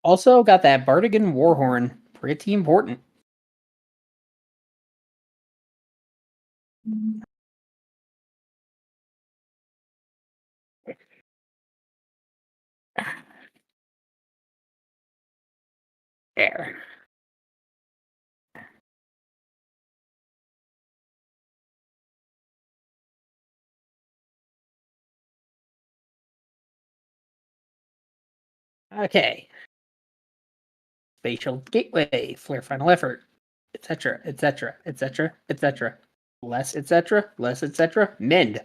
Also got that Bardigan Warhorn. Pretty important. There. Okay. Spatial Gateway, Flare Final Effort, etc., etc., etc., etc. Less etc., less etc. Mend.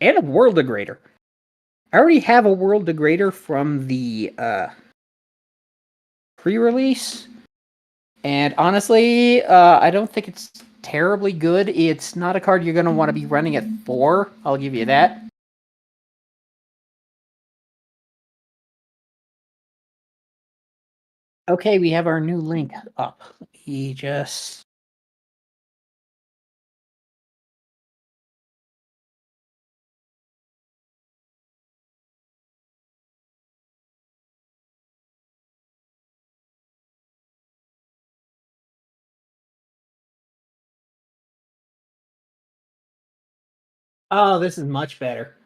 And a World Degrader. I already have a World Degrader from the pre-release, and honestly, I don't think it's terribly good. It's not a card you're going to want to be running at 4, I'll give you that. Okay, we have our new link up. We just... Oh, this is much better.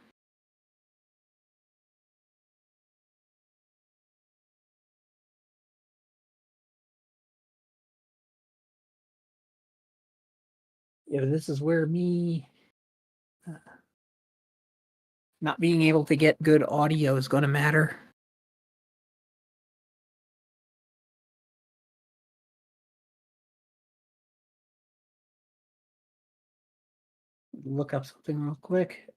Yeah, this is where me not being able to get good audio is going to matter. Look up something real quick.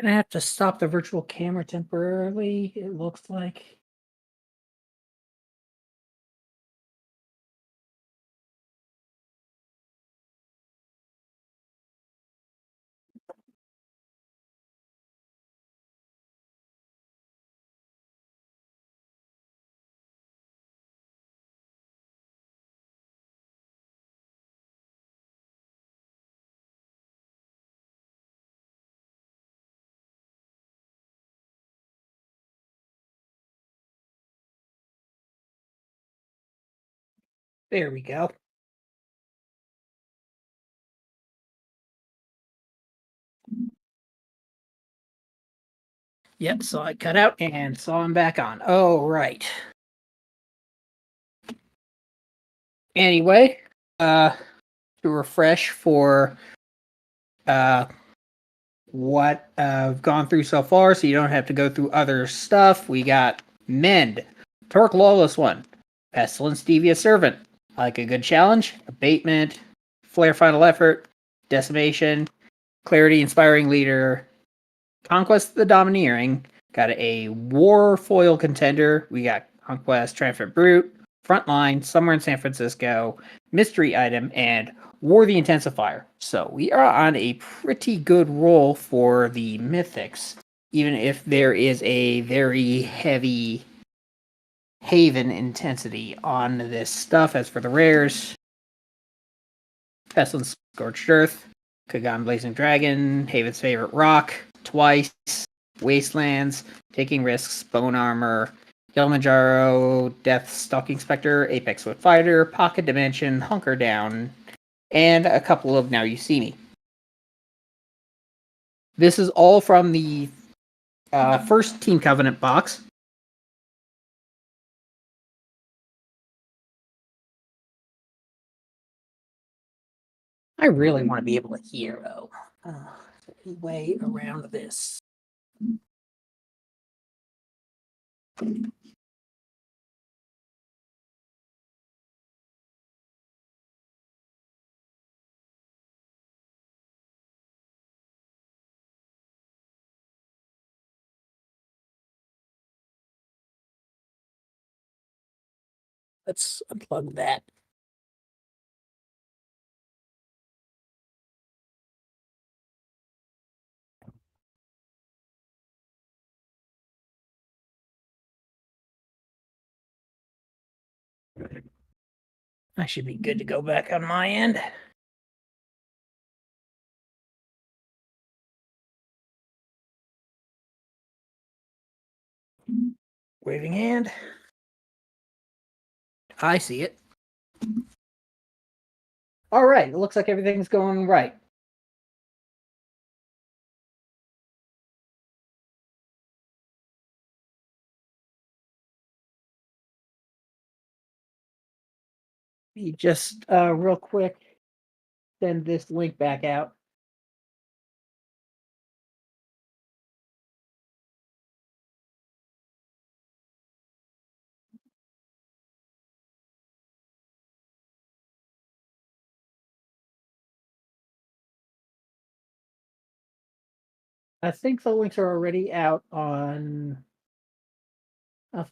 Gonna have to stop the virtual camera temporarily, it looks like. There we go. Yep, saw it cut out and saw him back on. Oh, right. Anyway, to refresh for what I've gone through so far, so you don't have to go through other stuff. We got Mend, Torque Lawless One, Pestilence Devious Servant, Like a Good Challenge, Abatement, Flare Final Effort, Decimation, Clarity Inspiring Leader, Conquest the Domineering. Got a War Foil Contender. We got Conquest Triumphant Brute, Frontline, Somewhere in San Francisco, Mystery Item, and War the Intensifier. So we are on a pretty good roll for the Mythics, even if there is a very heavy Haven intensity on this stuff. As for the rares, Pestilence Scorched Earth, Kagan Blazing Dragon, Haven's Favorite Rock, twice, Wastelands, Taking Risks, Bone Armor, Kilimanjaro, Death Stalking Spectre, Apex Foot Fighter, Pocket Dimension, Hunker Down, and a couple of Now You See Me. This is all from the first Team Covenant box. I really want to be able to hear, though. Any way around this? Let's unplug that. I should be good to go back on my end. Waving hand. I see it. All right, it looks like everything's going right. Just real quick, send this link back out. I think the links are already out on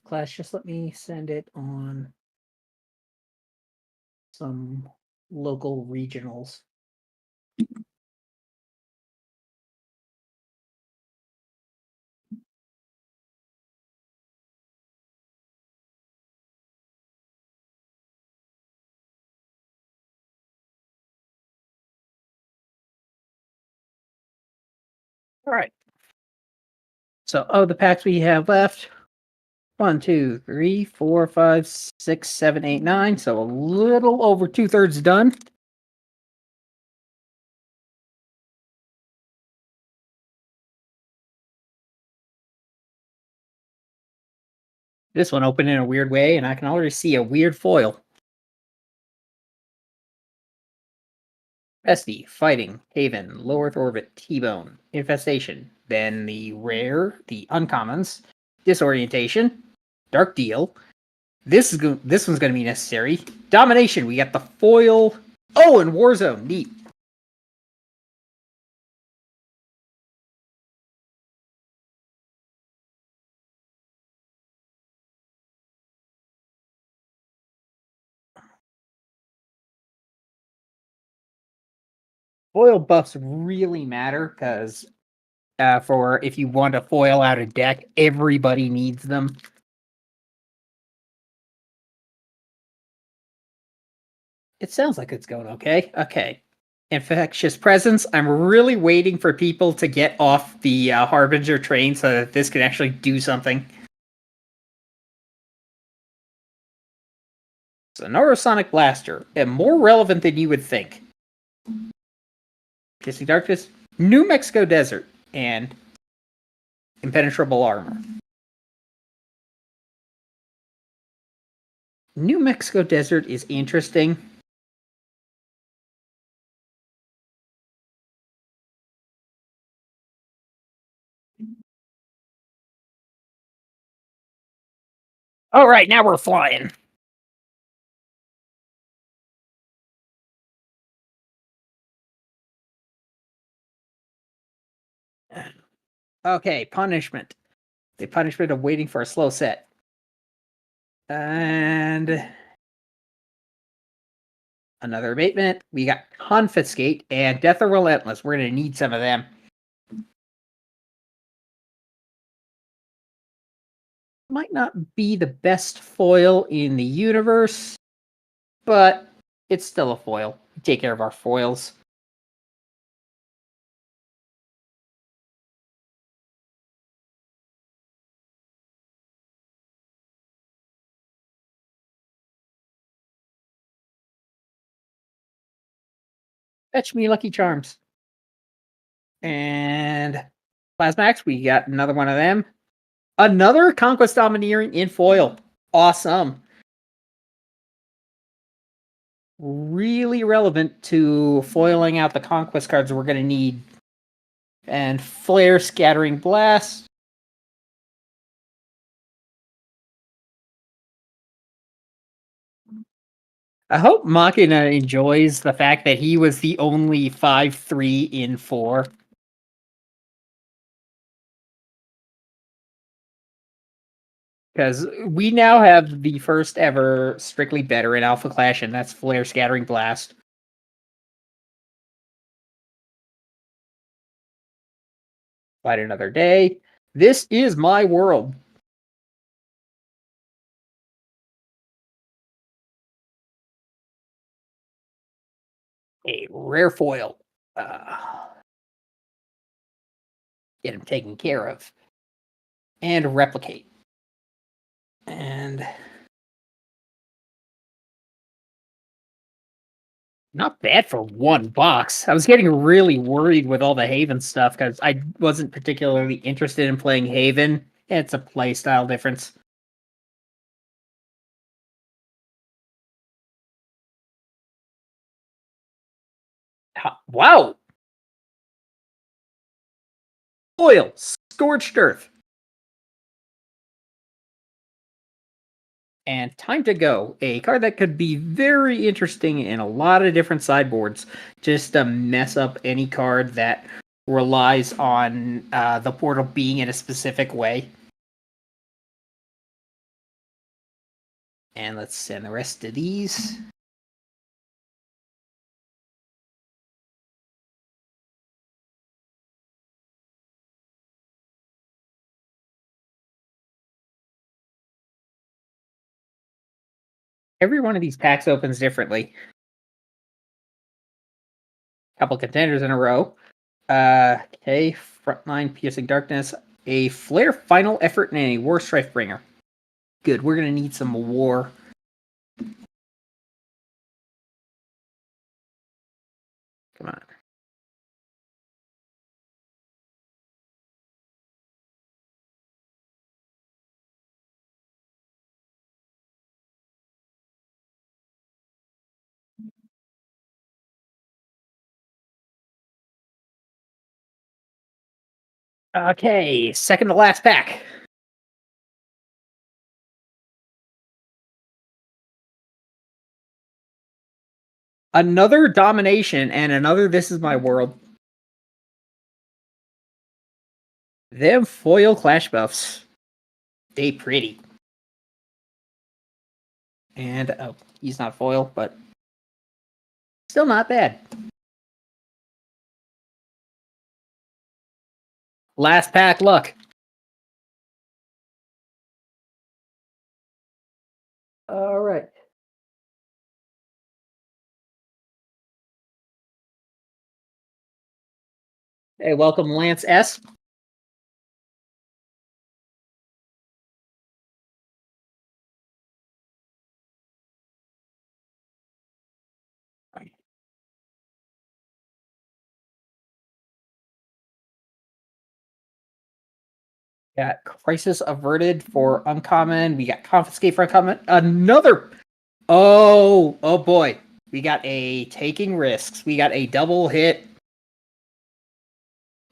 Clash. Just let me send it on some local regionals. All right. So, the packs we have left 1, 2, 3, 4, 5, 6, 7, 8, 9. So, a little over 2/3 done. This one opened in a weird way, and I can already see a weird foil. Bestie, Fighting, Haven, Low Earth Orbit, T-Bone, Infestation. Then the rare, the uncommons, Disorientation, Dark Deal. This one's going to be necessary. Domination. We got the foil. Oh, and Warzone. Neat. Foil buffs really matter because for if you want to foil out a deck, everybody needs them. It sounds like it's going okay. Okay. Infectious Presence. I'm really waiting for people to get off the Harbinger train so that this can actually do something. So, Neurosonic Blaster. More relevant than you would think. Kissing Darkness. New Mexico Desert. And impenetrable armor. New Mexico Desert is interesting. All right, now we're flying. Okay, punishment. The punishment of waiting for a slow set. And another abatement. We got confiscate and death or relentless. We're gonna need some of them. Might not be the best foil in the universe, but it's still a foil. We take care of our foils. Fetch me Lucky Charms. And Plasmax, we got another one of them. Another Conquest Domineering in foil. Awesome. Really relevant to foiling out the Conquest cards we're going to need. And Flare Scattering Blast. I hope Machina enjoys the fact that he was the only 5/3 in 4. Because we now have the first ever strictly better in Alpha Clash, and that's Flare Scattering Blast. Fight another day. This is my world. A rare foil. Get him taken care of. And replicate. And not bad for one box. I was getting really worried with all the Haven stuff because I wasn't particularly interested in playing Haven. It's a playstyle difference. Wow! Oil! Scorched Earth! And Time to Go, a card that could be very interesting in a lot of different sideboards, just to mess up any card that relies on the portal being in a specific way. And let's send the rest of these. Every one of these packs opens differently. Couple contenders in a row. Okay, Frontline, Piercing Darkness, a Flare Final Effort, and a War Strife Bringer. Good, we're gonna need some war. Come on. Okay, second to last pack. Another Domination and another This Is My World. Them foil Clash buffs. They pretty. And, oh, he's not foil, but still not bad. Last pack luck. All right. Hey, welcome, Lance S. Got Crisis Averted for uncommon. We got Confiscate for uncommon. Another. Oh boy. We got a Taking Risks. We got a double hit.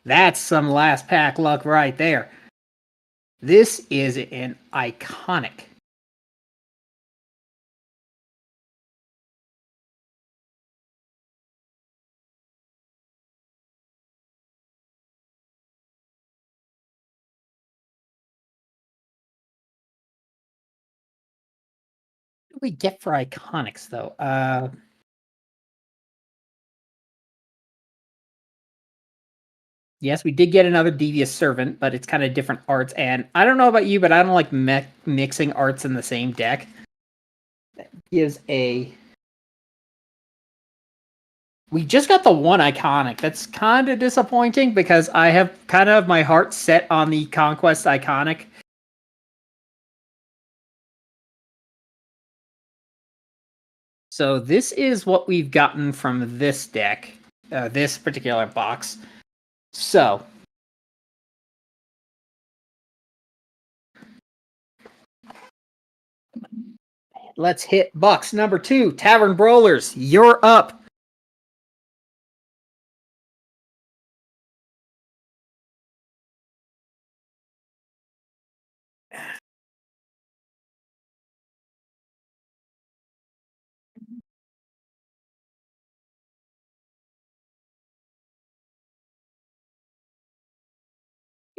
That's some last pack luck right there. This is an iconic. What do we get for iconics though? Yes, we did get another Devious Servant, but it's kind of different arts. And I don't know about you, but I don't like mixing arts in the same deck. That gives a. We just got the one iconic. That's kind of disappointing because I have kind of my heart set on the Conquest iconic. So this is what we've gotten from this deck, this particular box. So let's hit box number 2. Tavern Brawlers, you're up.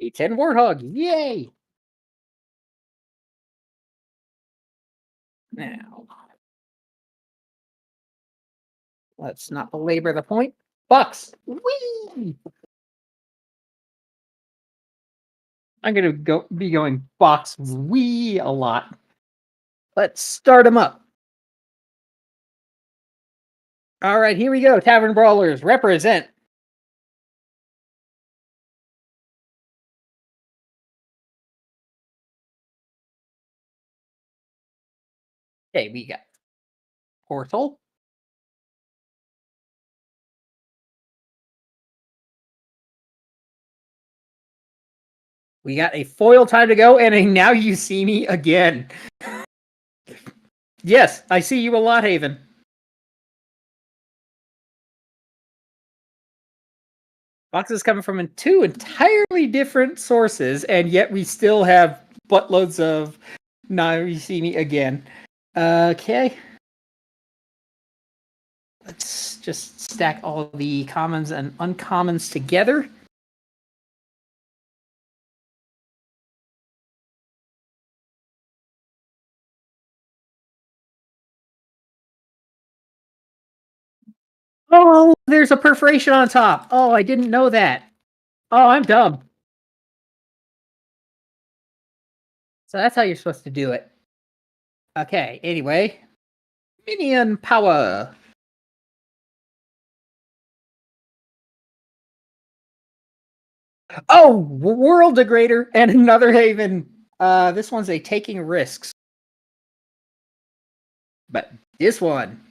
A10 Warthog, yay! Now, let's not belabor the point. Bucks, whee! I'm gonna be going box wee a lot. Let's start them up. All right, here we go. Tavern Brawlers represent. Okay, we got Portal. We got a foil Time to Go and a Now You See Me Again. Yes, I see you a lot, Haven. Boxes coming from 2 entirely different sources, and yet we still have buttloads of Now You See Me Again. Okay. Let's just stack all the commons and uncommons together. Oh, there's a perforation on top. Oh, I didn't know that. Oh, I'm dumb. So that's how you're supposed to do it. Okay, anyway. Minion power. Oh, World Degrader and another Haven. This one's a Taking Risks. But this one,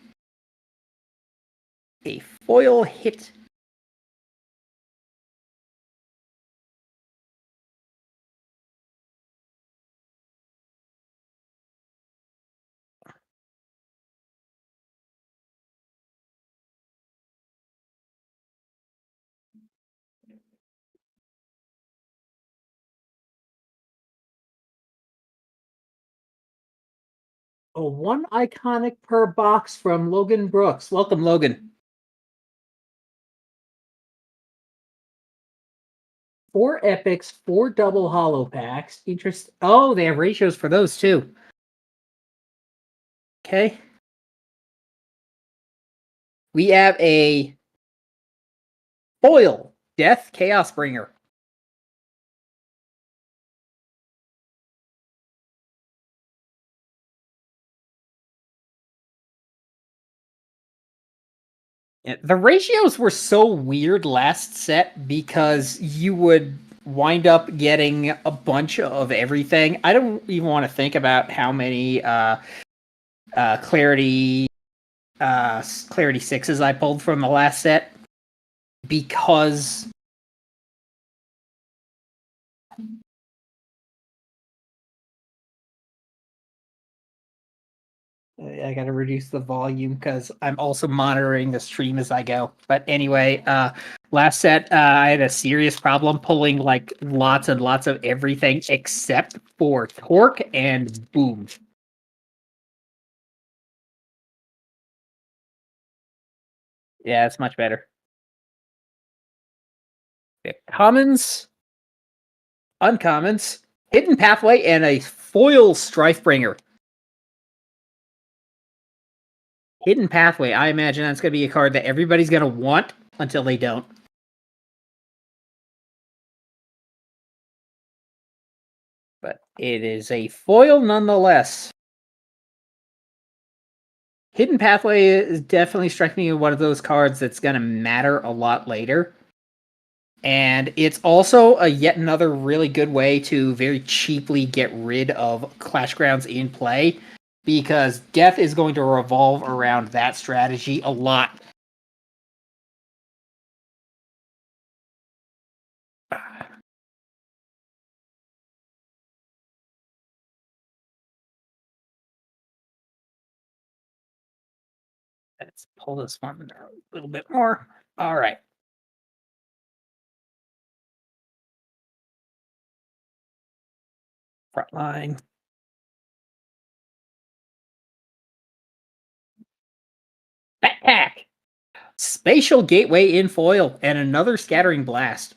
a foil hit. Oh, one iconic per box from Logan Brooks. Welcome, Logan. 4 epics, 4 double hollow packs. Oh, they have ratios for those too. Okay. We have a foil Death Chaos Bringer. The ratios were so weird last set because you would wind up getting a bunch of everything. I don't even want to think about how many clarity 6s I pulled from the last set because I gotta reduce the volume because I'm also monitoring the stream as I go. But anyway, last set, I had a serious problem pulling like lots and lots of everything except for torque and boom. Yeah, it's much better. Okay, commons, uncommons, hidden pathway, and a foil strifebringer. Hidden pathway. I imagine that's gonna be a card that everybody's gonna want until they don't. But it is a foil nonetheless. Hidden Pathway is definitely striking me as one of those cards that's going to matter a lot later. And it's also a yet another really good way to very cheaply get rid of Clashgrounds in play, because death is going to revolve around that strategy a lot. Let's pull this one a little bit more. All right. Front line. Backpack. Spatial Gateway in foil and another Scattering Blast.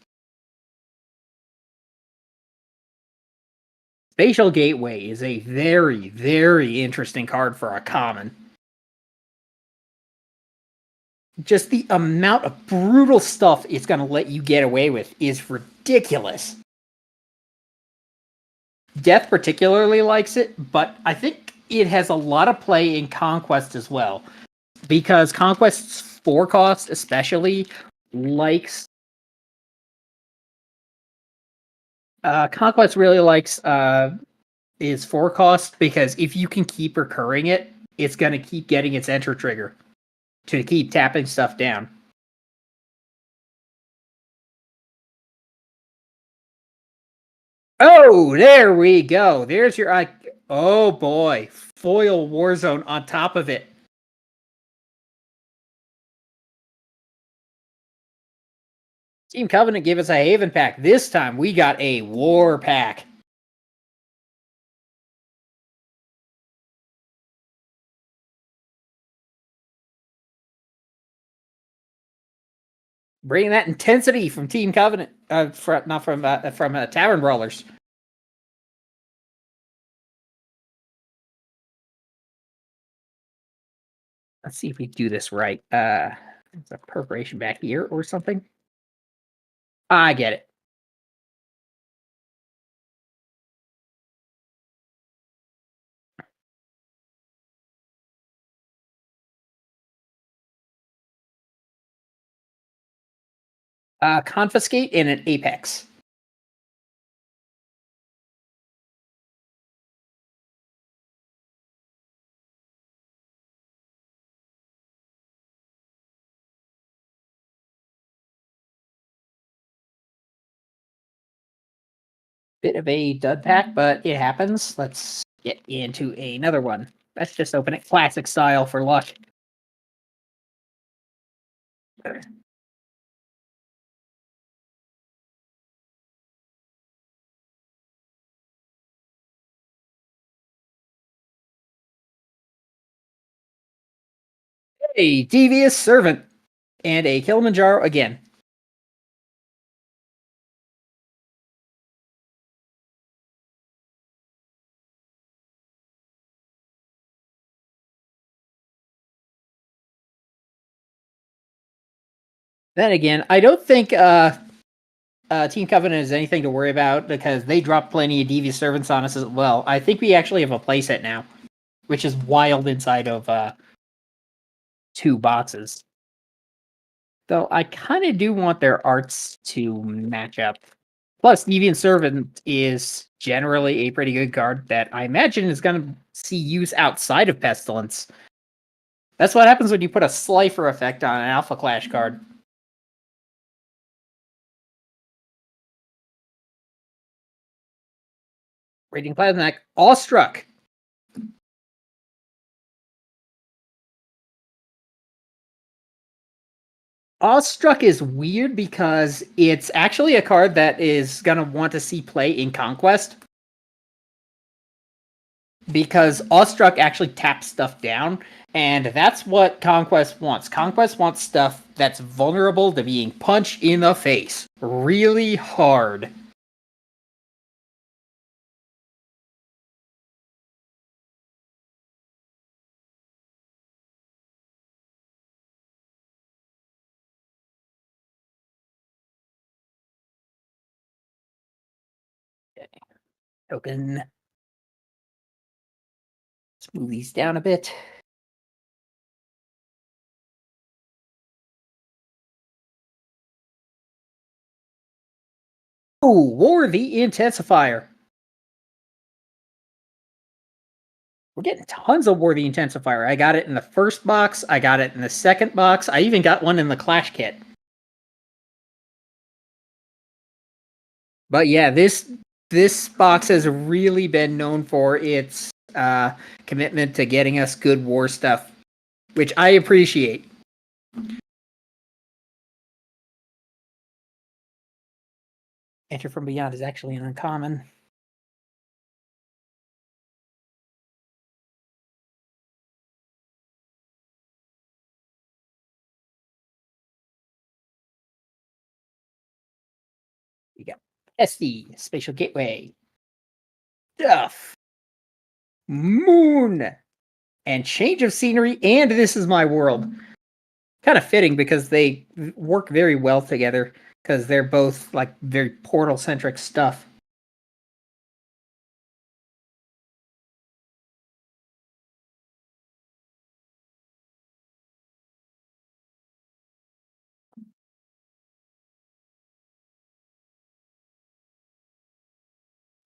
Spatial Gateway is a very, very interesting card for a common. Just the amount of brutal stuff it's going to let you get away with is ridiculous. Death particularly likes it, but I think it has a lot of play in Conquest as well, because Conquest's 4 cost especially likes Conquest really likes is 4 cost, because if you can keep recurring it, it's going to keep getting its enter trigger to keep tapping stuff down. Oh, there we go. There's your oh boy, foil Warzone on top of it. Team Covenant gave us a Haven pack. This time we got a War pack. Bringing that intensity from Team Covenant, not from Tavern Brawlers. Let's see if we do this right. It's a perforation back here or something. I get it. Confiscate and an Apex. Bit of a dud pack, but it happens. Let's get into another one. Let's just open it classic style for luck. A Devious Servant and a Kilimanjaro again. Then again, I don't think Team Covenant has anything to worry about, because they dropped plenty of Devious Servants on us as well. I think we actually have a playset now, which is wild inside of 2 boxes. Though I kind of do want their arts to match up. Plus, Deviant Servant is generally a pretty good card that I imagine is going to see use outside of Pestilence. That's what happens when you put a Slifer effect on an Alpha Clash card. Rating Plasmac, Awestruck. Awestruck is weird because it's actually a card that is gonna want to see play in Conquest. Because Awestruck actually taps stuff down, and that's what Conquest wants. Conquest wants stuff that's vulnerable to being punched in the face really hard. Okay. Token. Let's move these down a bit. Oh, War the Intensifier. We're getting tons of War the Intensifier. I got it in the first box. I got it in the second box. I even got one in the Clash kit. But yeah, this box has really been known for its commitment to getting us good war stuff, which I appreciate. Enter from Beyond is actually an uncommon. You got SD, Spatial Gateway, Stuff, Moon, and Change of Scenery, and This Is My World. Kind of fitting because they work very well together because they're both like very portal centric stuff.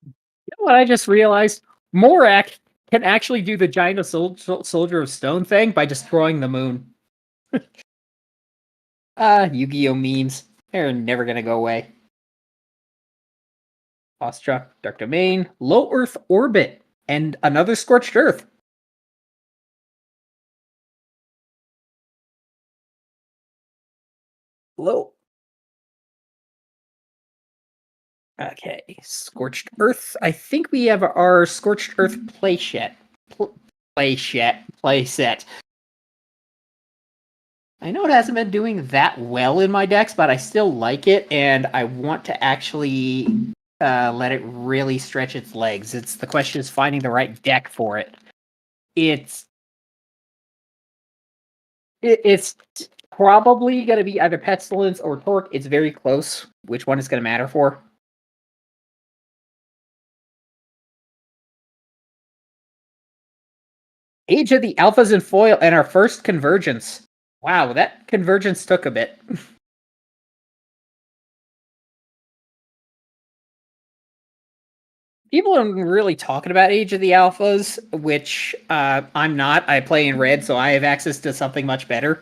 You know what I just realized? Morak can actually do the giant soldier of stone thing by destroying the moon. Yu-Gi-Oh memes. They're never gonna go away. Awestruck, Dark Domain, Low Earth Orbit, and another Scorched Earth. Low. Okay, Scorched Earth. I think we have our Scorched Earth playset. Playset. I know it hasn't been doing that well in my decks, but I still like it, and I want to actually let it really stretch its legs. It's the question is finding the right deck for it. It's probably going to be either Pestilence or Torque. It's very close. Which one is going to matter for? Age of the Alphas and Foil and our first Convergence. Wow, that Convergence took a bit. People are really talking about Age of the Alphas, which I'm not. I play in red, so I have access to something much better.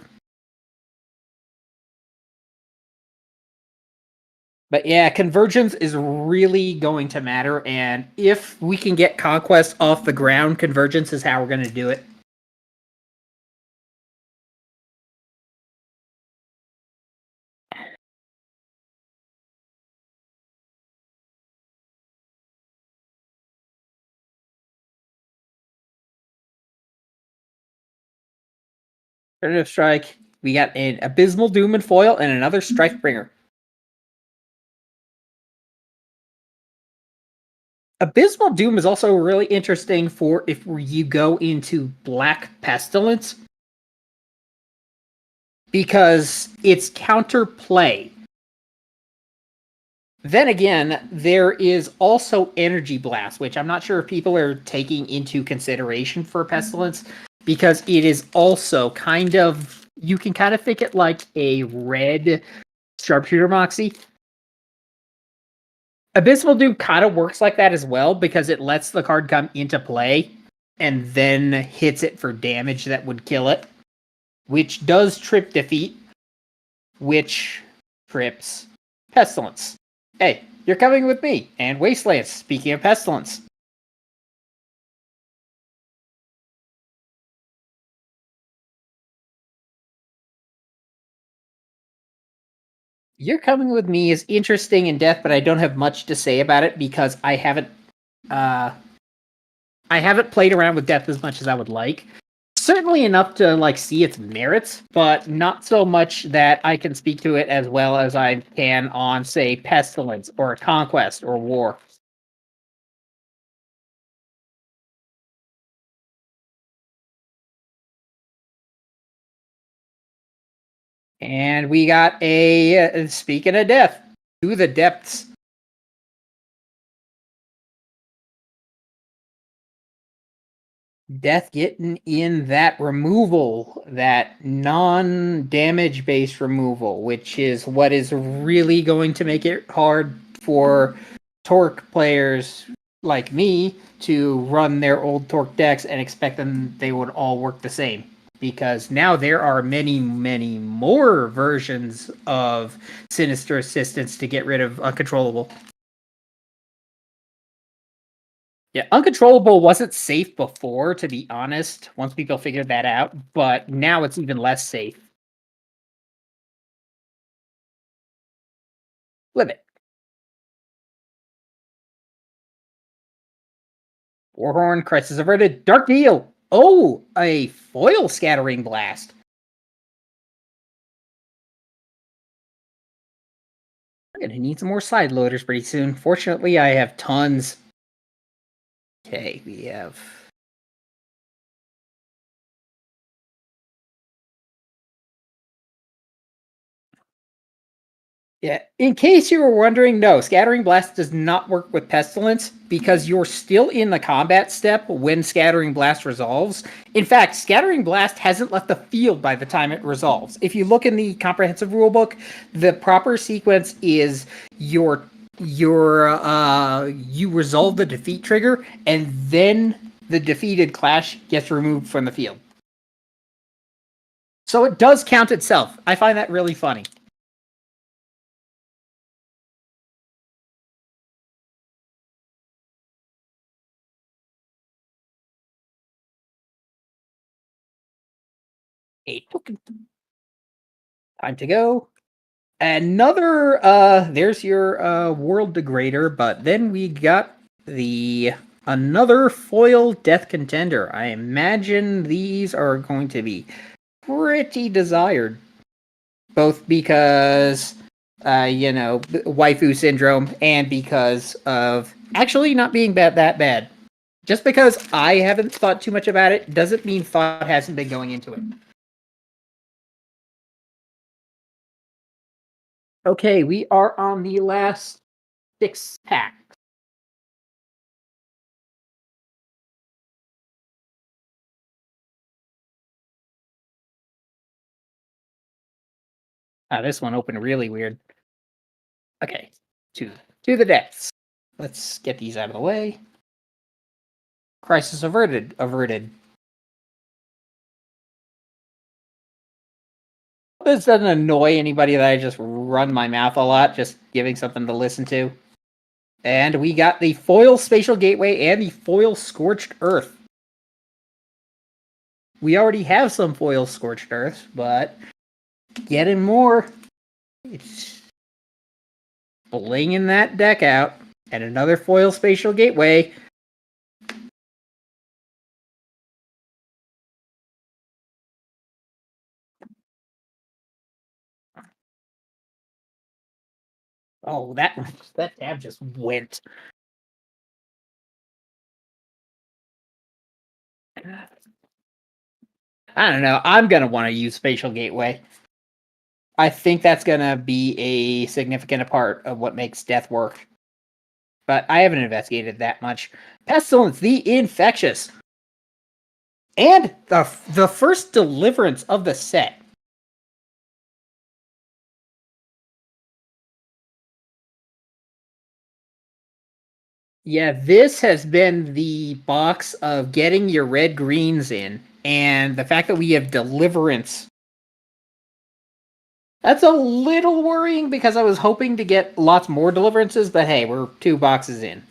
But yeah, Convergence is really going to matter, and if we can get Conquest off the ground, Convergence is how we're going to do it. Alternative Strike, we got an Abysmal Doom and Foil and another Strifebringer. Abysmal Doom is also really interesting for if you go into Black Pestilence, because it's counterplay. Then again, there is also Energy Blast, which I'm not sure if people are taking into consideration for Pestilence, because it is also kind of, you can kind of think it like a red Sharpshooter Moxie. Abysmal Doom kind of works like that as well, because it lets the card come into play and then hits it for damage that would kill it, which does trip defeat, which trips Pestilence. Hey, you're coming with me, and Wastelands, speaking of Pestilence. You're Coming With Me is interesting in depth, but I don't have much to say about it because uh I haven't played around with depth as much as I would like. Certainly enough to like see its merits, but not so much that I can speak to it as well as I can on, say, Pestilence or Conquest or War. And we got speaking of death, To the Depths. Death getting in that removal, that non-damage based removal, which is what is really going to make it hard for Torque players like me to run their old Torque decks and expect them they would all work the same. Because now there are many, many more versions of Sinister Assistance to get rid of Uncontrollable. Yeah, Uncontrollable wasn't safe before, to be honest, once people figured that out, but now it's even less safe. Limit. Warhorn, Crisis Averted, Dark Deal! Oh, a foil Scattering Blast. I'm gonna need some more side loaders pretty soon. Fortunately, I have tons. Okay, we have Yeah, in case you were wondering, no, Scattering Blast does not work with Pestilence because you're still in the combat step when Scattering Blast resolves. In fact, Scattering Blast hasn't left the field by the time it resolves. If you look in the comprehensive rulebook, the proper sequence is you resolve the defeat trigger and then the defeated Clash gets removed from the field. So it does count itself. I find that really funny. A token. Time to go. Another there's your world degrader, but then we got the another foil death contender. I imagine these are going to be pretty desired, both because waifu syndrome and because of actually not being that bad. Just because I haven't thought too much about it doesn't mean thought hasn't been going into it. Okay, we are on the last 6 pack. This one opened really weird. Okay, to the depths. Let's get these out of the way. Crisis averted. This doesn't annoy anybody that I just run my mouth a lot, just giving something to listen to. And we got the foil spatial gateway and the foil scorched earth. We already have some foil scorched earths, but getting more. It's blinging that deck out. And another foil spatial gateway. Oh, that tab just went. I don't know. I'm gonna want to use spatial gateway. I think that's gonna be a significant part of what makes death work. But I haven't investigated that much. Pestilence, the infectious, and the first deliverance of the set. Yeah, this has been the box of getting your red greens in, and the fact that we have deliverance. That's a little worrying because I was hoping to get lots more deliverances, but hey, we're 2 boxes in.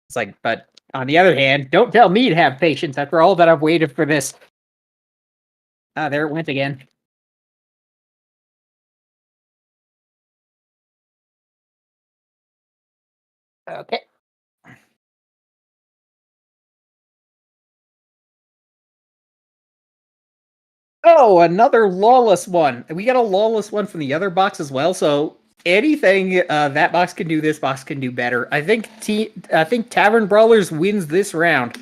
It's like, but on the other hand, don't tell me to have patience after all that I've waited for this. Ah, there it went again. Okay. Oh, another lawless one. We got a lawless one from the other box as well. So anything that box can do, this box can do better. I think Tavern Brawlers wins this round.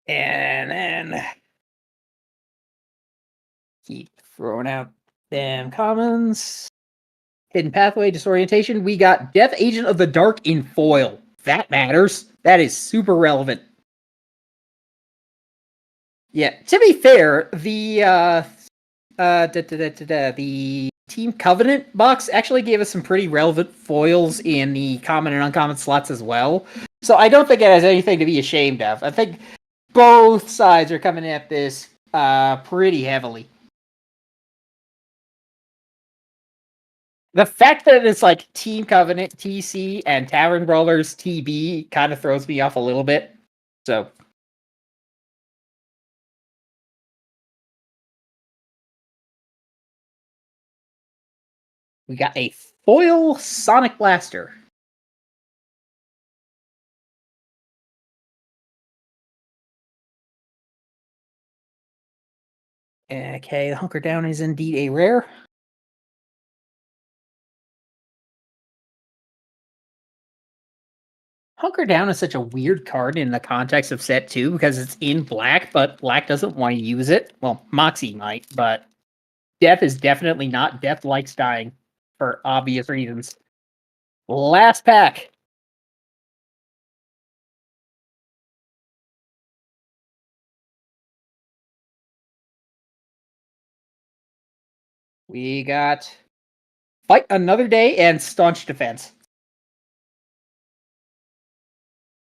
And then keep throwing out them commons. Hidden Pathway, Disorientation. We got Death Agent of the Dark in foil. That matters. That is super relevant. Yeah, to be fair, the Team Covenant box actually gave us some pretty relevant foils in the common and uncommon slots as well. So I don't think it has anything to be ashamed of. I think both sides are coming at this pretty heavily. The fact that it's like Team Covenant TC and Tavern Brawlers TB kind of throws me off a little bit. So we got a foil Sonic Blaster. Okay, the Hunker Down is indeed a rare. Hunker Down is such a weird card in the context of set 2 because it's in black, but black doesn't want to use it. Well, Moxie might, but Death is definitely not. Death likes dying for obvious reasons. Last pack. We got Fight Another Day and Staunch Defense.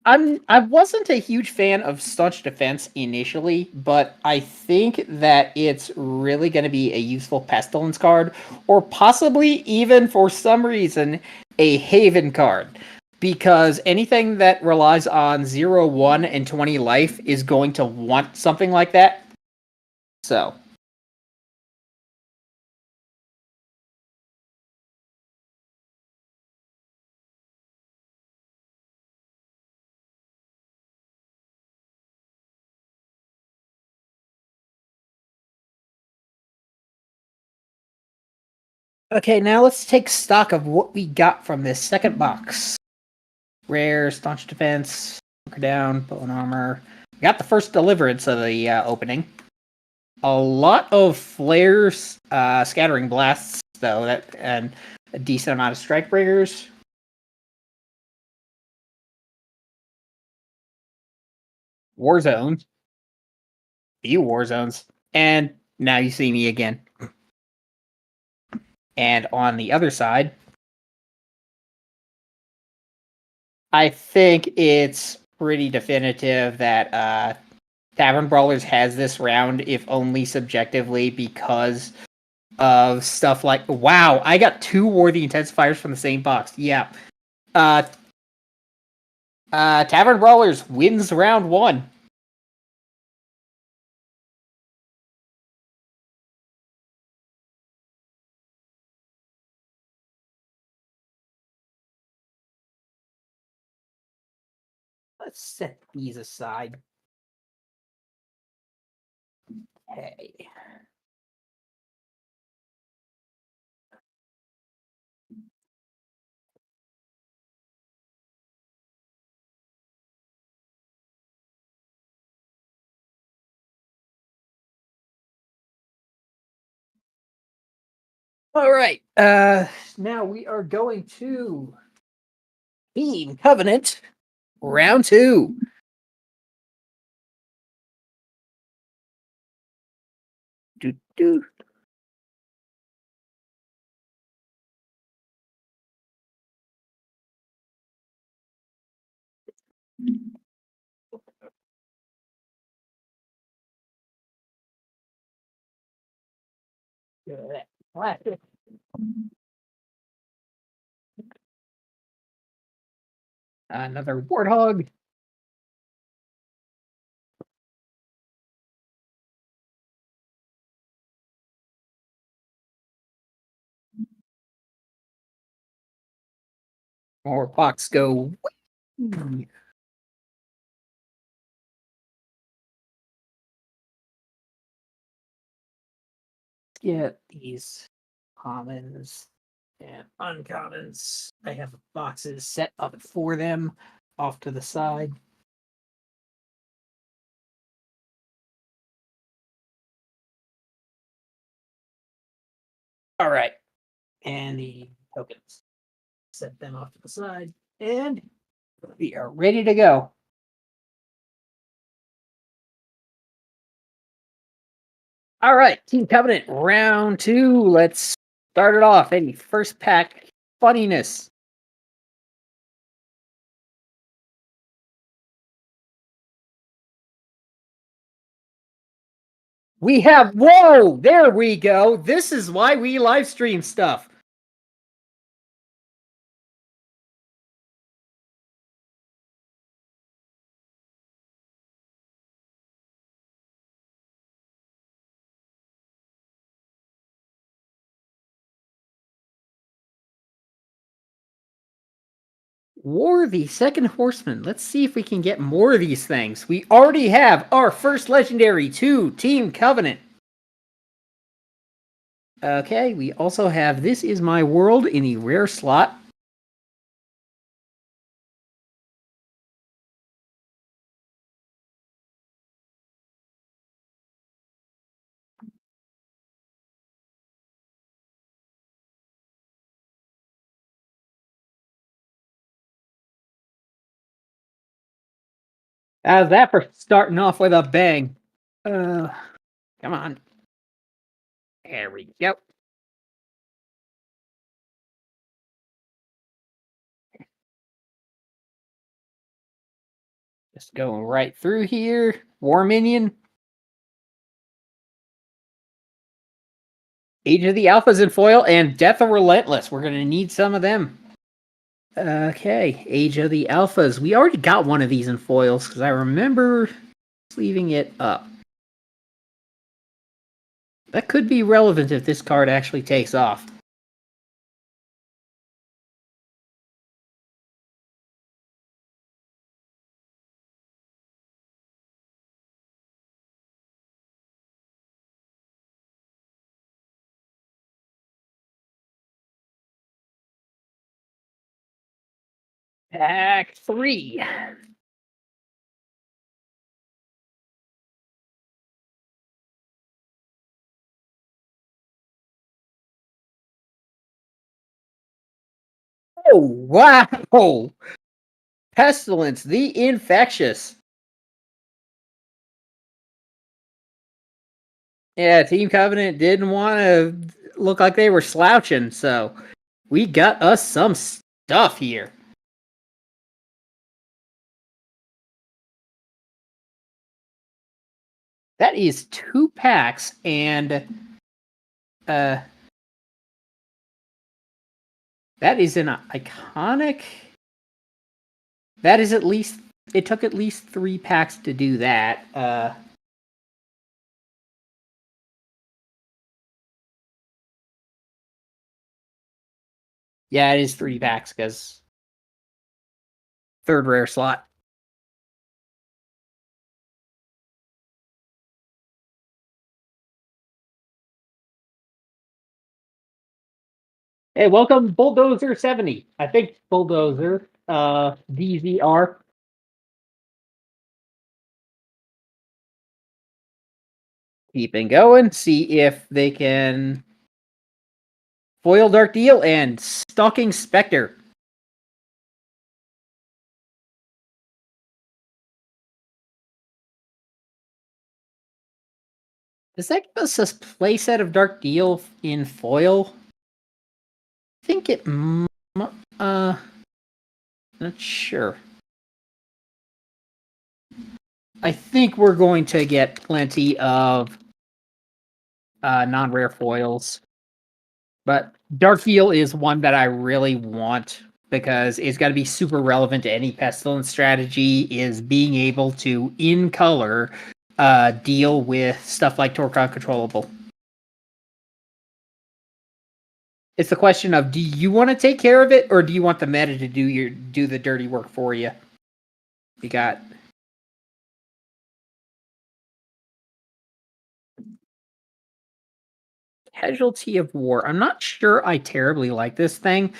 I wasn't a huge fan of Staunch Defense initially, but I think that it's really going to be a useful Pestilence card, or possibly even for some reason a Haven card, because anything that relies on 0, 1, and 20 life is going to want something like that. So okay, now let's take stock of what we got from this second box. Rare, Staunch Defense, Hunker Down, Bone Armor. We got the first deliverance of the opening. A lot of flares, scattering blasts, though, and a decent amount of strike breakers. War zones, few war zones, and now you see me again. And on the other side, I think it's pretty definitive that Tavern Brawlers has this round, if only subjectively, because of stuff like, wow, I got 2 Worthy Intensifiers from the same box. Yeah. Uh, Tavern Brawlers wins round 1. Let's set these aside. Hey. All right. Now we are going to Team Covenant round 2. Do, do. Classic. Another Warthog. More box go. Whee! Get these commons and uncommons. I have boxes set up for them off to the side. All right. And the tokens. Set them off to the side. And we are ready to go. All right. Team Covenant round 2. Let's start it off. Any first pack funniness. We have, whoa, there we go. This is why we live stream stuff. War the Second Horseman. Let's see if we can get more of these things. We already have our first legendary to Team Covenant. Okay, we also have This Is My World in the rare slot. How's that for starting off with a bang? Come on. There we go. Just going right through here. War Minion. Age of the Alphas in foil and Death of Relentless. We're going to need some of them. Okay, Age of the Alphas. We already got one of these in foils because I remember leaving it up. That could be relevant if this card actually takes off. Pack 3. Oh, wow! Pestilence, the Infectious. Yeah, Team Covenant didn't want to look like they were slouching, so we got us some stuff here. That is 2 packs, and that is an iconic. That is at least. It took at least 3 packs to do that. Yeah, it is 3 packs because 3rd rare slot. Hey, welcome Bulldozer 70. I think Bulldozer, DZR. Keeping going, see if they can foil Dark Deal and Stalking Spectre. Does that give us a playset of Dark Deal in foil? I think it. Not sure. I think we're going to get plenty of non-rare foils, but Dark Deal is one that I really want because it's got to be super relevant to any pestilence strategy, is being able to, in color, deal with stuff like Torque Uncontrollable. It's the question of, do you want to take care of it, or do you want the meta to do the dirty work for you? You got Casualty of War. I'm not sure I terribly like this thing.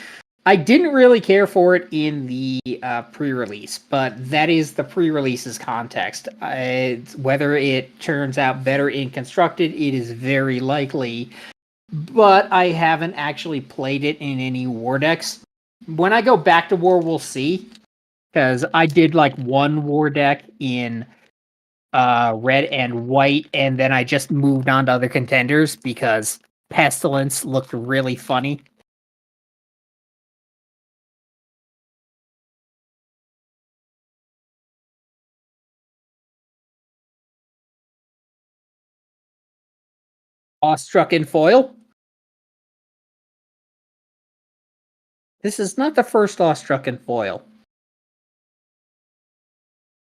I didn't really care for it in the pre-release, but that is the pre-release's context. Whether it turns out better in Constructed, it is very likely. But I haven't actually played it in any war decks. When I go back to war, we'll see. Because I did like one war deck in red and white, and then I just moved on to other contenders because Pestilence looked really funny. Awestruck in foil. This is not the first Awestruck in foil.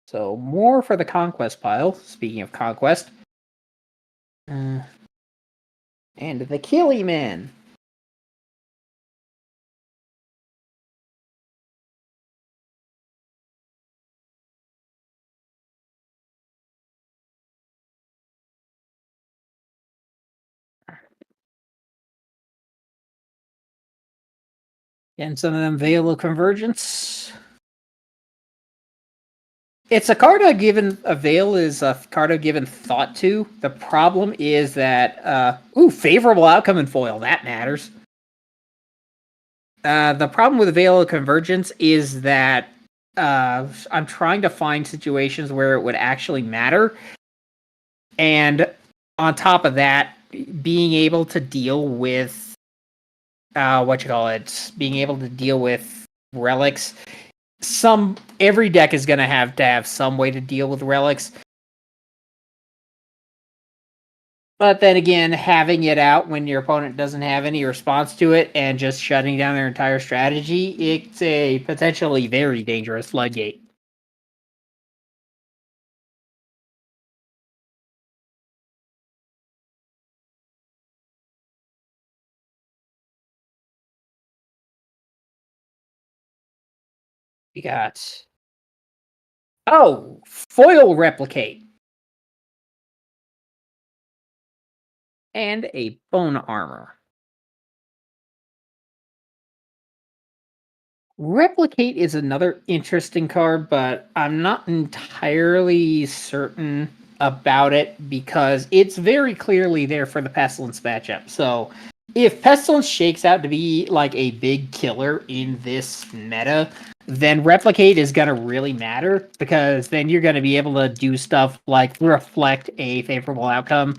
So more for the Conquest pile. Speaking of Conquest. And the Killyman. And some of them Veil of Convergence. It's a card I've given. A Veil is a card I've given thought to. The problem is that, favorable outcome in foil. That matters. The problem with Veil of Convergence is that I'm trying to find situations where it would actually matter. And on top of that, being able to deal with being able to deal with relics. Every deck is going to have some way to deal with relics. But then again, having it out when your opponent doesn't have any response to it and just shutting down their entire strategy, it's a potentially very dangerous floodgate. We got foil replicate. And a bone armor. Replicate is another interesting card, but I'm not entirely certain about it because it's very clearly there for the Pestilence matchup. So if Pestilence shakes out to be like a big killer in this meta, then Replicate is going to really matter because then you're going to be able to do stuff like reflect a favorable outcome,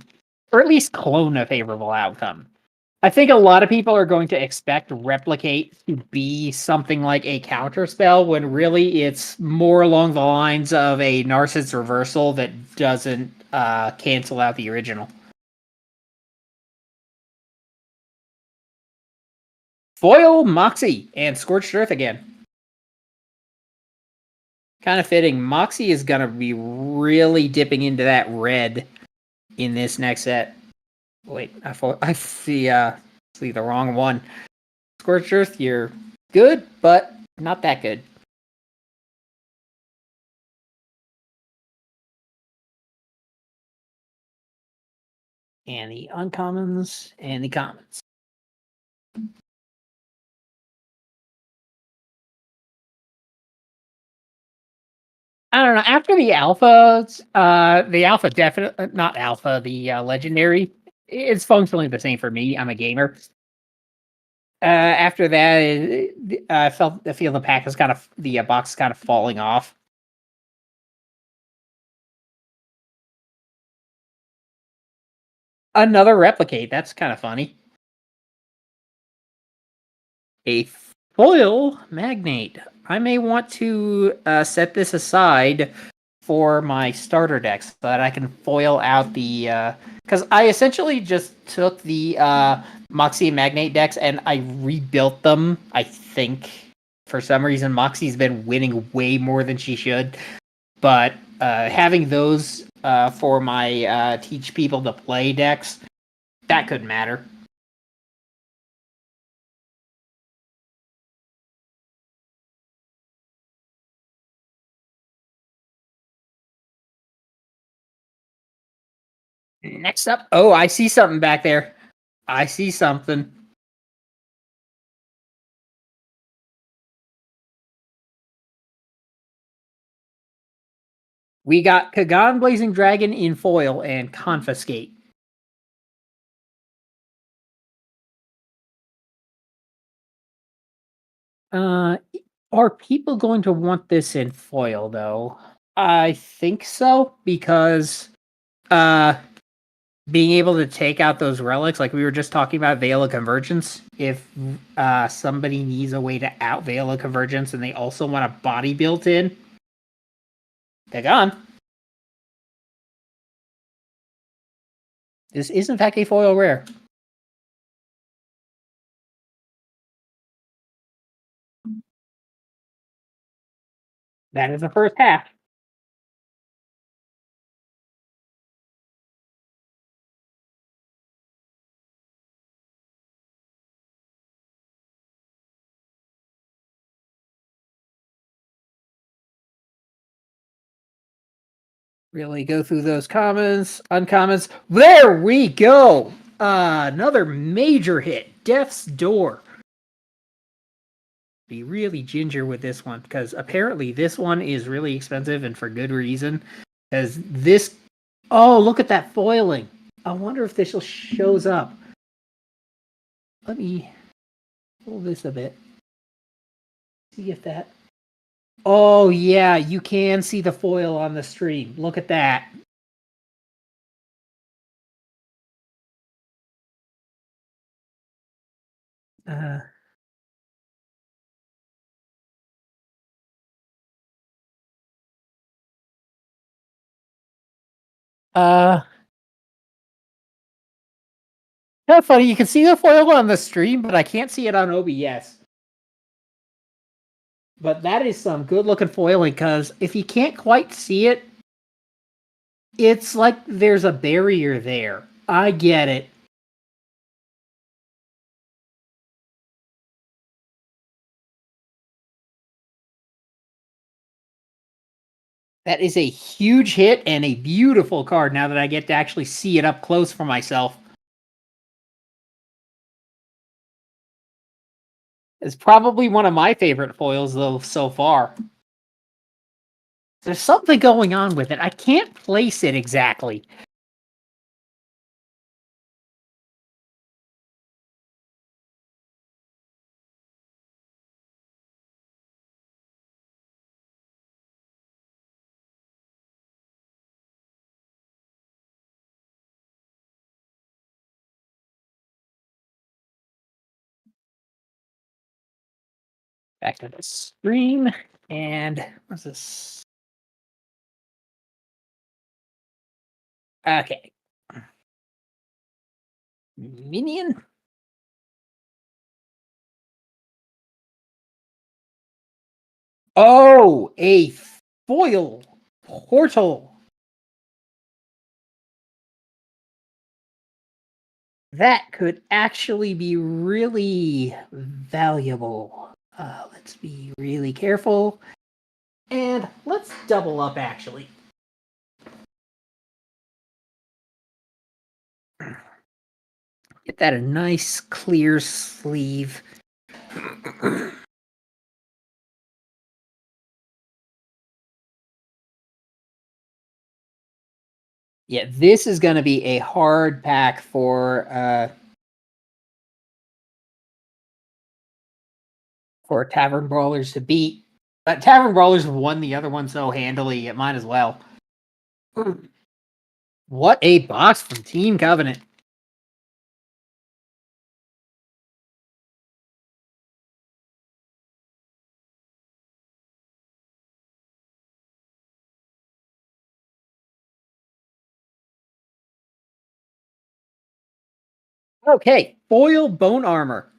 or at least clone a favorable outcome. I think a lot of people are going to expect Replicate to be something like a counterspell when really it's more along the lines of a Narcissus Reversal that doesn't cancel out the original. Foil Moxie and Scorched Earth again. Kind of fitting. Moxie is going to be really dipping into that red in this next set. Wait, I see the wrong one. Scorched Earth, you're good, but not that good. And the uncommons and the commons. I don't know. After the alpha definitely not alpha. The legendary, it's functionally the same for me. I'm a gamer. After that, I feel the pack is the box is kind of falling off. Another replicate. That's kind of funny. A foil magnate. I may want to set this aside for my starter decks so that I can foil out the... Because I essentially just took the Moxie and Magnate decks and I rebuilt them, I think, For some reason, Moxie's been winning way more than she should. But having those for my teach people to play decks, that could matter. Next up, oh, I see something back there. I see something. We got Kagan Blazing Dragon in foil and Confiscate. Are people going to want this in foil though? I think so because uh being able to take out those relics, like we were just talking about Veil of Convergence, if somebody needs a way to out Veil of Convergence and they also want a body built in, they're gone. This is in fact a foil rare. That is the first half. Really go through those commons, uncommons. There we go. Another major hit. Death's Door. Be really ginger with this one because apparently this one is really expensive and for good reason. Because this, oh, look at that foiling. I wonder if this shows up. Let me pull this a bit. See if that. Oh yeah, you can see the foil on the stream. Look at that. Uh, uh, kind of funny. You can see the foil on the stream, but I can't see it on OBS. But that is some good looking foiling because if you can't quite see it, it's like there's a barrier there. I get it. That is a huge hit and a beautiful card now that I get to actually see it up close for myself. It's probably one of my favorite foils, though, so far. There's something going on with it. I can't place it exactly. Back to the stream. And what's this? Okay. Minion? Oh, a foil portal. That could actually be really valuable. Let's be really careful. And let's double up, actually. Get that a nice clear sleeve. Yeah, this is going to be a hard pack for Tavern Brawlers to beat. But Tavern Brawlers have won the other one so handily, it might as well. What a box from Team Covenant. Okay, foil bone armor.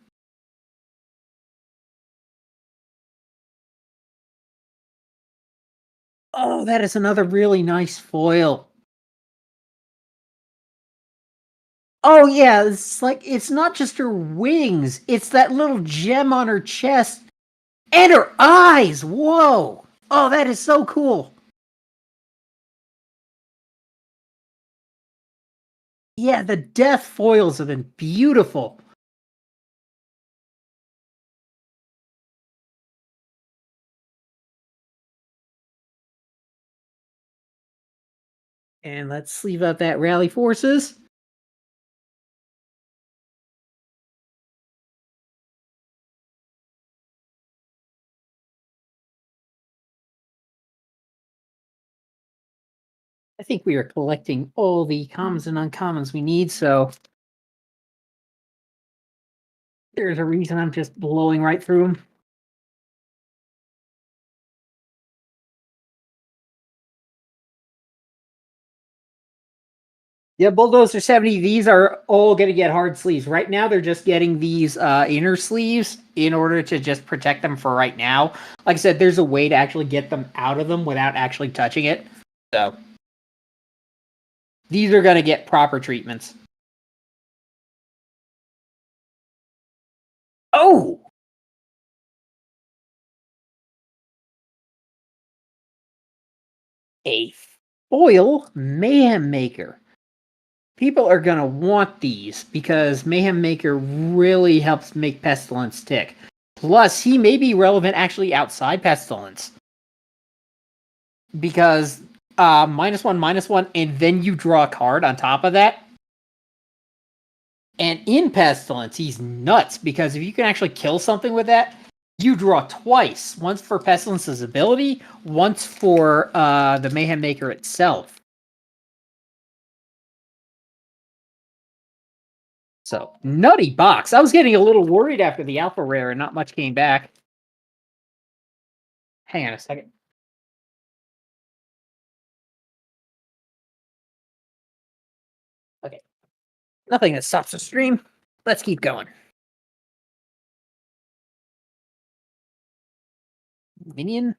Oh, that is another really nice foil. Oh yeah, it's like it's not just her wings, it's that little gem on her chest and her eyes. Whoa. Oh, that is so cool. Yeah, the death foils have been beautiful. And let's sleeve out that rally forces. I think we are collecting all the commons and uncommons we need, so there's a reason I'm just blowing right through them. Yeah, Bulldozer 70, these are all going to get hard sleeves. Right now, they're just getting these inner sleeves in order to just protect them for right now. Like I said, there's a way to actually get them out of them without actually touching it. So, these are going to get proper treatments. Oh! A foil Mayhem Maker. People are going to want these because Mayhem Maker really helps make Pestilence tick. Plus, he may be relevant actually outside Pestilence. Because -1, and then you draw a card on top of that. And in Pestilence, he's nuts because if you can actually kill something with that, you draw twice. Once for Pestilence's ability, once for the Mayhem Maker itself. So, nutty box. I was getting a little worried after the Alpha Rare and not much came back. Hang on a second. Okay. Nothing that stops the stream. Let's keep going. Minion.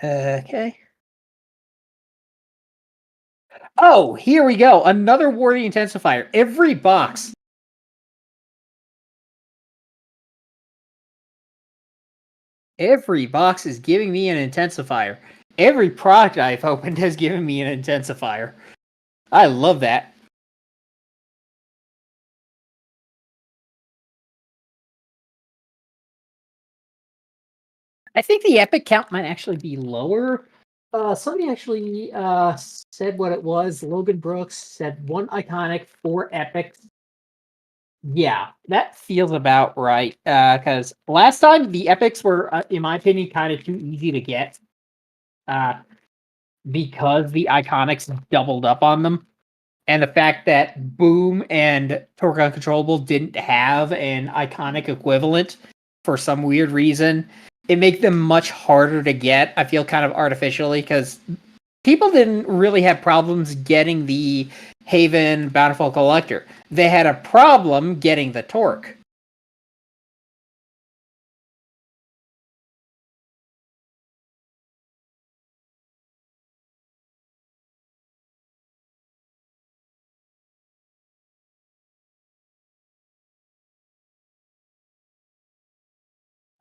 Okay. Oh, here we go. Another Wardy Intensifier. Every box is giving me an intensifier. Every product I've opened has given me an intensifier. I love that. I think the epic count might actually be lower. Somebody actually said what it was. Logan Brooks said 1 iconic, 4 epics. Yeah, that feels about right. Because last time the epics were, in my opinion, kind of too easy to get. Uh, because the iconics doubled up on them. And the fact that Boom and Torque Uncontrollable didn't have an iconic equivalent for some weird reason, it makes them much harder to get. I feel kind of artificially because people didn't really have problems getting the Haven Bountiful Collector. They had a problem getting the Torque.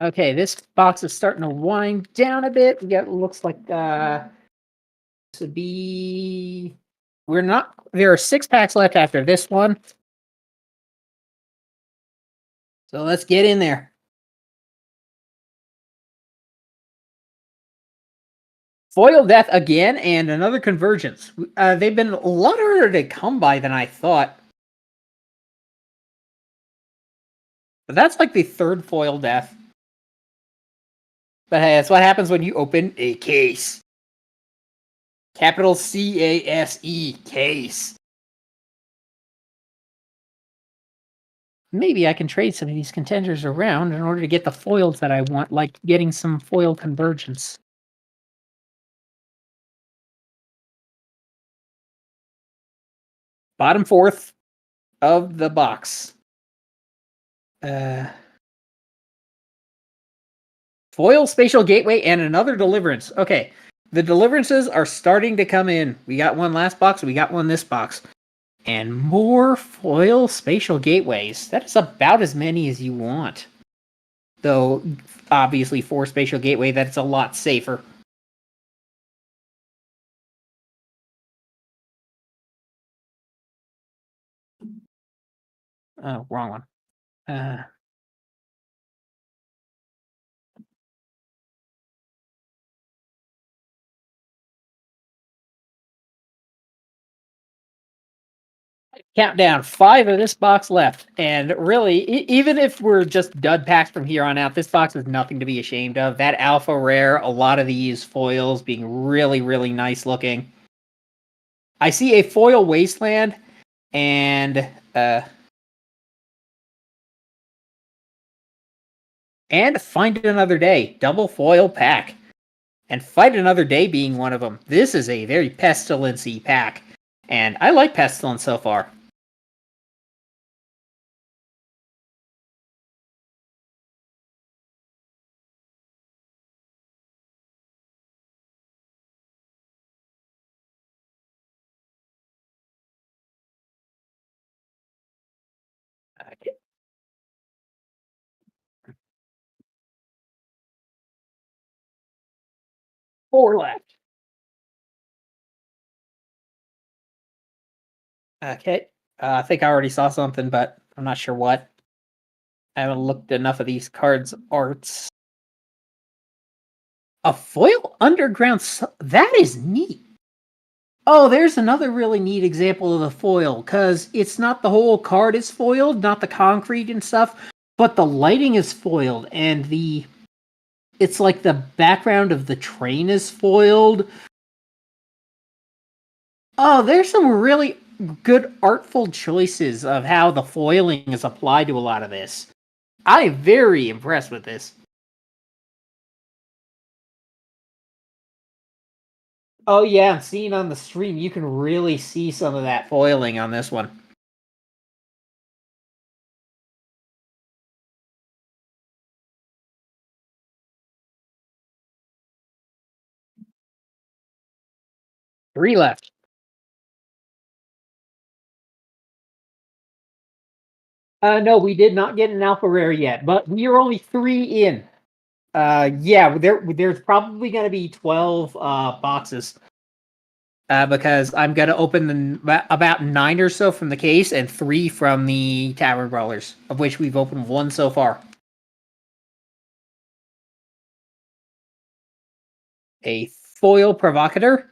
Okay, this box is starting to wind down a bit. We got looks like this would be we're not there are 6 packs left after this one. So let's get in there. Foil Death again and another Convergence. They've been a lot harder to come by than I thought. But that's like the 3rd Foil Death. But hey, that's what happens when you open a case. Capital C-A-S-E, case. Maybe I can trade some of these contenders around in order to get the foils that I want, like getting some foil Convergence. Bottom 4th of the box. Foil Spatial Gateway and another Deliverance. Okay. The Deliverances are starting to come in. We got one last box, we got one this box. And more Foil Spatial Gateways. That is about as many as you want. Though, obviously, for Spatial Gateway, that's a lot safer. Oh, wrong one. Countdown, 5 of this box left. And really, even if we're just dud packs from here on out, this box is nothing to be ashamed of. That alpha rare, a lot of these foils being really, really nice looking. I see a foil wasteland and find another day. Double foil pack. And fight another day being one of them. This is a very pestilency pack. And I like pestilence so far. Okay. 4 left. Okay. I think I already saw something, but I'm not sure what. I haven't looked enough of these cards' arts. A foil underground. That is neat. Oh, there's another really neat example of the foil, because it's not the whole card is foiled, not the concrete and stuff, but the lighting is foiled, and it's like the background of the train is foiled. Oh, there's some really good artful choices of how the foiling is applied to a lot of this. I'm very impressed with this. Oh yeah, I'm seeing on the stream, you can really see some of that foiling on this one. Three left. No, we did not get an alpha rare yet, but we are only 3 in. Yeah, there's probably going to be 12 boxes. Because I'm going to open about 9 or so from the case and 3 from the Tavern Brawlers, of which we've opened 1 so far. A foil provocateur.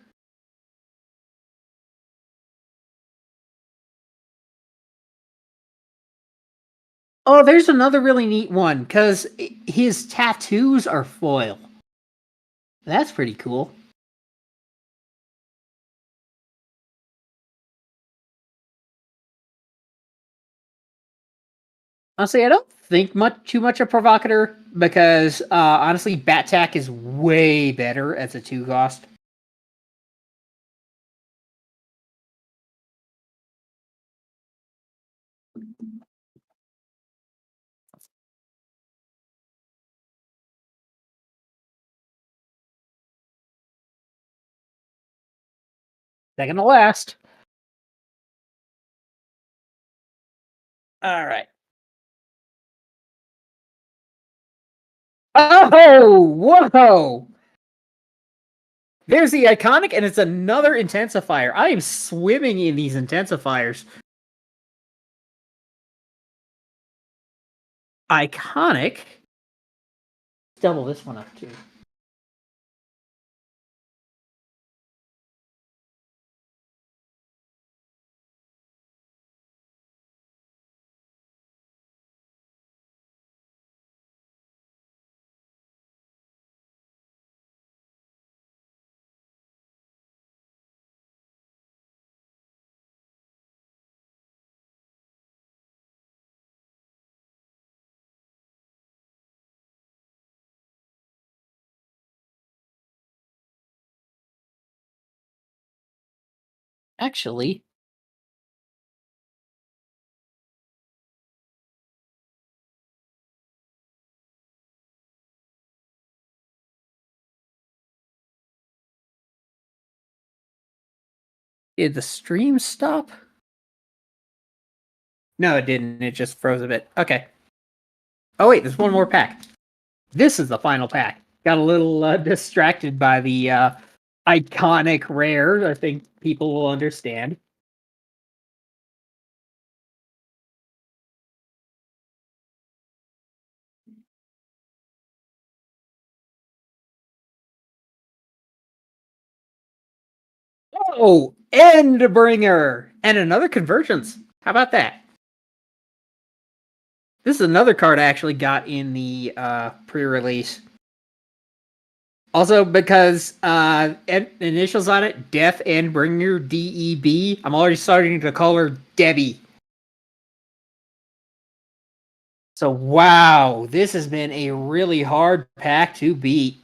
Oh, there's another really neat one, because his tattoos are foil. That's pretty cool. Honestly, I don't think too much of Provocateur, because honestly, Bat-Tack is way better as a 2 cost. Second to last. All right. Oh, whoa! There's the iconic, and it's another intensifier. I am swimming in these intensifiers. Iconic. Double this one up too. Actually, Did the stream stop? No, it didn't. It just froze a bit. Okay. Oh, wait, there's one more pack. This is the final pack. Got a little distracted by the iconic rare. I think people will understand. Oh, Endbringer! And another convergence. How about that? This is another card I actually got in the pre-release. Also, because initials on it, Death Endbringer, DEB. I'm already starting to call her Debbie. So, wow, this has been a really hard pack to beat.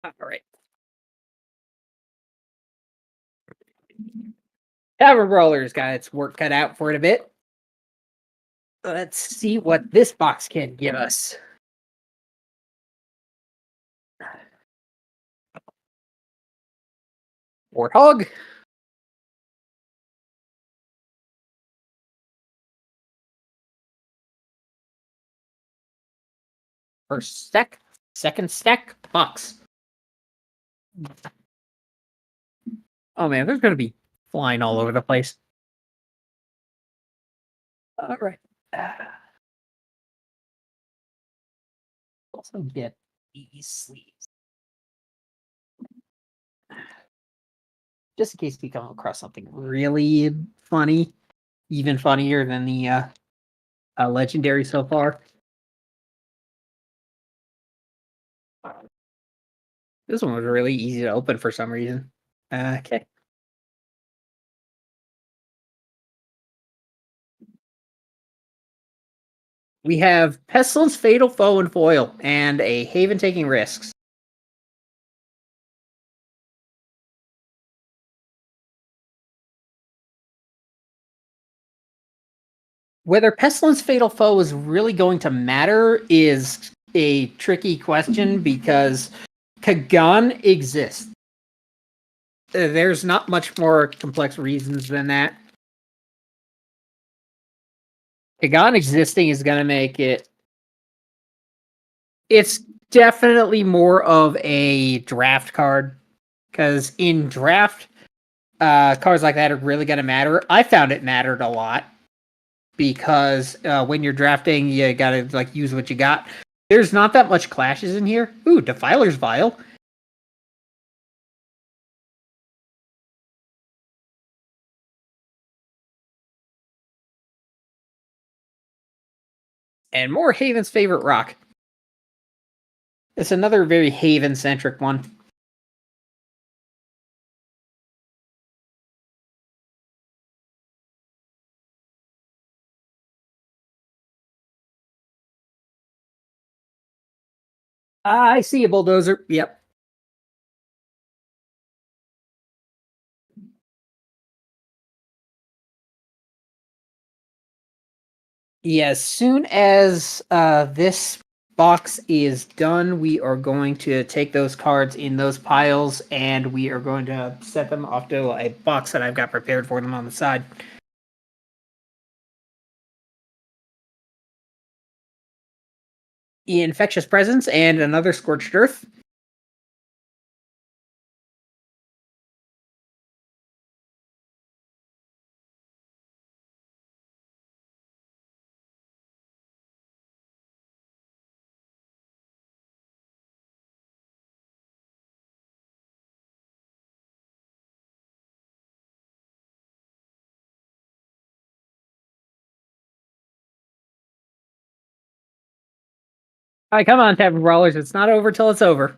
All right. Tavern Brawler's got its work cut out for it a bit. Let's see what this box can give us. Warthog. First stack. Second stack. Box. Oh man, there's going to be flying all over the place. All right. Also get these sleeves. Just in case we come across something really funny, even funnier than the legendary so far. This one was really easy to open for some reason. Okay. We have Pestilence, Fatal Foe, and Foil, and a Haven taking risks. Whether Pestilence, Fatal Foe is really going to matter is a tricky question because Kagan exists. There's not much more complex reasons than that. Kagan existing is going to make it. It's definitely more of a draft card because in draft, cards like that are really going to matter. I found it mattered a lot because when you're drafting, you got to like use what you got. There's not that much clashes in here. Ooh, Defiler's Vial. And more Haven's favorite rock. It's another very Haven-centric one. I see a bulldozer. Yep. Yeah, as soon as this box is done, we are going to take those cards in those piles and we are going to set them off to a box that I've got prepared for them on the side. Infectious Presence and another Scorched Earth. All right, come on, Tavern Brawlers. It's not over till it's over.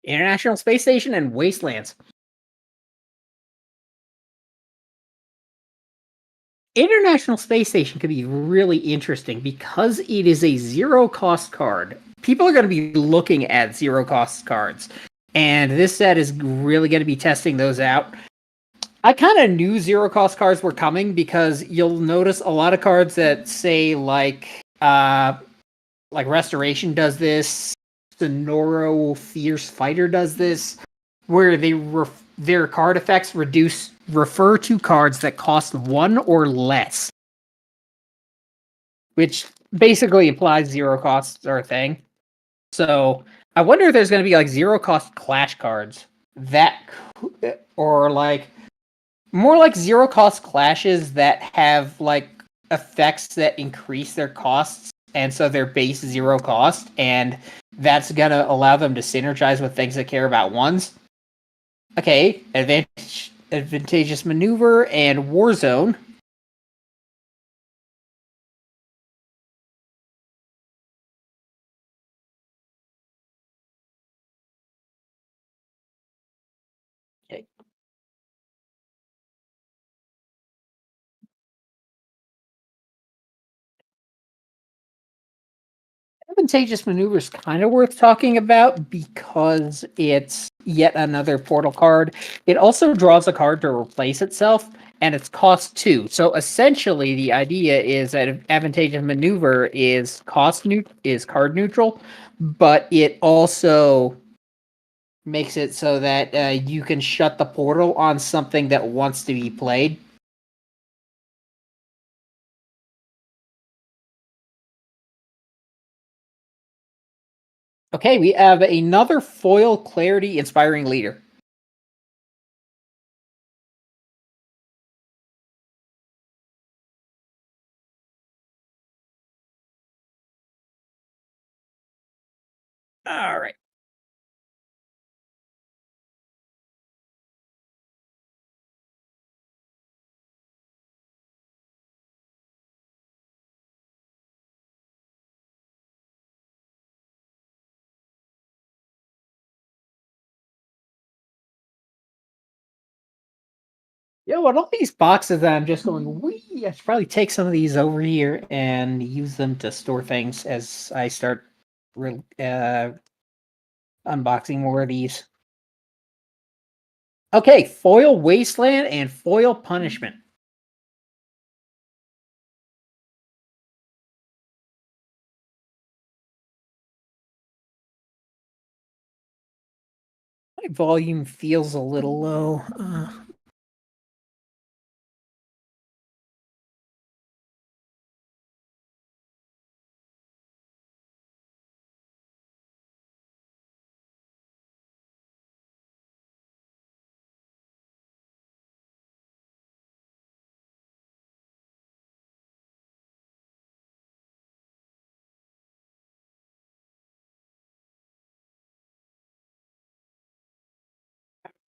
International Space Station and Wastelands. International Space Station could be really interesting because it is a zero cost card. People are going to be looking at zero cost cards, and this set is really going to be testing those out. I kind of knew zero cost cards were coming because you'll notice a lot of cards that say like Restoration does this, Sonoro Fierce Fighter does this, where their card effects refer to cards that cost 1 or less, which basically implies zero costs are a thing. So I wonder if there's going to be like zero cost Clash cards that, or like more like zero cost clashes that have like effects that increase their costs, and so they're base zero cost, and that's gonna allow them to synergize with things that care about ones. Okay, advantageous maneuver and Warzone. Okay. Advantageous maneuver is kind of worth talking about because it's yet another portal card. It also draws a card to replace itself, and it's cost 2. So essentially, the idea is that advantageous maneuver is card neutral, but it also makes it so that you can shut the portal on something that wants to be played. Okay, we have another foil clarity inspiring leader. All right. Yeah, well, all these boxes that I'm just going, I should probably take some of these over here and use them to store things as I start unboxing more of these. Okay, foil wasteland and foil punishment. My volume feels a little low.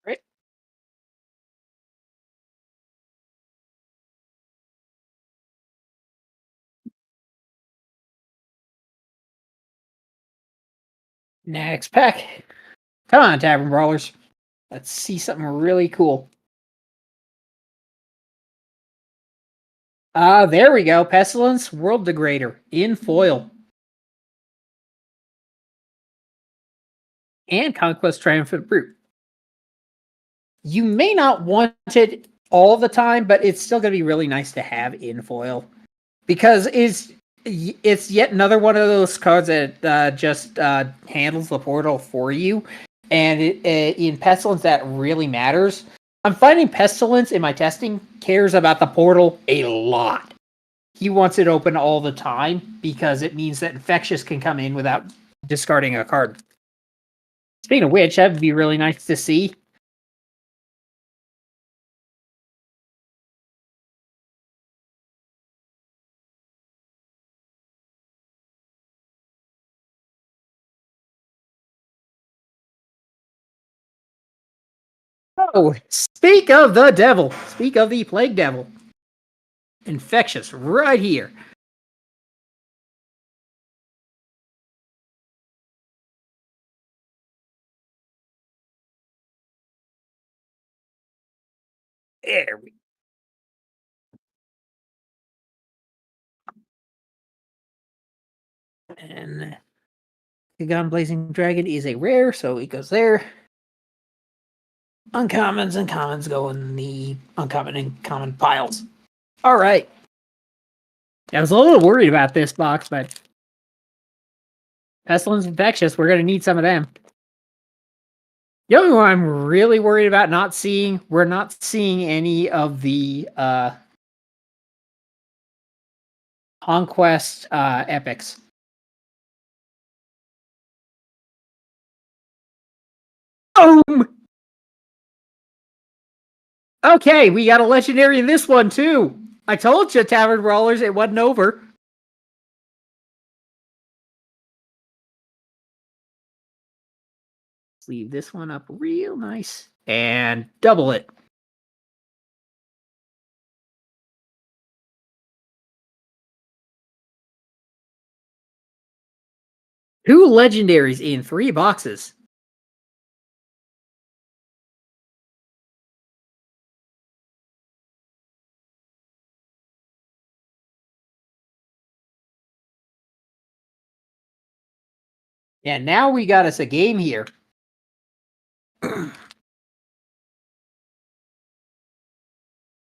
Right. Next pack. Come on, Tavern Brawlers. Let's see something really cool. There we go. Pestilence World Degrader in foil. And Conquest Triumphant Brute. You may not want it all the time, but it's still going to be really nice to have in foil because it's yet another one of those cards that just handles the portal for you, and in Pestilence that really matters. I'm finding Pestilence in my testing cares about the portal a lot. He wants it open all the time because it means that Infectious can come in without discarding a card. Speaking of which, that would be really nice to see. Oh, speak of the devil. Speak of the plague devil. Infectious, right here. There we go. And Gigan Blazing Dragon is a rare, so it goes there. Uncommons and commons go in the uncommon and common piles. All right. I was a little worried about this box, but Pestilence Infectious, we're going to need some of them. The only one I'm really worried about not seeing, we're not seeing any of the Conquest epics. Boom! Okay, we got a legendary in this one too. I told you, Tavern Brawlers, it wasn't over. Let's leave this one up real nice. And double it. Two legendaries in 3 boxes. Yeah, now we got us a game here.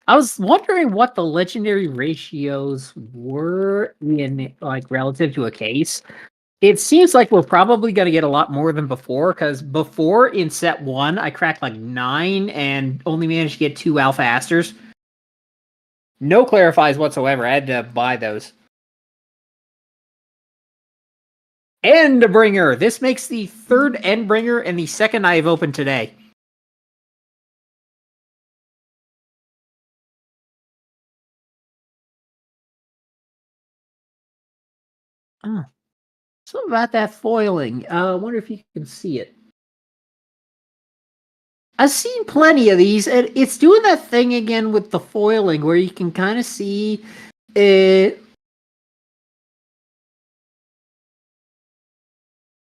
I was wondering what the legendary ratios were in like relative to a case. It seems like we're probably going to get a lot more than before, because before in set 1, I cracked like 9 and only managed to get 2 Alpha Asters. No clarifies whatsoever. I had to buy those. Endbringer. This makes the 3rd Endbringer and the 2nd I have opened today. Oh, something about that foiling. I wonder if you can see it. I've seen plenty of these, and it's doing that thing again with the foiling where you can kind of see it.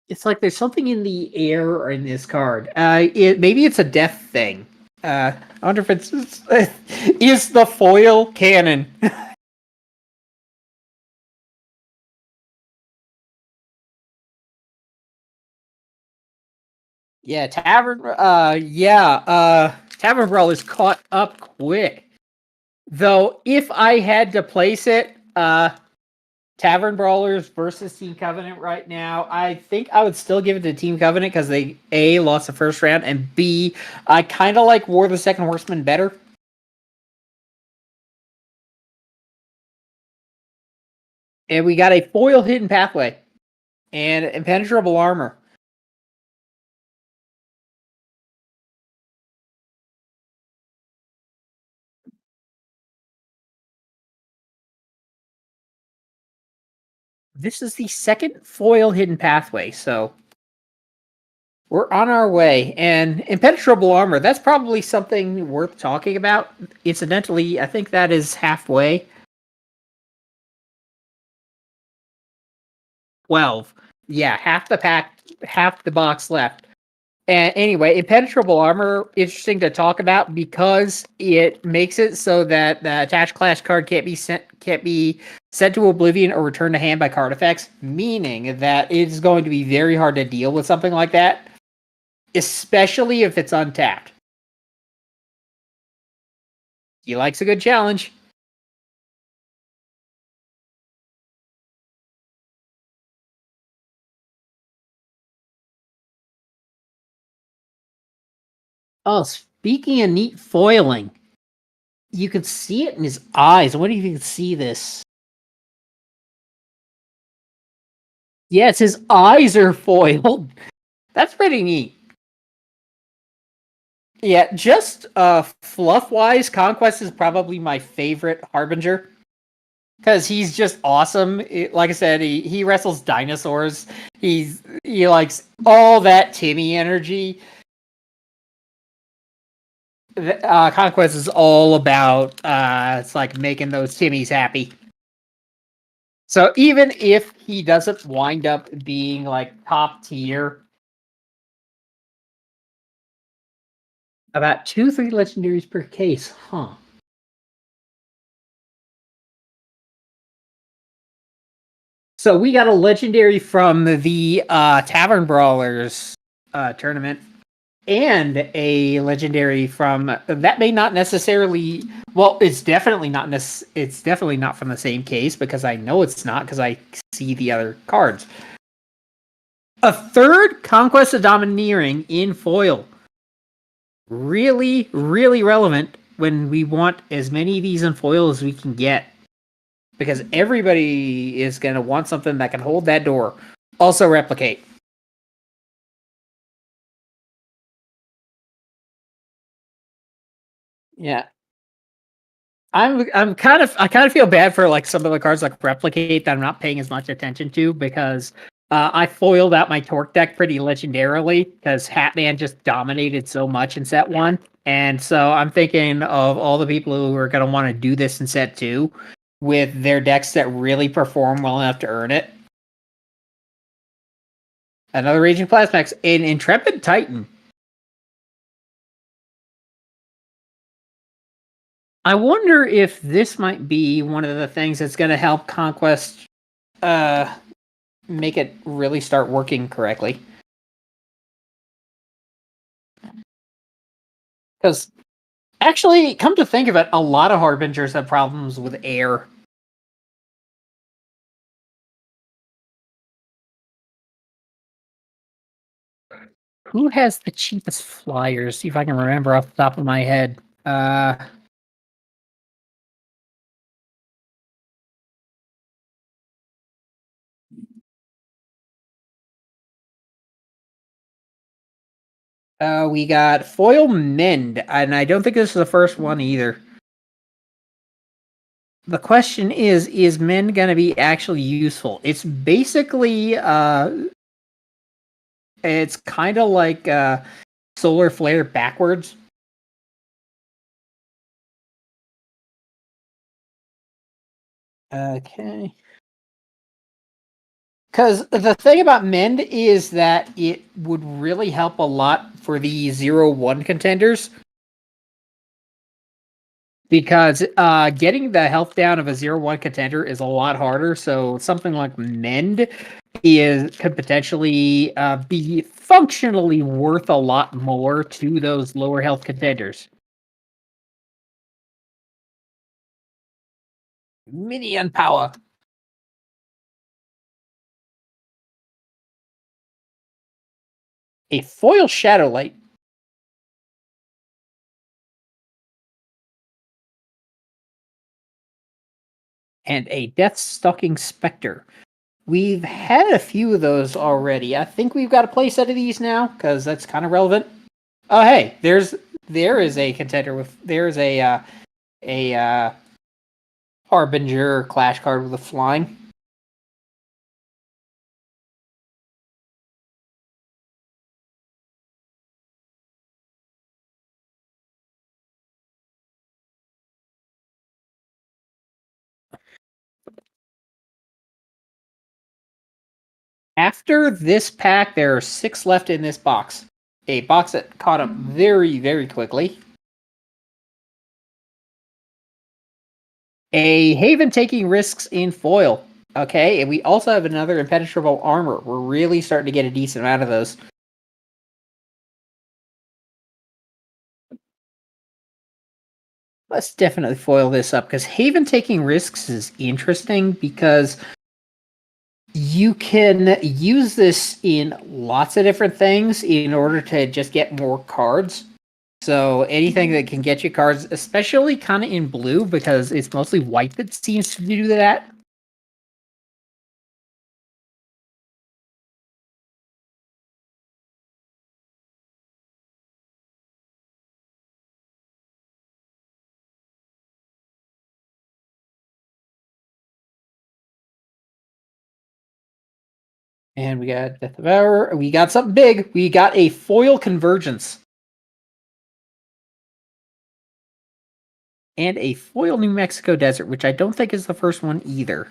It's like there's something in the air in this card. Maybe it's a death thing. I wonder if it's is the foil canon. Yeah, Tavern. Tavern Brawl is caught up quick. Though, if I had to place it, Tavern Brawlers versus Team Covenant right now, I think I would still give it to Team Covenant because they A, lost the first round, and B, I kind of like War of the Second Horseman better. And we got a foil hidden pathway and impenetrable armor. This is the 2nd foil hidden pathway, so we're on our way. And impenetrable armor, that's probably something worth talking about. Incidentally, I think that is halfway. 12. Yeah, half the pack, half the box left. And anyway, impenetrable armor, interesting to talk about because it makes it so that the attached clash card can't be sent to oblivion or returned to hand by card effects, meaning that it's going to be very hard to deal with something like that, especially if it's untapped. He likes a good challenge. Oh, speaking of neat foiling, you can see it in his eyes. I wonder if you can see this. Yes, his eyes are foiled. That's pretty neat. Yeah, just fluff-wise, Conquest is probably my favorite Harbinger. Because he's just awesome. Like I said, he wrestles dinosaurs. He likes all that Timmy energy. Conquest is all about it's like making those Timmies happy. So even if he doesn't wind up being like top tier, About 2-3 legendaries per case, huh? So we got a legendary from the Tavern Brawlers tournament, and a legendary from that may not necessarily. Well, it's definitely not. It's definitely not from the same case because I know it's not because I see the other cards. A third Conquest of Domineering in foil. Really, really relevant when we want as many of these in foil as we can get. Because everybody is going to want something that can hold that door. Also replicate. Yeah. I kind of feel bad for like some of the cards like replicate that I'm not paying as much attention to because I foiled out my torque deck pretty legendarily because Hatman just dominated so much in set one. And so I'm thinking of all the people who are going to want to do this in set two with their decks that really perform well enough to earn it. Another Raging Plasmax, an Intrepid Titan. I wonder if this might be one of the things that's going to help Conquest uh, make it really start working correctly. Because actually, come to think of it, a lot of Harbingers have problems with air. Who has the cheapest flyers? See if I can remember off the top of my head. We got Foil Mend, and I don't think this is the first one either. The question is Mend going to be actually useful? It's basically, it's kind of like Solar Flare backwards. Okay. Because the thing about Mend is that it would really help a lot for the 0-1 contenders. Because getting the health down of a 0-1 contender is a lot harder. So something like Mend could potentially be functionally worth a lot more to those lower health contenders. Minion power. A foil Shadow Light. And a Death Stalking Spectre. We've had a few of those already. I think we've got a playset of these now because that's kind of relevant. Oh, hey, there is a contender with there's a Harbinger Clash card with a flying. After this pack, there are 6 left in this box. A box that caught up very, very quickly. A Haven taking risks in foil. Okay, and we also have another impenetrable armor. We're really starting to get a decent amount of those. Let's definitely foil this up because Haven taking risks is interesting because you can use this in lots of different things in order to just get more cards. So anything that can get you cards, especially kind of in blue because it's mostly white that seems to do that. And we got Death of Hour. We got something big. We got a foil convergence. And a foil New Mexico Desert, which I don't think is the first one either.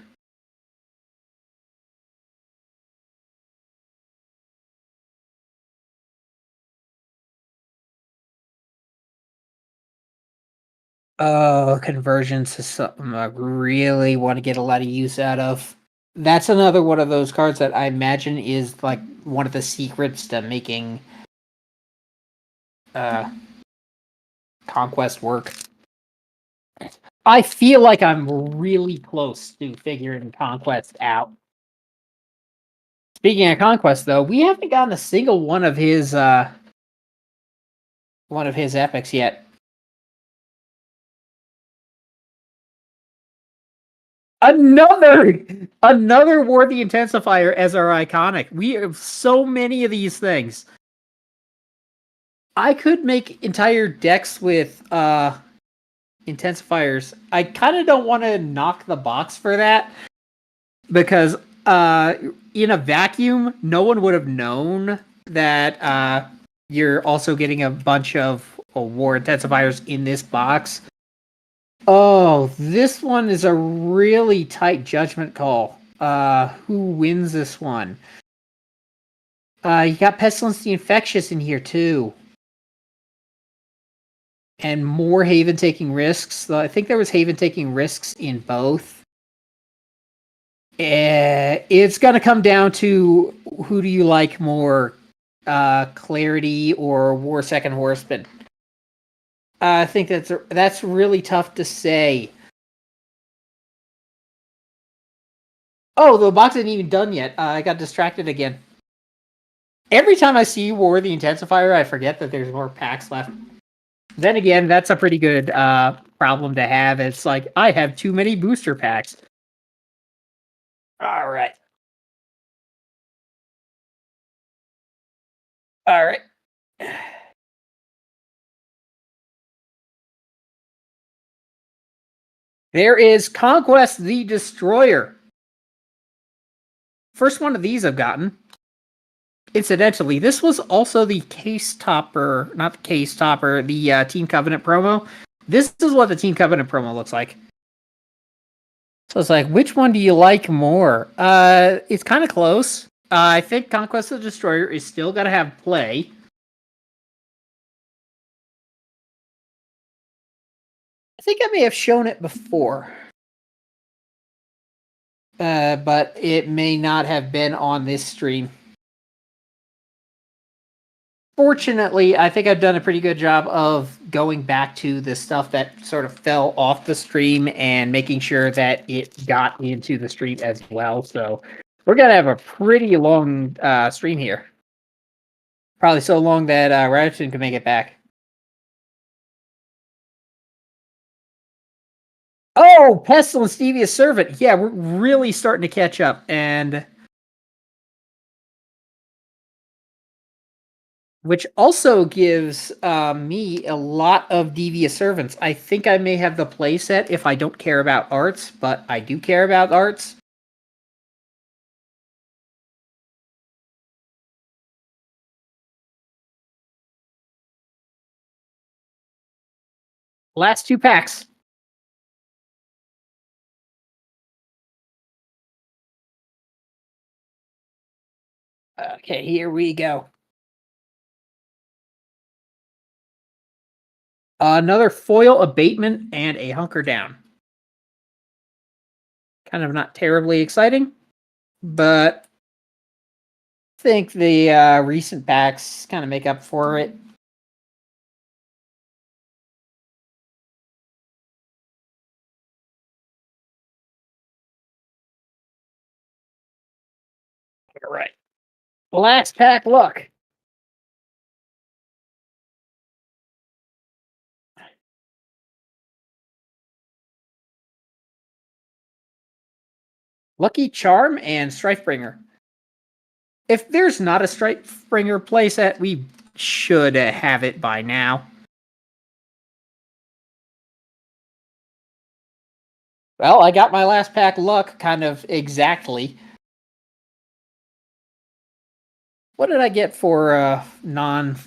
Oh, conversions is something I really want to get a lot of use out of. That's another one of those cards that I imagine is like one of the secrets to making uh conquest work. I feel like I'm really close to figuring conquest out. Speaking of conquest, though, we haven't gotten a single one of his epics yet. Another worthy intensifier as our iconic. We have so many of these things. I could make entire decks with intensifiers. I kind of don't want to knock the box for that because in a vacuum, no one would have known that you're also getting a bunch of war intensifiers in this box. Oh, this one is a really tight judgment call. Who wins this one? You got Pestilence the Infectious in here too. And more Haven taking risks. I think there was Haven taking risks in both. It's gonna come down to who do you like more, Clarity or War Second Horseman. I think that's really tough to say. Oh, the box isn't even done yet. I got distracted again. Every time I see War the Intensifier, I forget that there's more packs left. Then again, that's a pretty good problem to have. It's like, I have too many booster packs. All right. All right. There is Conquest the Destroyer. First one of these I've gotten. Incidentally, this was also the case topper, not the case topper, the Team Covenant promo. This is what the Team Covenant promo looks like. So it's like, which one do you like more? It's kind of close. I think Conquest of the Destroyer is still going to have play. I think I may have shown it before. But it may not have been on this stream. Fortunately, I think I've done a pretty good job of going back to the stuff that sort of fell off the stream and making sure that it got into the stream as well. So we're going to have a pretty long stream here. Probably so long that Ryotin can make it back. Oh, Pestilence Devious Servant. Yeah, we're really starting to catch up. And which also gives me a lot of Devious Servants. I think I may have the playset if I don't care about arts, but I do care about arts. Last two packs. Okay, here we go. Another foil abatement and a hunker down. Kind of not terribly exciting, but I think the recent packs kind of make up for it. All right. Last pack luck. Lucky Charm and Strifebringer. If there's not a Strifebringer playset, we should have it by now. Well, I got my last pack luck kind of exactly. What did I get for non...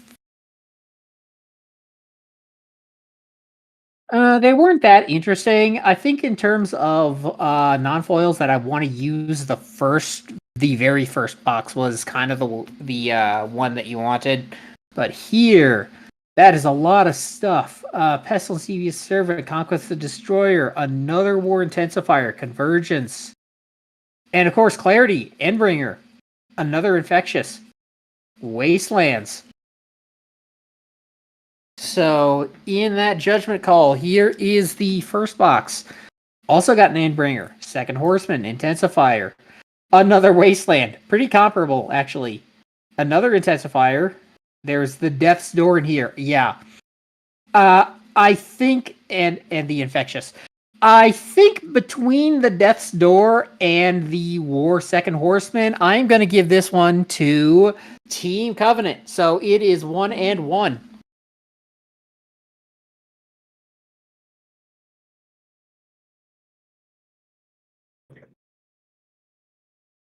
they weren't that interesting. I think in terms of non-foils that I want to use, the very first box was kind of the one that you wanted. But here, That is a lot of stuff. Pestilence, Devious Servant, Conquest the Destroyer, another War Intensifier, Convergence, and of course Clarity, Endbringer, another Infectious, Wastelands. So in that Judgment Call, here is the first box. Also got an Endbringer, Second Horseman, Intensifier, another Wasteland, pretty comparable actually. Another Intensifier. There's the Death's Door in here. Yeah. I think and the Infectious. I think between the Death's Door and the War Second Horseman, I'm going to give this one to Team Covenant. So it is 1-1.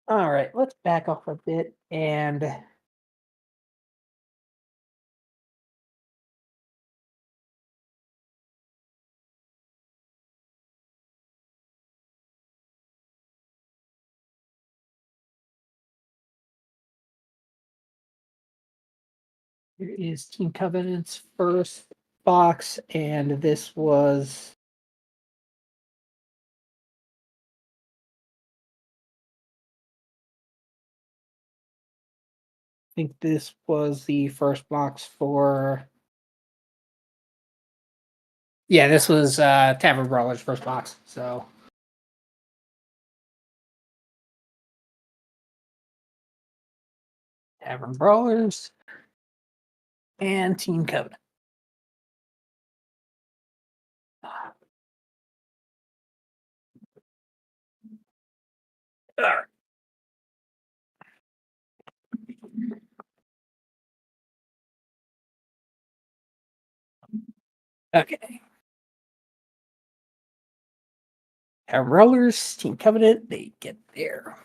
All right, let's back off a bit and here is Team Covenant's first box, and this was I think this was the first box for yeah, this was Tavern Brawler's first box. So Tavern Brawlers and Team Covenant. All right. Okay. Tavern Brawlers, Team Covenant, they get there.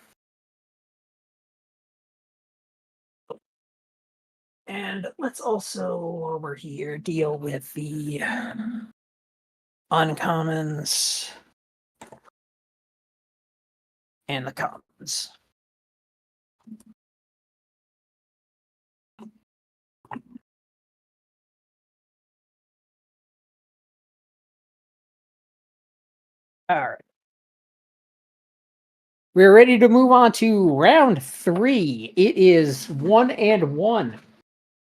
And let's also over here deal with the uncommons and the commons. All right. We're ready to move on to round 3. It is 1-1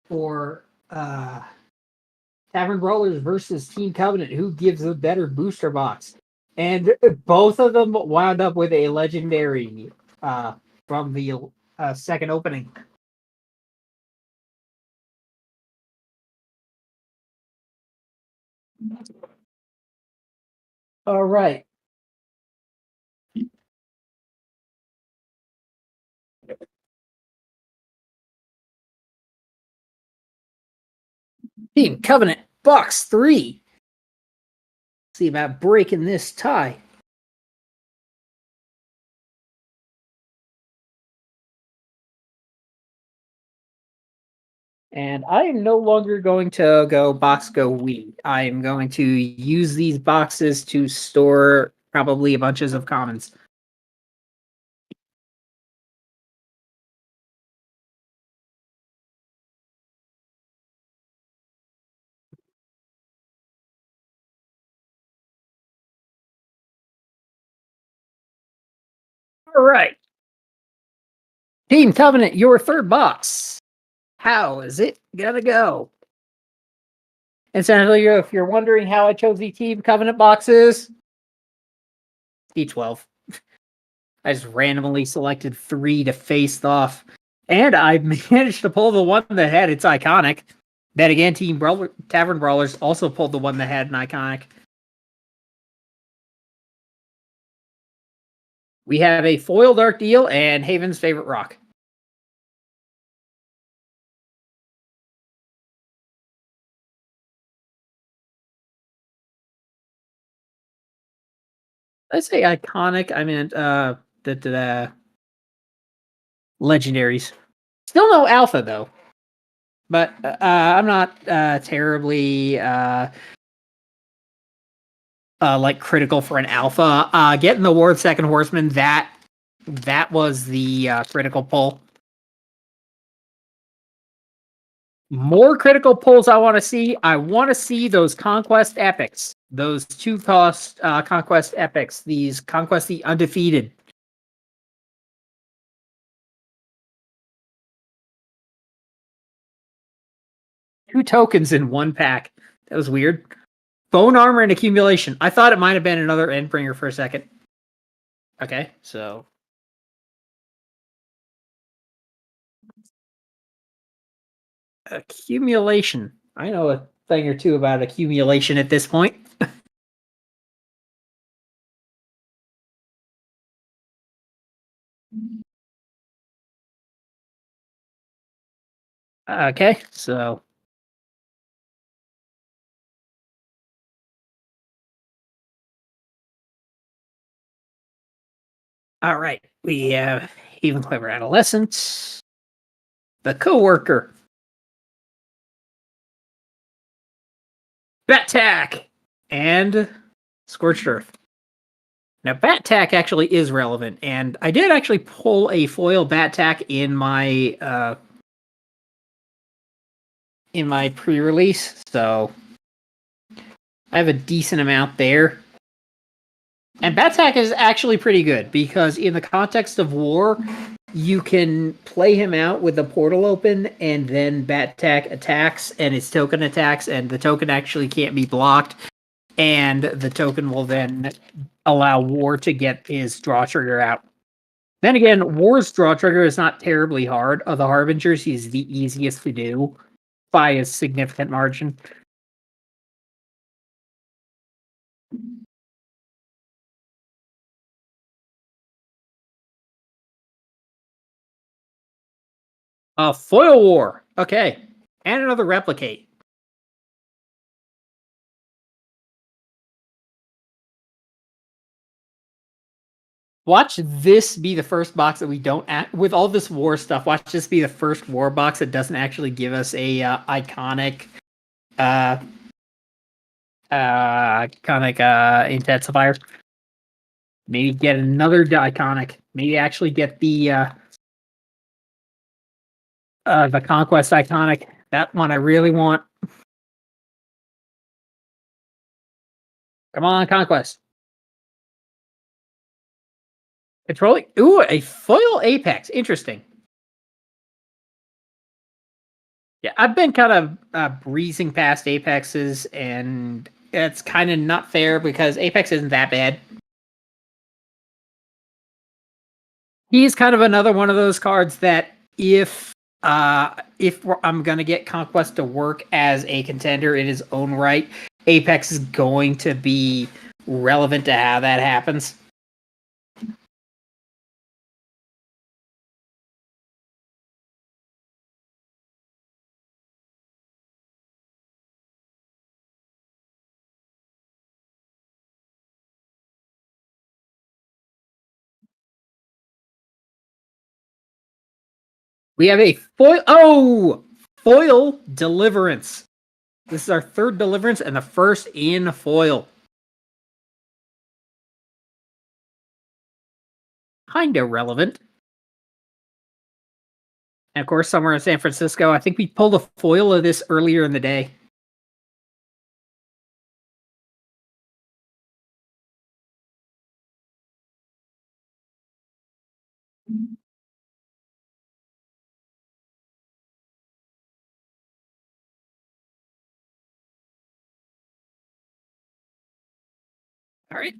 for Tavern Brawlers versus Team Covenant. Who gives a better booster box? And both of them wound up with a legendary from the second opening. All right. Team Covenant, box 3. See about breaking this tie. And I am no longer going to go box go we. I am going to use these boxes to store probably a bunches of commons. All right. Team Covenant, your third box. How is it gonna go? Incidentally, if you're wondering how I chose the Team Covenant boxes, D12. I just randomly selected 3 to face off, and I managed to pull the one that had its iconic. Then again, Tavern Brawlers also pulled the one that had an iconic. We have a foil Dark Deal and Haven's favorite rock. I say iconic. I meant the legendaries. Still no alpha though, but I'm not terribly like critical for an alpha. Getting the Ward Second Horseman, that was the critical pull. More critical pulls I want to see. I want to see those conquest epics, those 2 cost conquest epics, these conquest the undefeated. Two tokens in one pack. That was weird. Bone armor and accumulation. I thought it might have been another Endbringer for a second. Okay, so accumulation. I know a thing or two about accumulation at this point. Okay, so all right. We have even clever adolescent, the coworker, Bat Tack, and Scorched Earth. Now, Bat Tack actually is relevant, and I did actually pull a foil Bat Tack in my pre-release, so I have a decent amount there. And Bat Tack is actually pretty good because in the context of war, you can play him out with the portal open, and then Bat Tack attacks, and his token attacks, and the token actually can't be blocked, and the token will then allow War to get his draw trigger out. Then again, War's draw trigger is not terribly hard. Of the Harbingers, he's the easiest to do by a significant margin. Foil War. Okay. And another Replicate. Watch this be the first box that we don't with all this war stuff. Watch this be the first war box that doesn't actually give us a iconic intensifier. Maybe get another iconic. Maybe actually get the conquest iconic. That one I really want. Come on, conquest. Controlling. Ooh, a foil apex. Interesting. Yeah, I've been kind of breezing past apexes, and it's kind of not fair because apex isn't that bad. He's kind of another one of those cards that if I'm gonna get conquest to work as a contender in his own right, apex is going to be relevant to how that happens. We have a foil deliverance. This is our third deliverance and the first in foil. Kinda relevant. And of course, somewhere in San Francisco, I think we pulled a foil of this earlier in the day. All right.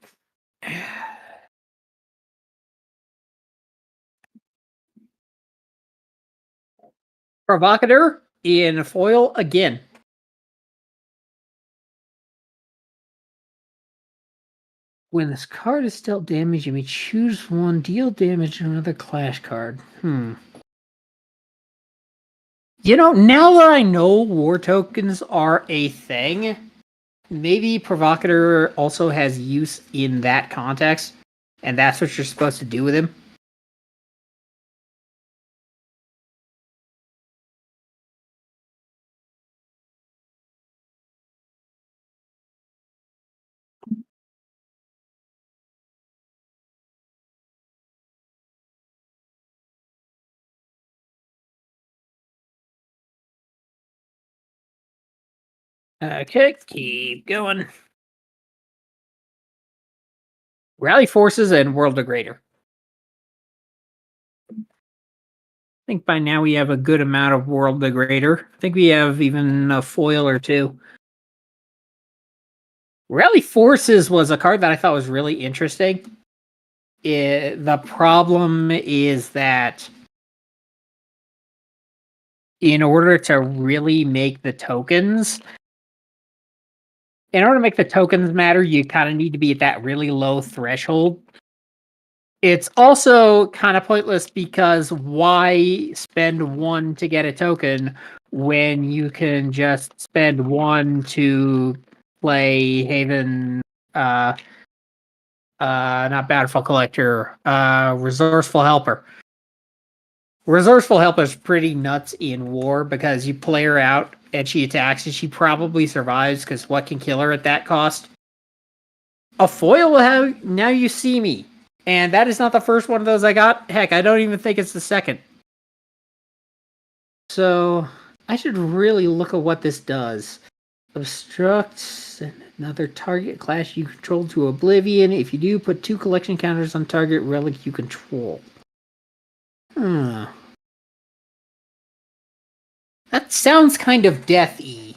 Provocateur in foil again. When this card is dealt damage, you may choose one, deal damage to another clash card. You know, now that I know war tokens are a thing, maybe Provocateur also has use in that context, and that's what you're supposed to do with him. Okay, keep going. Rally forces and world degrader. I think by now we have a good amount of world degrader. I think we have even a foil or two. Rally forces was a card that I thought was really interesting. The problem is that in order to really make the tokens, matter, you kind of need to be at that really low threshold. It's also kind of pointless because why spend one to get a token when you can just spend one to play Haven, not Battlefield Collector, Resourceful Helper. Resourceful Helper is pretty nuts in war because you play her out and she attacks and she probably survives because what can kill her at that cost? A foil will have Now You See Me. And that is not the first one of those I got. Heck, I don't even think it's the second. So I should really look at what this does. Obstruct another target class you control to oblivion. If you do, put 2 collection counters on target relic you control. That sounds kind of death-y.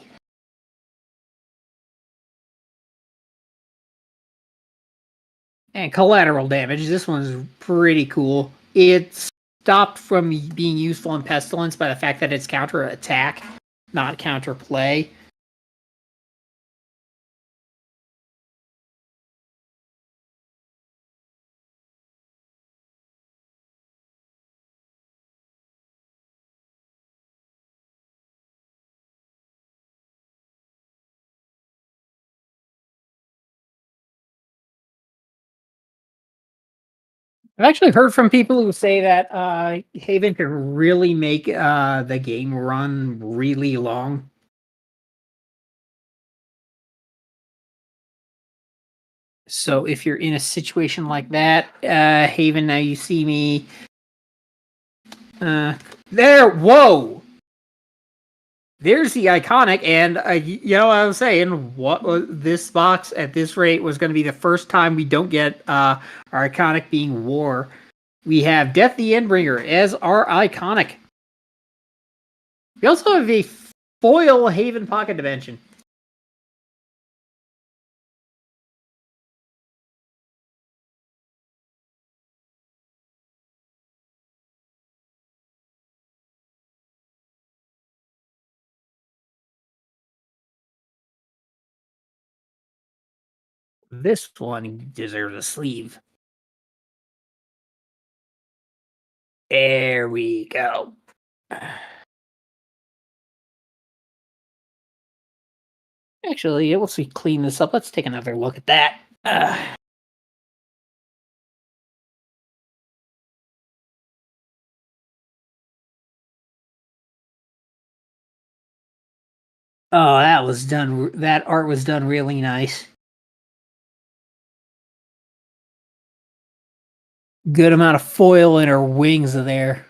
And collateral damage. This one's pretty cool. It's stopped from being useful in Pestilence by the fact that it's counter attack, not counter play. I've actually heard from people who say that Haven can really make the game run really long. So if you're in a situation like that, Haven, Now You See Me. There, whoa! There's the iconic, and I was saying, what was this box at this rate was going to be the first time we don't get our iconic being war. We have Death the Endbringer as our iconic. We also have a foil Haven Pocket Dimension. This one deserves a sleeve. There we go. Actually, once we clean this up, let's take another look at that. Oh, that was done. That art was done really nice. Good amount of foil in her wings there.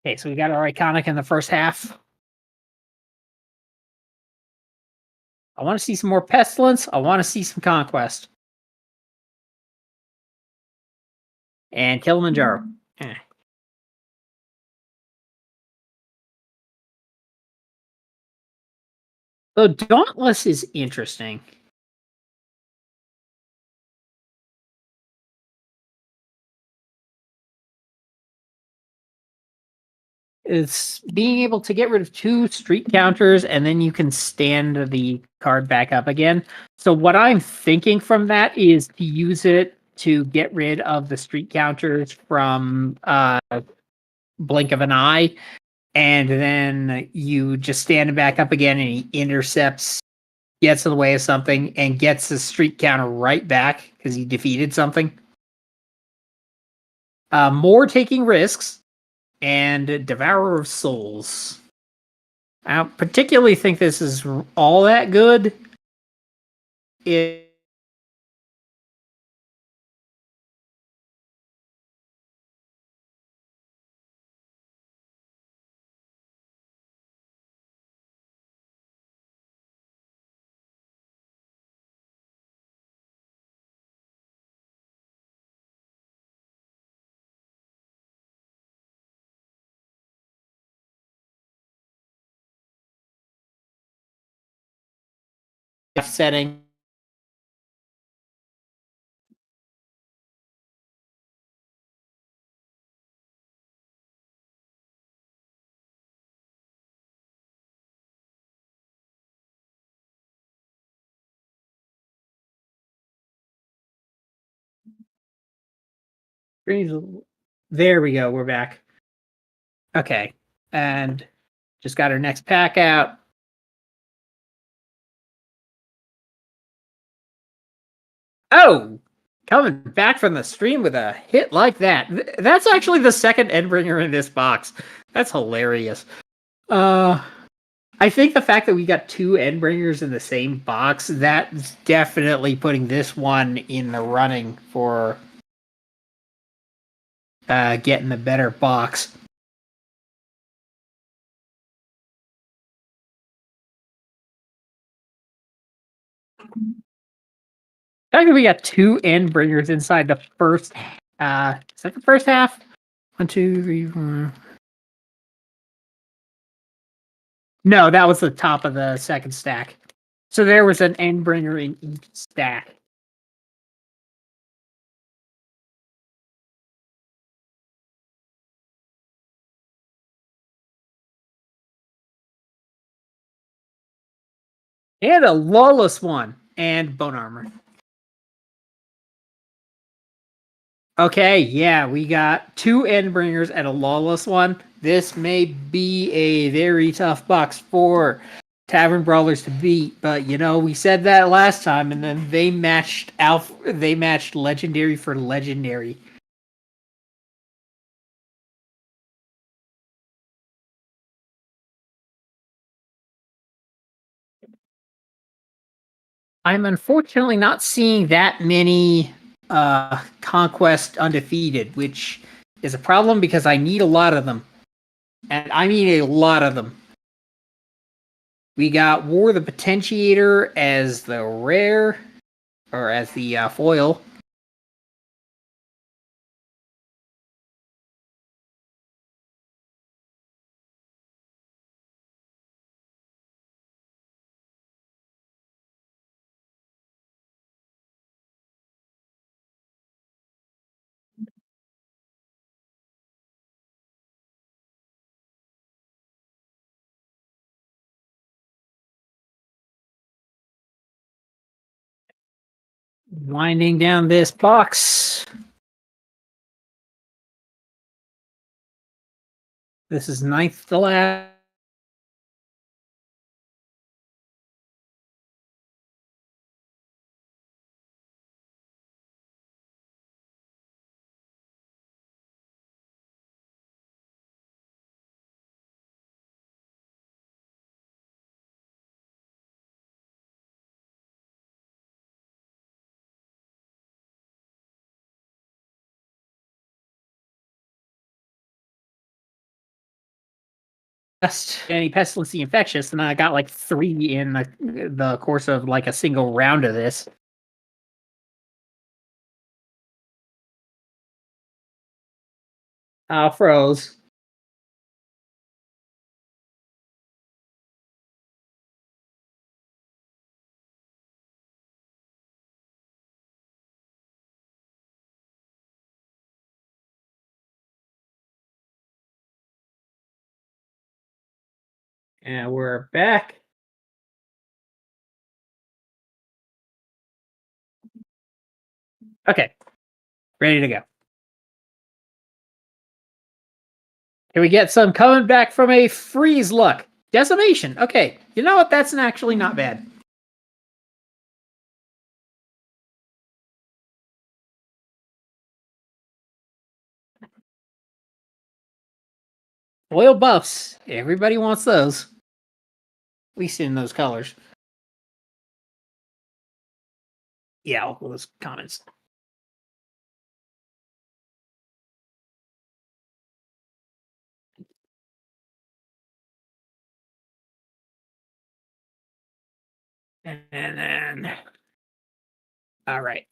Okay, so we got our iconic in the first half. I want to see some more Pestilence. I want to see some Conquest. And Kilimanjaro. So Dauntless is interesting. It's being able to get rid of 2 street counters and then you can stand the card back up again. So what I'm thinking from that is to use it to get rid of the street counters from blink of an eye, and then you just stand it back up again and he intercepts, gets in the way of something, and gets the street counter right back because he defeated something. More taking risks. And Devourer of Souls. I don't particularly think this is all that good. setting. There we go. We're back. Okay. And just got our next pack out. Oh, coming back from the stream with a hit like that. That's actually the second Endbringer in this box. That's hilarious. I think the fact that we got two Endbringers in the same box, that's definitely putting this one in the running for getting the better box. I think we got two Endbringers inside the first is that the first half? 1, 2, 3, 4. No, that was the top of the second stack. So there was an Endbringer in each stack. And a lawless one. And bone armor. Okay, yeah, we got two Endbringers and a lawless one. This may be a very tough box for Tavern Brawlers to beat, but you know, we said that last time, and then they matched they matched legendary for legendary. I'm unfortunately not seeing that many Conquest undefeated, which is a problem because I need a lot of them. And I mean a lot of them. We got War the Potentiator as the rare, or as the foil. Winding down this box. This is ninth to last. Any Pestilency Infectious, and I got like 3 in the course of like a single round of this. Froze. And we're back. Okay. Ready to go. Can we get some coming back from a freeze luck? Decimation. Okay. You know what? That's actually not bad. Oil buffs. Everybody wants those. At least in those colors. Yeah, all those comments. And then, all right.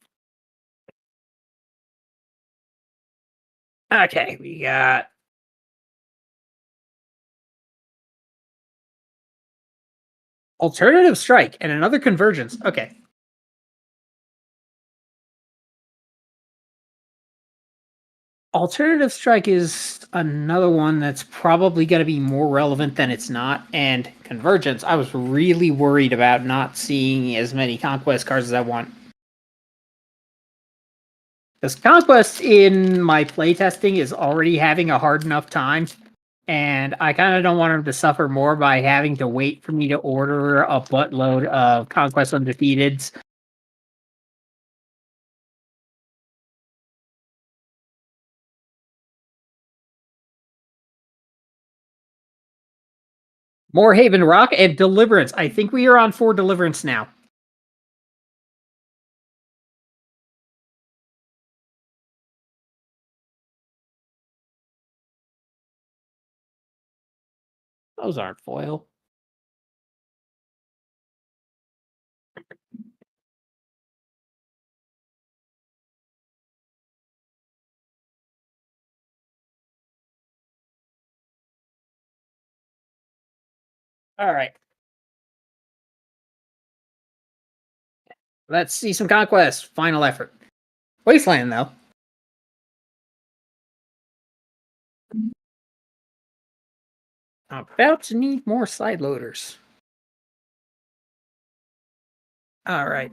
Okay, we got Alternative strike and another convergence. Okay. Alternative strike is another one that's probably going to be more relevant than it's not. And convergence, I was really worried about not seeing as many conquest cards as I want. Because conquest in my playtesting is already having a hard enough time. And I kind of don't want him to suffer more by having to wait for me to order a buttload of Conquest Undefeateds. More Haven Rock and Deliverance. I think we are on 4 Deliverance now. Those aren't foil. All right. Let's see some Conquest. Final effort. Wasteland, though. I'm about to need more side loaders. All right.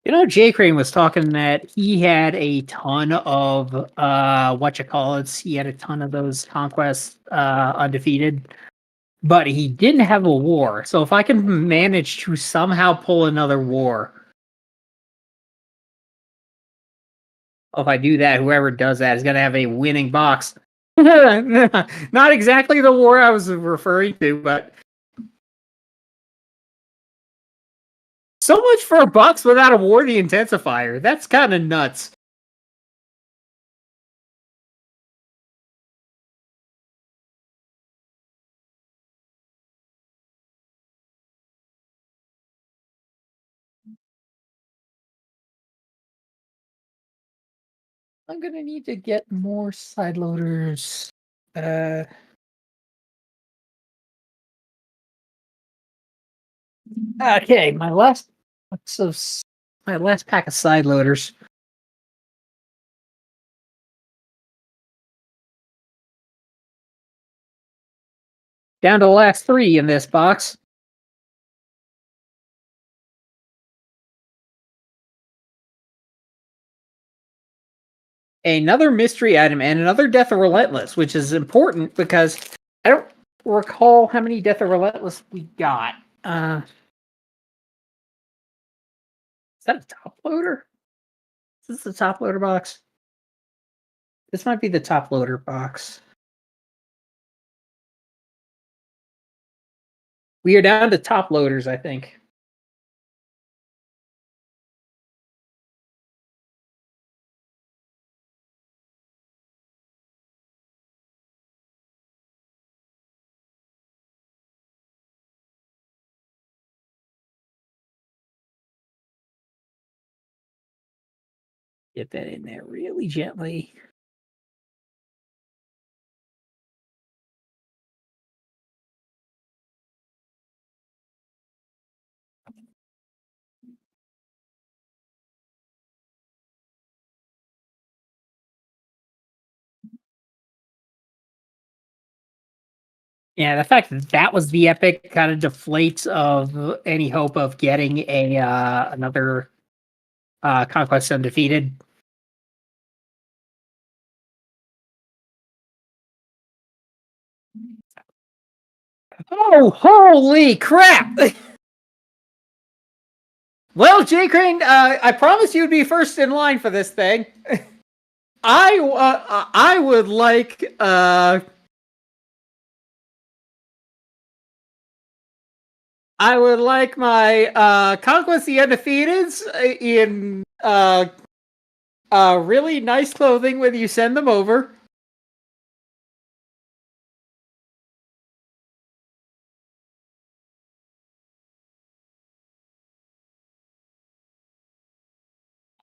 You know, Jay Crane was talking that he had a ton of whatchamacallits. He had a ton of those conquests undefeated, but he didn't have a war. So if I can manage to somehow pull another war, if I do that, whoever does that is gonna have a winning box. Not exactly the war I was referring to, but so much for a box without a war the intensifier. That's kind of nuts. I'm gonna need to get more side loaders. Okay, my last pack of side loaders. Down to the last 3 in this box. Another mystery item and another Death of Relentless, which is important because I don't recall how many Death of Relentless we got. Is that a top loader? Is this the top loader box? This might be the top loader box. We are down to top loaders, I think. Get that in there really gently. Yeah, the fact that that was the epic kind of deflates of any hope of getting a another Conquest Undefeated. Oh, holy crap! Well, J Crane, I promise you'd be first in line for this thing. I would like I would like my Conquest the Undefeateds in really nice clothing when you send them over.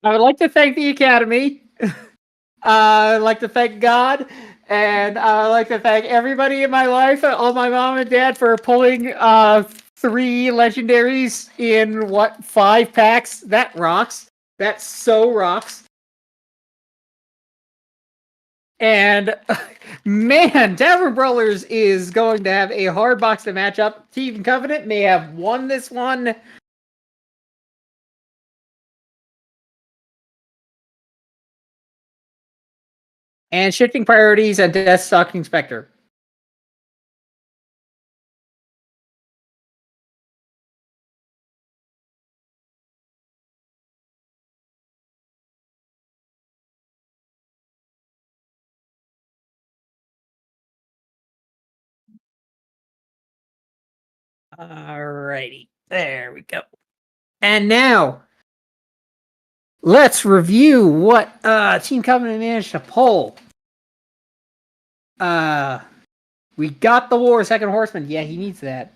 I would like to thank the Academy. I'd like to thank God, and I'd like to thank everybody in my life, all my mom and dad, for pulling 3 legendaries in 5 packs. That rocks. That so rocks. And man, Tavern Brawlers is going to have a hard box to match up. Team Covenant may have won this one. And Shifting Priorities and Death Stalking Spectre. Alrighty. There we go. And now, let's review what Team Covenant managed to pull. We got the War Second Horseman. Yeah, he needs that.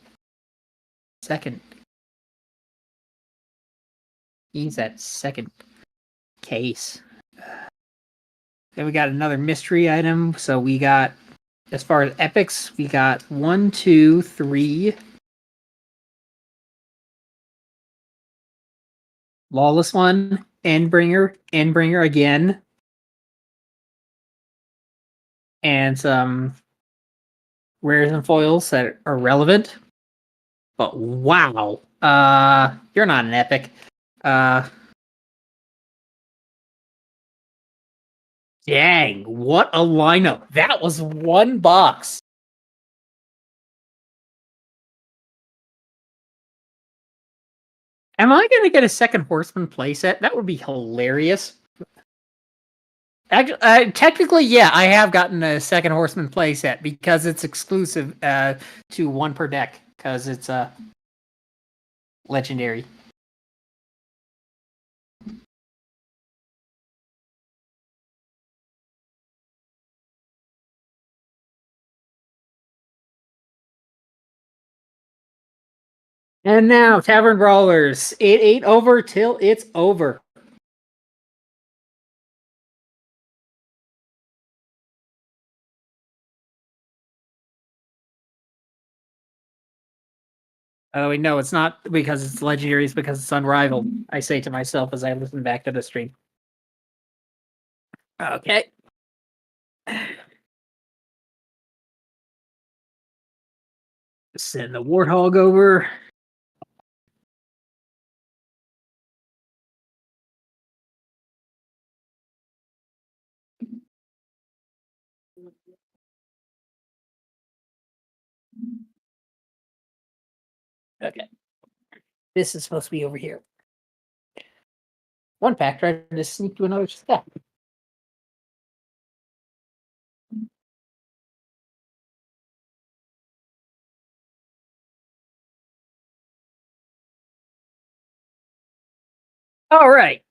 Second. He needs that second case. Then we got another mystery item. So we got, as far as epics, we got 1, 2, 3. Lawless one, Endbringer again, and some rares and foils that are relevant. But wow, you're not an epic. Dang, what a lineup! That was one box. Am I gonna get a second Horseman playset? That would be hilarious. Actually, technically, yeah, I have gotten a second Horseman playset because it's exclusive to 1 per deck because it's legendary. And now, Tavern Brawlers. It ain't over till it's over. Oh, wait, no, it's not because it's legendary, it's because it's unrivaled. I say to myself as I listen back to the stream. Okay. Send the Warthog over. Okay. This is supposed to be over here. One pack tried to sneak to another step. All right.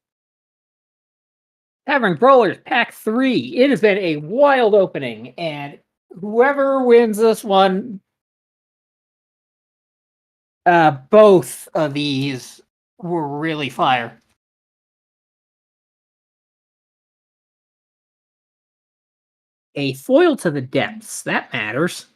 Tavern Brawlers Pack 3. It has been a wild opening, and whoever wins this one, both of these were really fire. A foil to the depths. That matters.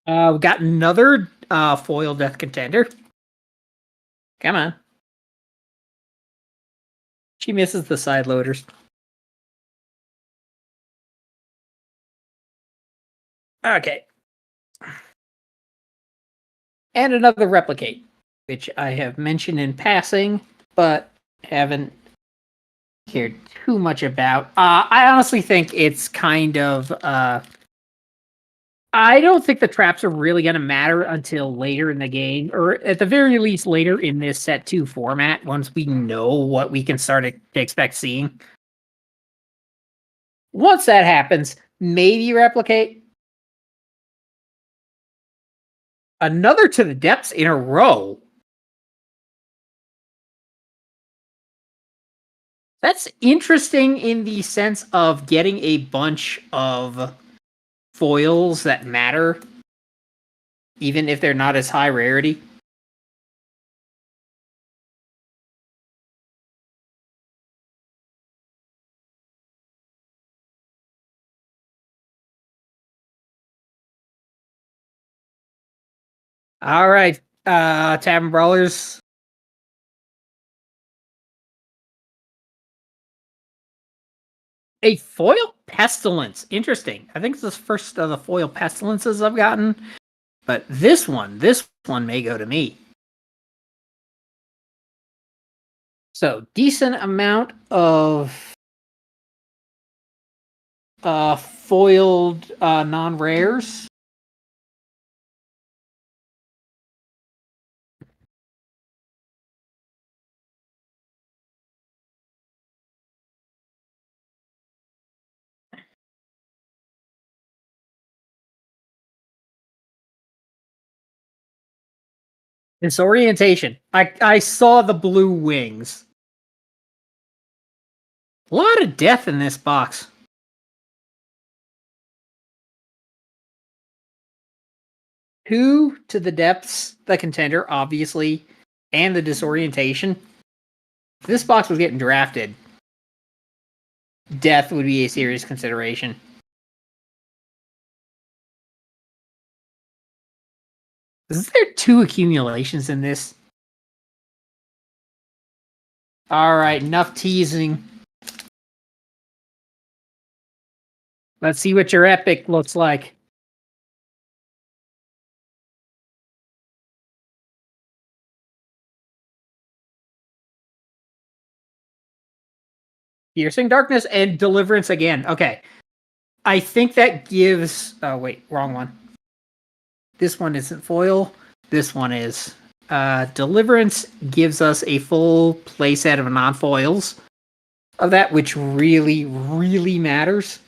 We got another foil death contender. Come on. She misses the side loaders. Okay. And another replicate, which I have mentioned in passing, but haven't cared too much about. I honestly think it's kind of I don't think the traps are really going to matter until later in the game, or at the very least later in this set 2 format, once we know what we can start to expect seeing. Once that happens, maybe replicate. Another to the depths in a row. That's interesting in the sense of getting a bunch of foils that matter, even if they're not as high rarity. All right, Tavern Brawlers. A foil pestilence. Interesting. I think it's the first of the foil pestilences I've gotten, but this one may go to me. So decent amount of foiled non-rares. Disorientation. I saw the blue wings. A lot of death in this box. Two to the depths, the contender, obviously, and the disorientation. If this box was getting drafted, death would be a serious consideration. Is there 2 accumulations in this? Alright, enough teasing. Let's see what your epic looks like. Piercing Darkness and Deliverance again. Okay. I think that gives... Oh, wait. Wrong one. This one isn't foil. This one is. Deliverance gives us a full playset of non-foils of that, which really, really matters.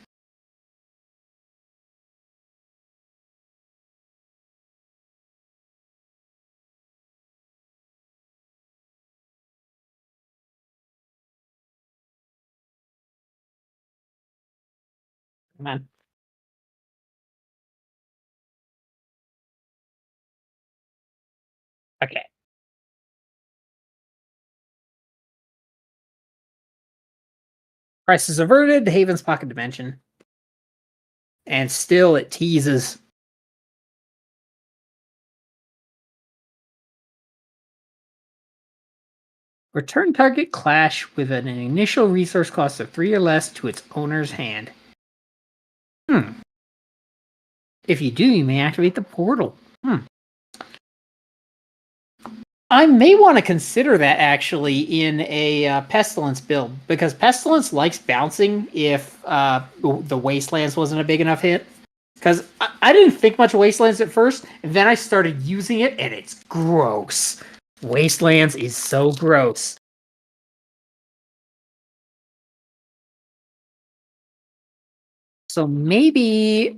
Come on. Okay. Crisis averted. Haven's Pocket Dimension. And still it teases. Return target clash with an initial resource cost of 3 or less to its owner's hand. If you do, you may activate the portal. I may want to consider that actually in a Pestilence build, because Pestilence likes bouncing if the Wastelands wasn't a big enough hit. Because I didn't think much of Wastelands at first, and then I started using it, and it's gross. Wastelands is so gross. So maybe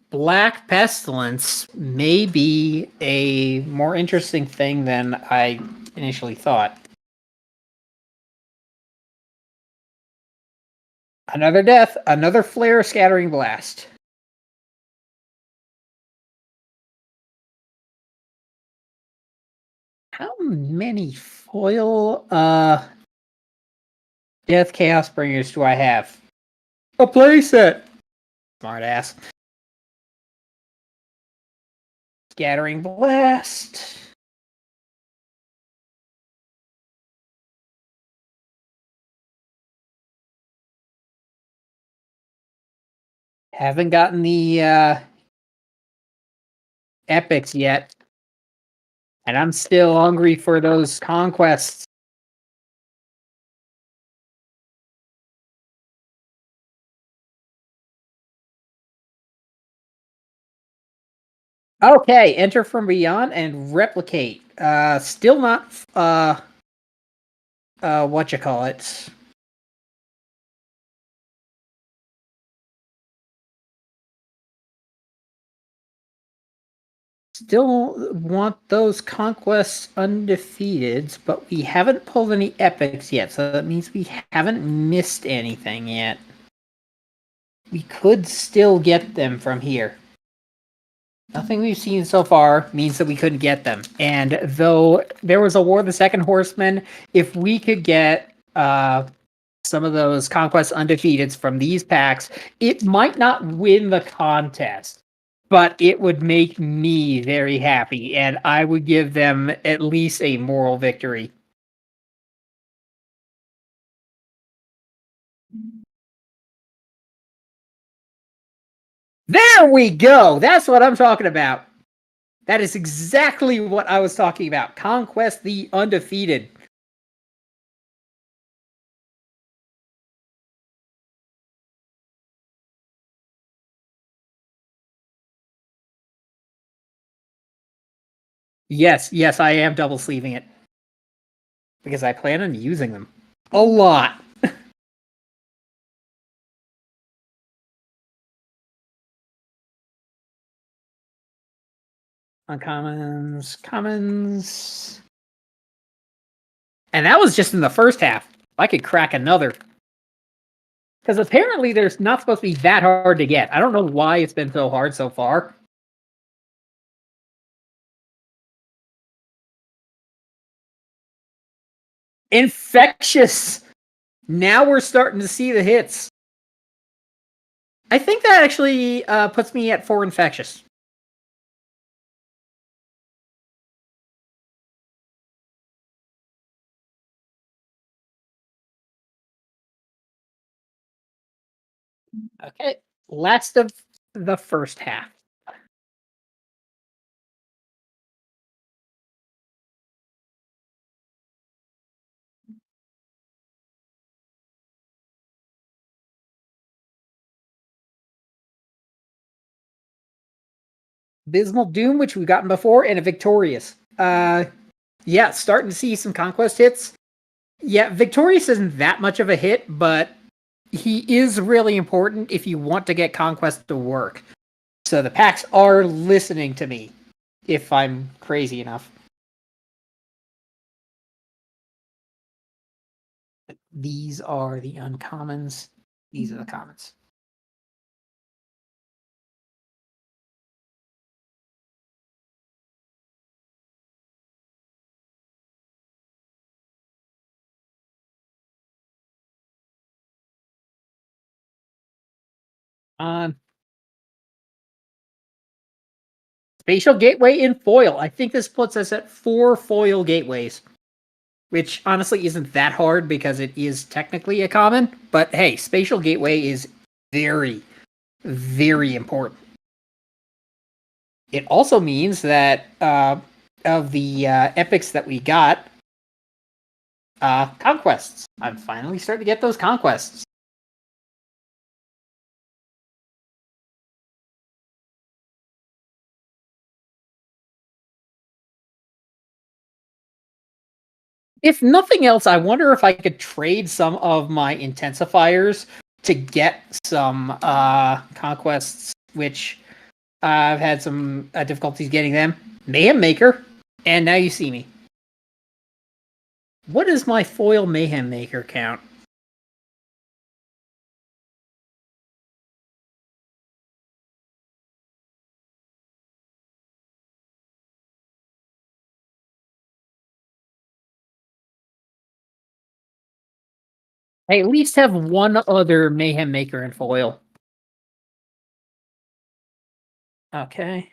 Black Pestilence may be a more interesting thing than I initially thought. Another death, another flare scattering blast. How many foil Death Chaos Bringers do I have? A playset. Smart ass. Scattering blast. Haven't gotten the epics yet. And I'm still hungry for those conquests. Okay, enter from beyond and replicate. Still not what you call it. Still want those conquests undefeated, but we haven't pulled any epics yet, so that means we haven't missed anything yet. We could still get them from here. Nothing we've seen so far means that we couldn't get them. And though there was a War of the Second Horseman, if we could get some of those conquest undefeateds from these packs, it might not win the contest, but it would make me very happy, and I would give them at least a moral victory. There we go! That's what I'm talking about. That is exactly what I was talking about. Conquest the undefeated. Yes, yes, I am double sleeving it. Because I plan on using them. A lot. Uncommons, commons. And that was just in the first half. I could crack another. Because apparently there's not supposed to be that hard to get. I don't know why it's been so hard so far. Infectious! Now we're starting to see the hits. I think that actually puts me at 4 infectious. Okay, last of the first half. Abysmal Doom, which we've gotten before, and a Victorious. Yeah, starting to see some conquest hits. Yeah, Victorious isn't that much of a hit, but he is really important if you want to get conquest to work. So the packs are listening to me, if I'm crazy enough. These are the uncommons. These are the commons. On Spatial Gateway in foil. I think this puts us at 4 foil gateways, which honestly isn't that hard because it is technically a common. But hey, Spatial Gateway is very, very important. It also means that of the epics that we got, conquests. I'm finally starting to get those conquests. If nothing else, I wonder if I could trade some of my intensifiers to get some conquests, which I've had some difficulties getting them. Mayhem Maker, and now you see me. What is my foil Mayhem Maker count? I at least have one other Mayhem Maker in foil. Okay.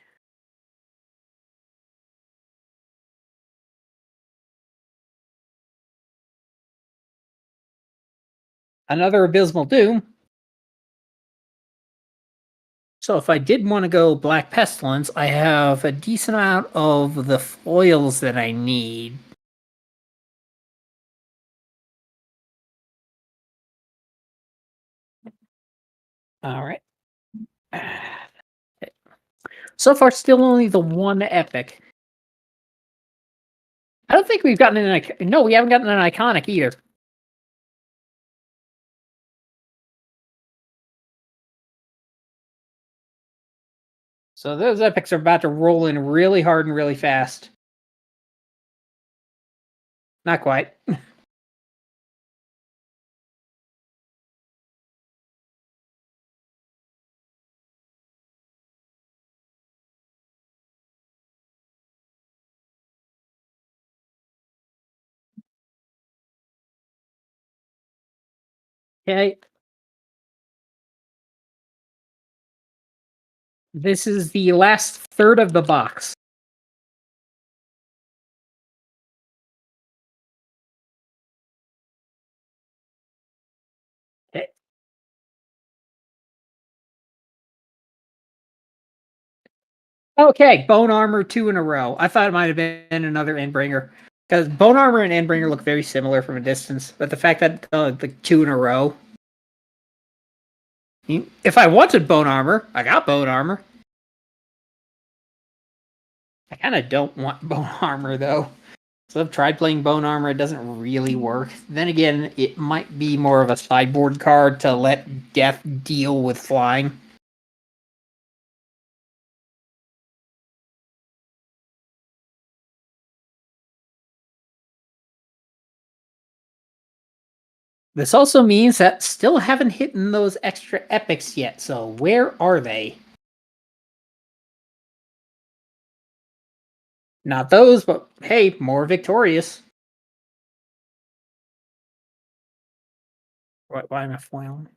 Another Abysmal Doom. So if I did want to go Black Pestilence, I have a decent amount of the foils that I need. All right. So far, still only the one epic. I don't think we've gotten an no, we haven't gotten an iconic either. So those epics are about to roll in really hard and really fast. Not quite. Okay. This is the last third of the box. Okay. Okay, Bone Armor 2 in a row. I thought it might have been another Endbringer. Because Bone Armor and Endbringer look very similar from a distance, but the fact that the 2 in a row. If I wanted Bone Armor, I got Bone Armor. I kind of don't want Bone Armor, though. So I've tried playing Bone Armor, it doesn't really work. Then again, it might be more of a sideboard card to let Death deal with flying. This also means that still haven't hit those extra epics yet, so where are they? Not those, but hey, more victorious. Why am I foiling?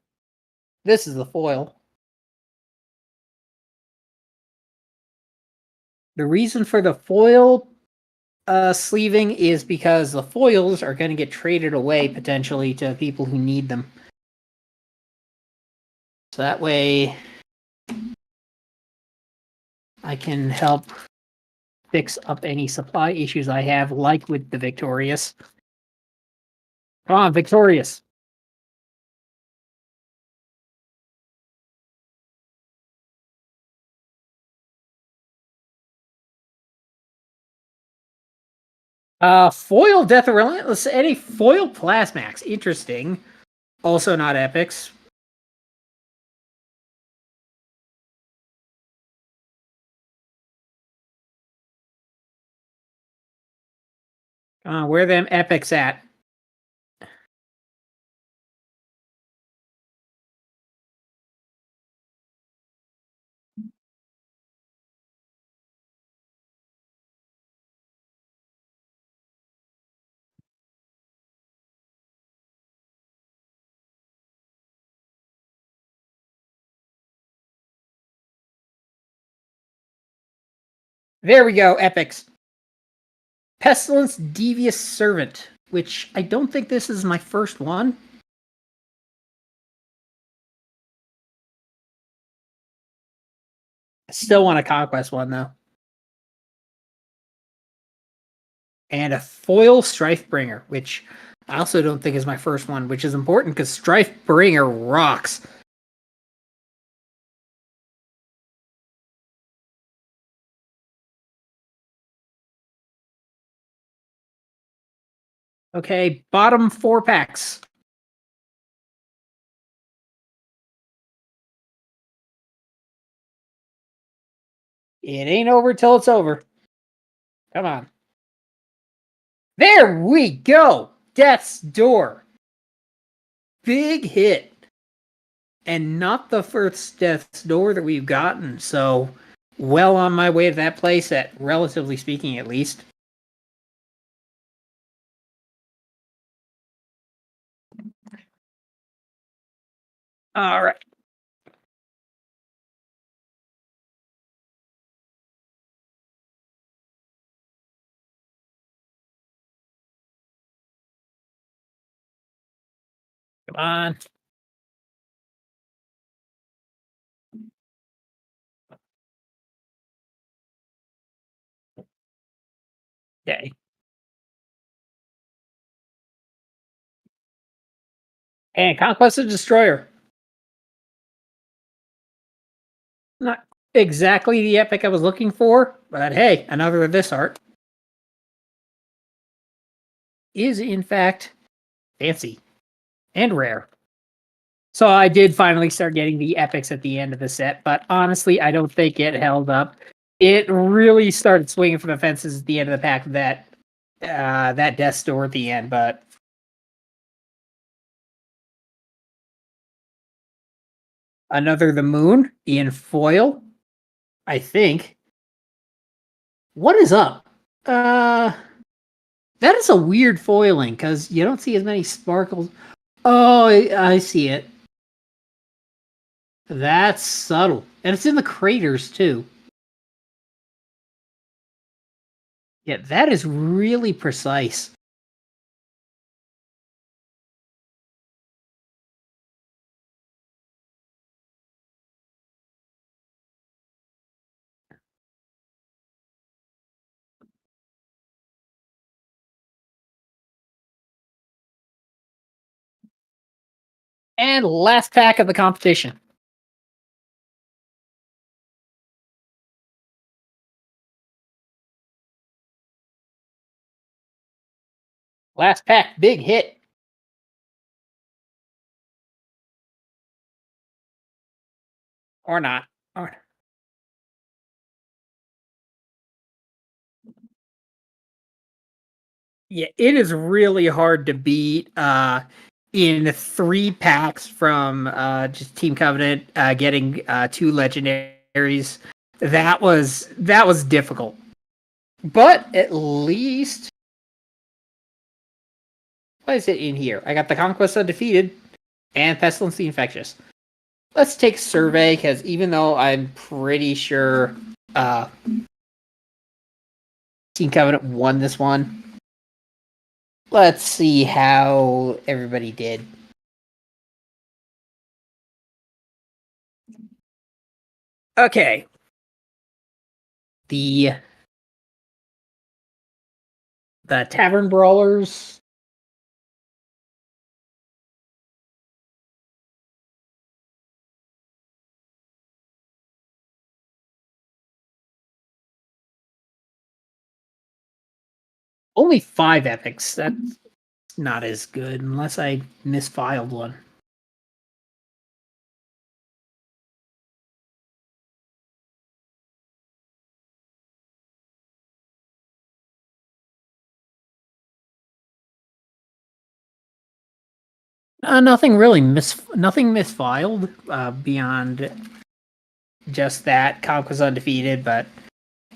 This is the foil. The reason for the foil sleeving is because the foils are going to get traded away potentially to people who need them. So that way I can help fix up any supply issues I have, like with the Victorious. Come on, Victorious. Foil Death Relentless, any foil Plasmax. Interesting. Also not epics. Where them epics at? There we go, epics. Pestilence Devious Servant, which I don't think this is my first one. I still want a Conquest one, though. And a foil Strifebringer, which I also don't think is my first one, which is important because Strifebringer rocks. Okay, bottom 4 packs. It ain't over till it's over. Come on. There we go! Death's Door. Big hit. And not the first Death's Door that we've gotten, so well on my way to that place, at relatively speaking at least. Alright. Come on. Okay. And Conquest of Destroyer. Not exactly the epic I was looking for, but hey, another of this art is in fact fancy and rare. So I did finally start getting the epics at the end of the set, but honestly, I don't think it held up. It really started swinging for the fences at the end of the pack, that death store at the end, but another the moon in foil, I think. What is up? That is a weird foiling because you don't see as many sparkles. Oh, I see it. That's subtle, and it's in the craters too. Yeah, that is really precise. And last pack of the competition. Last pack, big hit. Or not. Or yeah, it is really hard to beat in 3 packs from just Team Covenant getting 2 legendaries. That was difficult. But at least what is it in here? I got the Conquest Undefeated and Pestilence the Infectious. Let's take Survey, because even though I'm pretty sure Team Covenant won this one, let's see how everybody did. Okay. The Tavern Brawlers. Only 5 epics. That's not as good unless I misfiled one. Nothing really nothing misfiled beyond just that. Conk was undefeated, but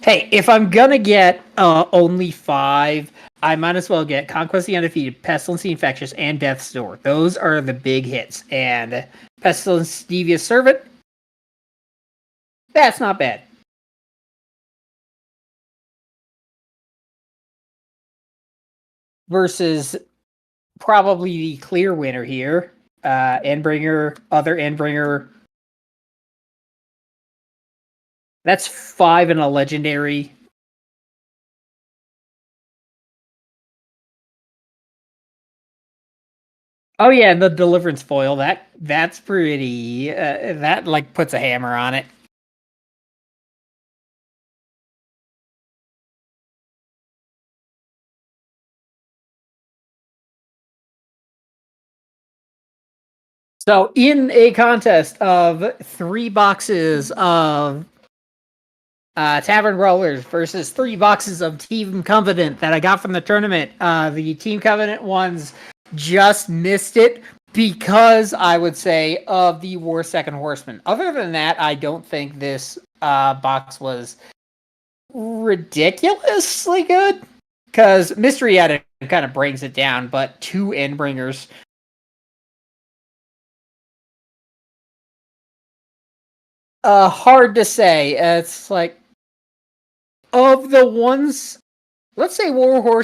hey, if I'm gonna get only 5, I might as well get Conquest the Undefeated, Pestilence the Infectious, and Death's Door. Those are the big hits. And Pestilence Devious Servant, that's not bad. Versus probably the clear winner here, Endbringer, other Endbringer. That's 5 in a legendary. Oh yeah, and the Deliverance foil, that's pretty that like puts a hammer on it. So in a contest of 3 boxes of Tavern Brawlers versus 3 boxes of Team Covenant that I got from the tournament, the Team Covenant ones just missed it because I would say of the War Second Horseman. Other than that, I don't think this box was ridiculously good because Mystery Edit kind of brings it down, but 2 Endbringers. Hard to say. It's like of the ones, let's say War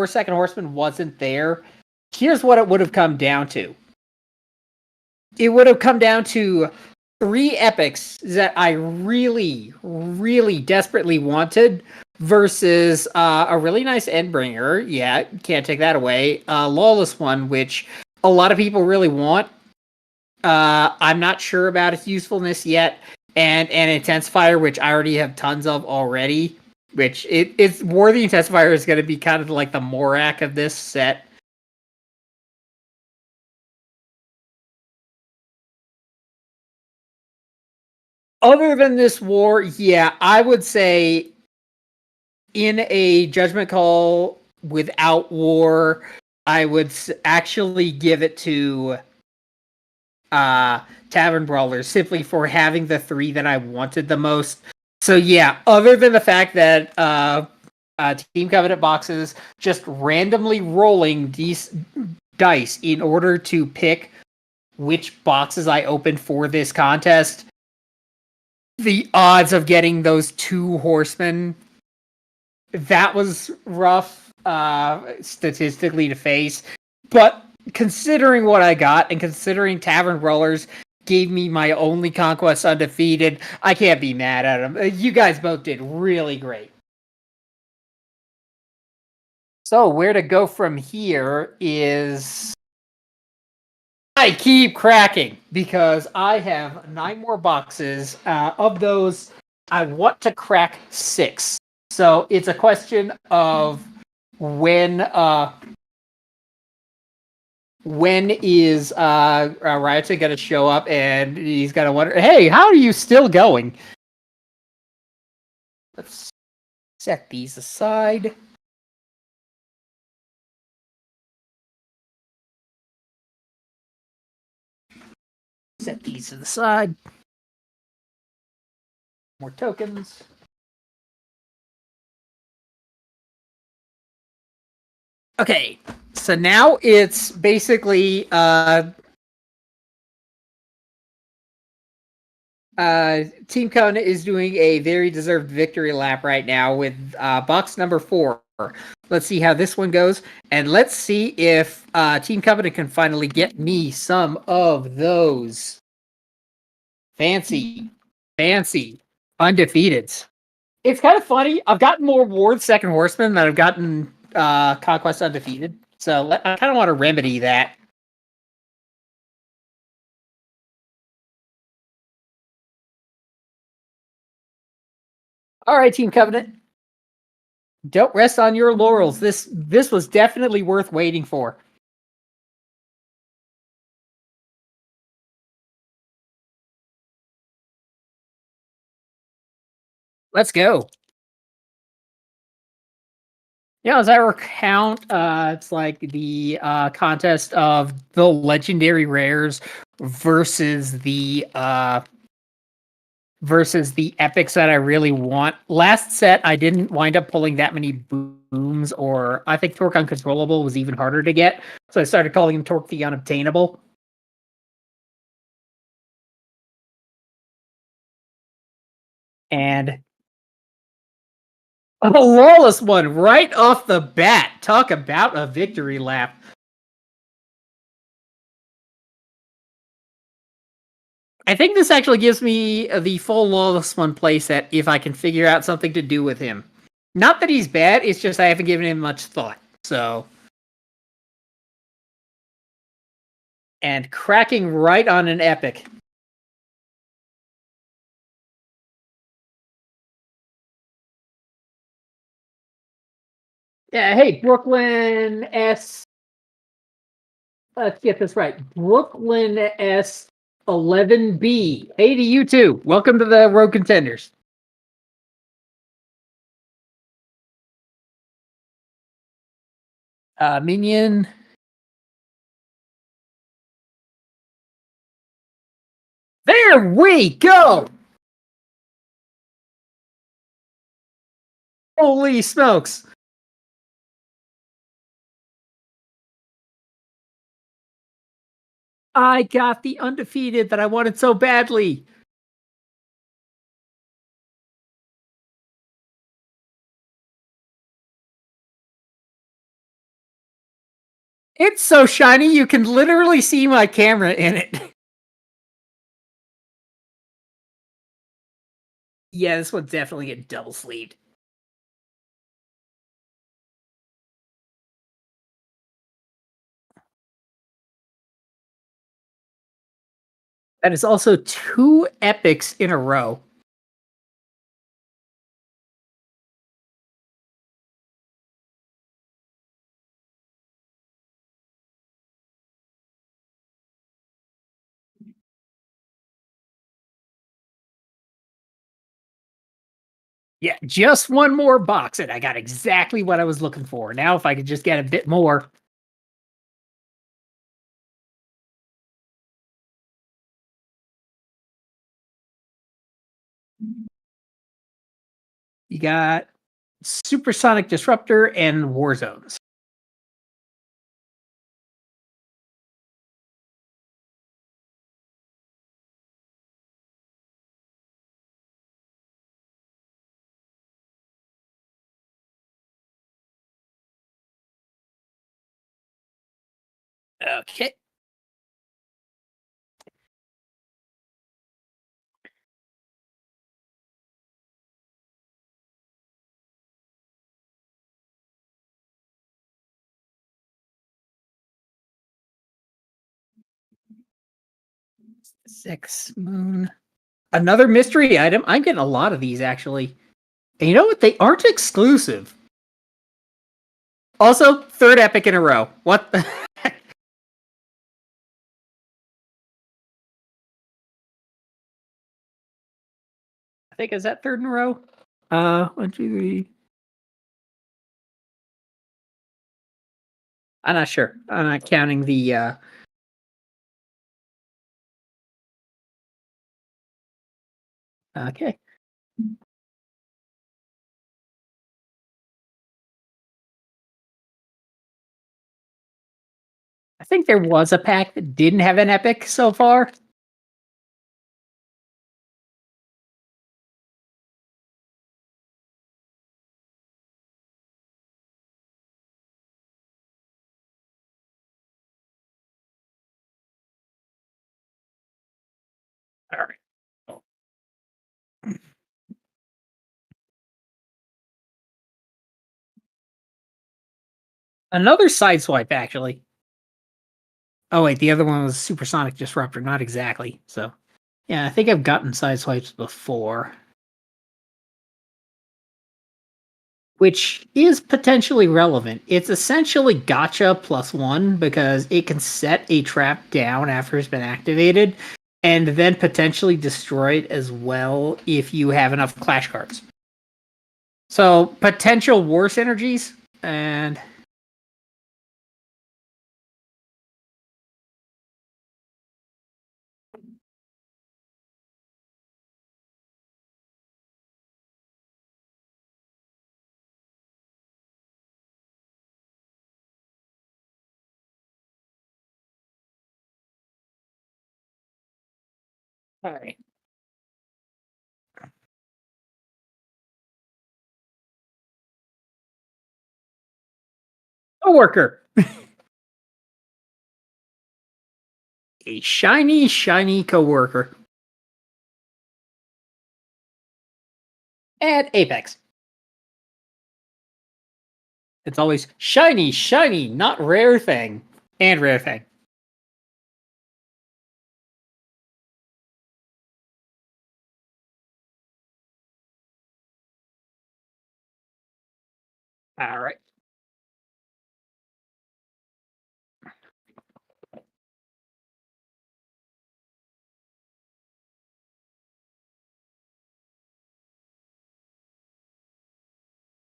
Second Horseman wasn't there. Here's what it would have come down to. It would have come down to 3 epics that I really, really desperately wanted versus a really nice Endbringer. Yeah, can't take that away. Lawless one, which a lot of people really want. I'm not sure about its usefulness yet. and an intensifier, which I already have tons of already. Which it's War the Intensifier is going to be kind of like the Morak of this set. Other than this war, yeah, I would say in a judgment call without war, I would actually give it to Tavern Brawlers simply for having the 3 that I wanted the most. So yeah, other than the fact that Team Covenant boxes just randomly rolling these dice in order to pick which boxes I opened for this contest, the odds of getting those 2 horsemen, that was rough statistically to face. But considering what I got and considering Tavern Brawlers gave me my only conquest undefeated, I can't be mad at them. You guys both did really great. So where to go from here is I keep cracking because I have 9 more boxes. Of those, I want to crack 6. So it's a question of when is Ryotin gonna show up, and he's gonna wonder, hey, how are you still going? Let's set these aside. Set these to the side. More tokens. Okay, so now it's basically Team Kona is doing a very deserved victory lap right now with box number 4. Let's see how this one goes, and let's see if Team Covenant can finally get me some of those fancy undefeateds. It's kind of funny. I've gotten more Ward Second Horseman than I've gotten Conquest undefeated, so I kind of want to remedy that. All right, Team Covenant. Don't rest on your laurels. This was definitely worth waiting for. Let's go. Yeah, as I recount, it's like the contest of the legendary rares versus the epics that I really want. Last set, I didn't wind up pulling that many booms, or I think Torque Uncontrollable was even harder to get, so I started calling him Torque the Unobtainable. And a lawless one right off the bat. Talk about a victory lap. I think this actually gives me the full lawless one playset if I can figure out something to do with him. Not that he's bad, it's just I haven't given him much thought. So, and cracking right on an epic. Yeah, hey, Brooklyn S. Let's get this right. Brooklyn S. 11B. Hey to you too. Welcome to the Road Contenders. Minion. There we go. Holy smokes. I got the undefeated that I wanted so badly. It's so shiny, you can literally see my camera in it. Yeah, this one's definitely getting double sleeved. That is also 2 epics in a row. Yeah, just one more box, and I got exactly what I was looking for. Now, if I could just get a bit more. You got Supersonic Disruptor and War Zones. Okay. Six Moon. Another mystery item. I'm getting a lot of these actually. And you know what? They aren't exclusive. Also, third epic in a row. What the heck? I think is that third in a row? 1, 2, 3. I'm not sure. I'm not counting the okay. I think there was a pack that didn't have an epic so far. All right. Another sideswipe, actually. Oh wait, the other one was Supersonic Disruptor, not exactly. So yeah, I think I've gotten sideswipes before. Which is potentially relevant. It's essentially gotcha +1 because it can set a trap down after it's been activated, and then potentially destroy it as well if you have enough clash cards. So potential war synergies, and all right. Coworker. A shiny, shiny coworker. And Apex. It's always shiny, shiny, not rare thing. And rare thing. All right.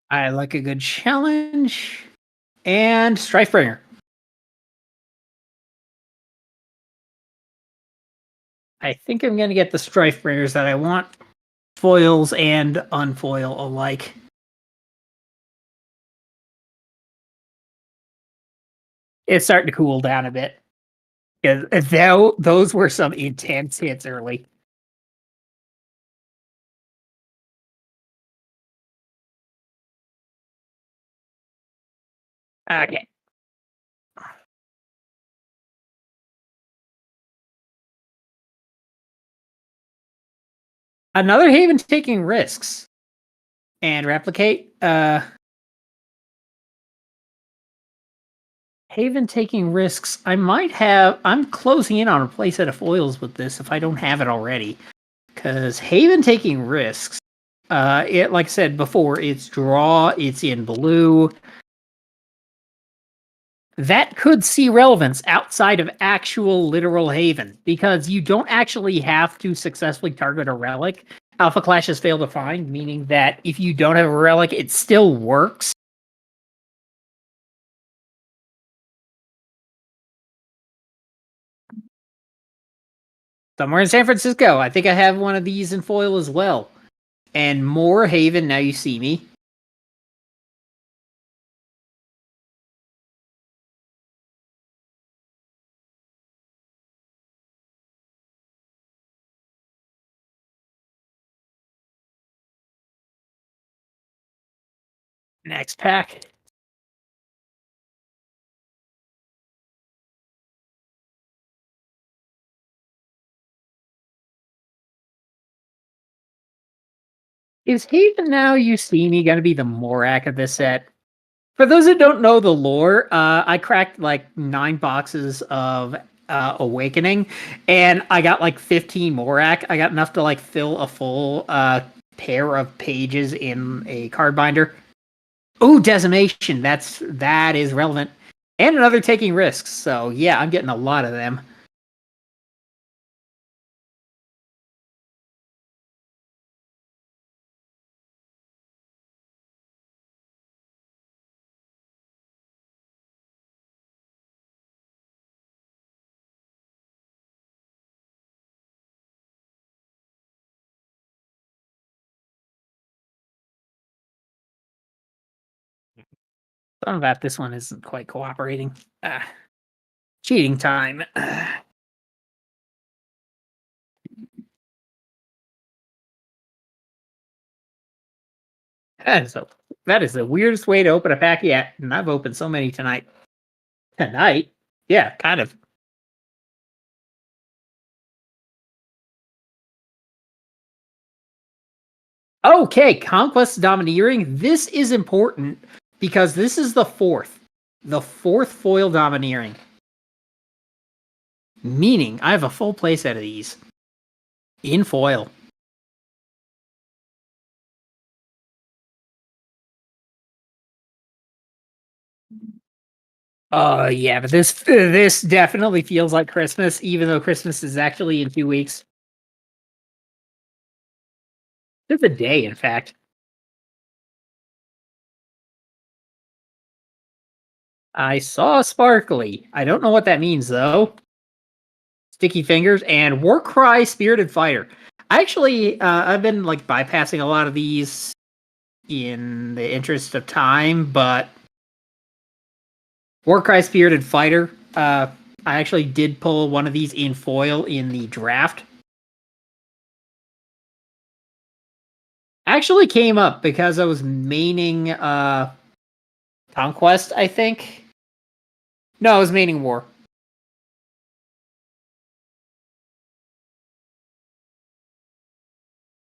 I like a good challenge. And Strifebringer. I think I'm going to get the Strifebringers that I want. Foils and unfoil alike. It's starting to cool down a bit. Because those were some intense hits early. Okay. Another Haven taking risks. And replicate. Haven taking risks. I might have. I'm closing in on a playset of foils with this if I don't have it already. Because Haven taking risks. It like I said before, it's draw. It's in blue. That could see relevance outside of actual literal Haven because you don't actually have to successfully target a relic. Alpha Clashes fail to find, meaning that if you don't have a relic, it still works. Somewhere in San Francisco, I think I have one of these in foil as well. And more Haven, now you see me. Next pack. Is Haven Now You See Me gonna be the Morak of this set? For those who don't know the lore, I cracked like 9 boxes of Awakening, and I got like 15 Morak. I got enough to like fill a full pair of pages in a card binder. Ooh, Decimation. That is relevant. And another taking risks. So yeah, I'm getting a lot of them. Some of that, this one isn't quite cooperating. Cheating time. That is the weirdest way to open a pack yet, and I've opened so many tonight. Tonight? Yeah, kind of. Okay, Conquest Domineering. This is important because this is the fourth foil Domineering. Meaning, I have a full playset of these in foil. Yeah, but this definitely feels like Christmas, even though Christmas is actually in 2 weeks. It's a day, in fact. I saw Sparkly. I don't know what that means though. Sticky Fingers and Warcry Spirited Fighter. Actually, I've been like bypassing a lot of these in the interest of time, but Warcry Spirited Fighter, I actually did pull one of these in foil in the draft. Actually came up because I was maining Conquest, I think. No, I was maining War.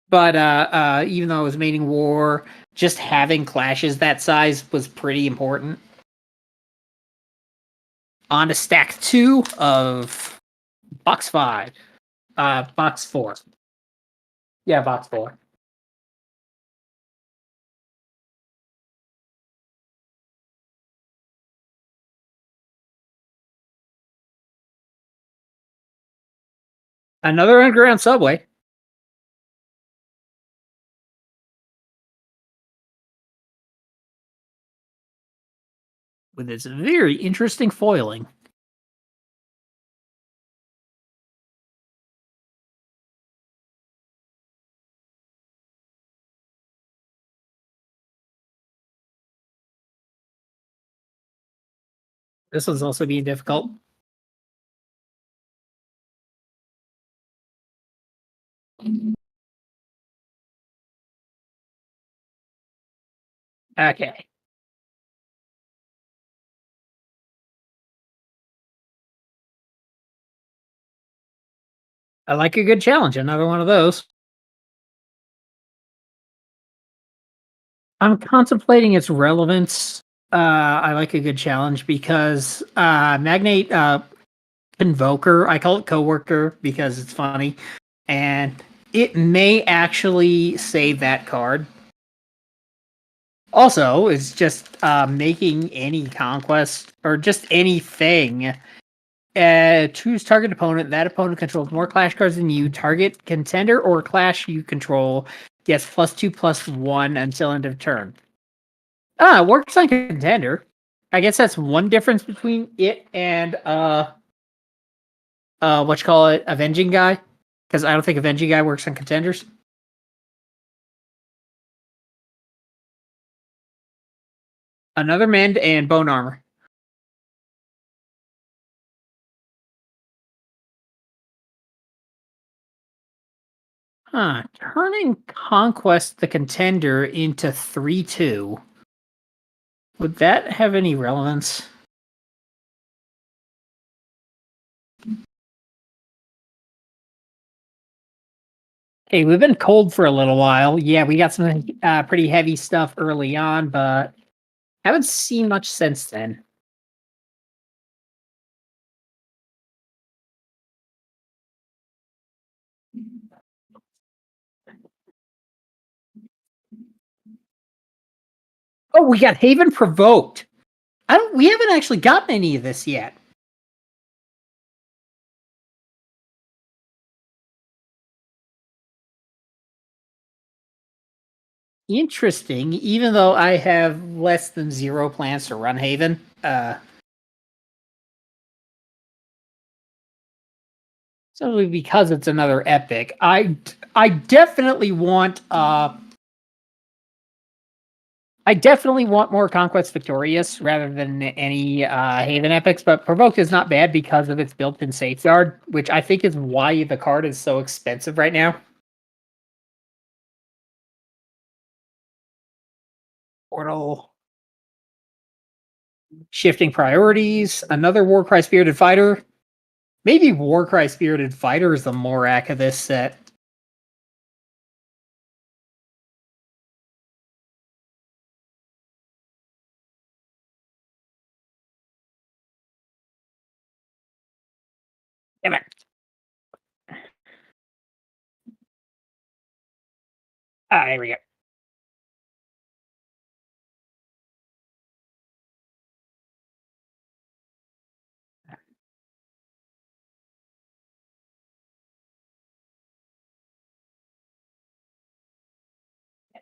But even though I was maining War, just having clashes that size was pretty important. On to stack 2 of box 5. Box 4. Yeah, box 4. Another underground subway. With its very interesting foiling. This one's also being difficult. Okay. I like a good challenge. Another one of those. I'm contemplating its relevance. I like a good challenge because Magnate Convoker, I call it Coworker because it's funny, and it may actually save that card. Also, it's just making any conquest or just anything. Choose target opponent. That opponent controls more clash cards than you. Target contender or clash you control gets +2/+1 until end of turn. Works on contender. I guess that's one difference between it and what you call it, Avenging Guy, because I don't think Avenging Guy works on contenders. Another mend and bone armor. Turning Conquest the Contender into 3/2. Would that have any relevance? Hey, we've been cold for a little while. Yeah, we got some pretty heavy stuff early on, but haven't seen much since then. Oh, we got Haven Provoked. We haven't actually gotten any of this yet. Interesting, even though I have less than 0 plans to run Haven. Simply because it's another epic. I definitely want more Conquest Victorious rather than any Haven epics, but Provoked is not bad because of its built-in safeguard, which I think is why the card is so expensive right now. Portal. Shifting priorities. Another Warcry Spirited Fighter. Maybe Warcry Spirited Fighter is the Morak of this set. Damn it. There we go.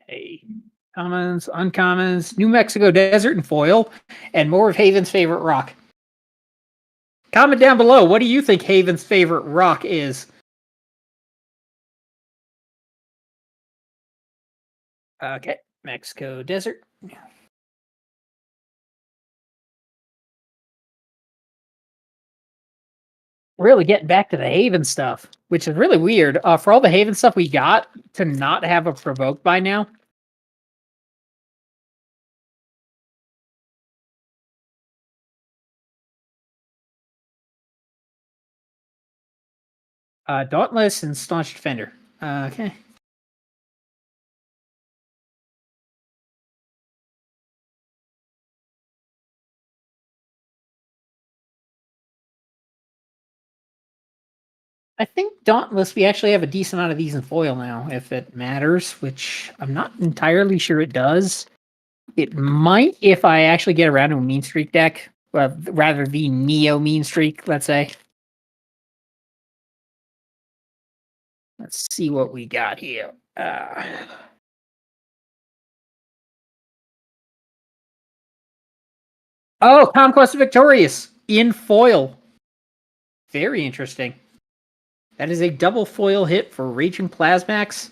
Hey. Commons, uncommons, New Mexico Desert and Foil, and more of Haven's favorite rock. Comment down below, what do you think Haven's favorite rock is? Okay, Mexico Desert. Really getting back to the Haven stuff, which is really weird. For all the Haven stuff we got, to not have a Provoke by now. Dauntless and Staunch Defender. Okay. I think Dauntless, we actually have a decent amount of these in foil now, if it matters, which I'm not entirely sure it does. It might if I actually get around to a mean streak deck. Well, rather the Neo mean streak, let's say. Let's see what we got here. Oh, Conquest Victorious in foil. Very interesting. That is a double foil hit for Raging Plasmax.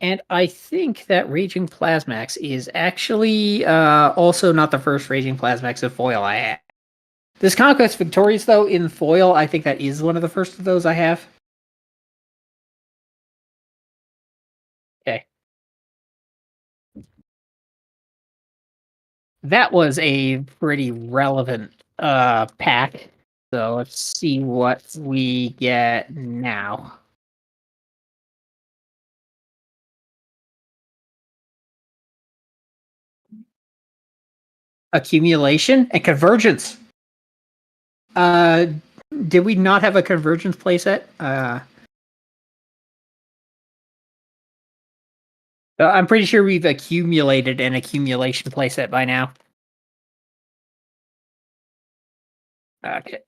And I think that Raging Plasmax is actually also not the first Raging Plasmax of foil I have. This Conquest Victorious, though, in foil, I think that is one of the first of those I have. Okay. That was a pretty relevant pack. So let's see what we get now. accumulation, and convergence. Uh, did we not have a convergence playset? I'm pretty sure we've accumulated an accumulation playset by now. Okay.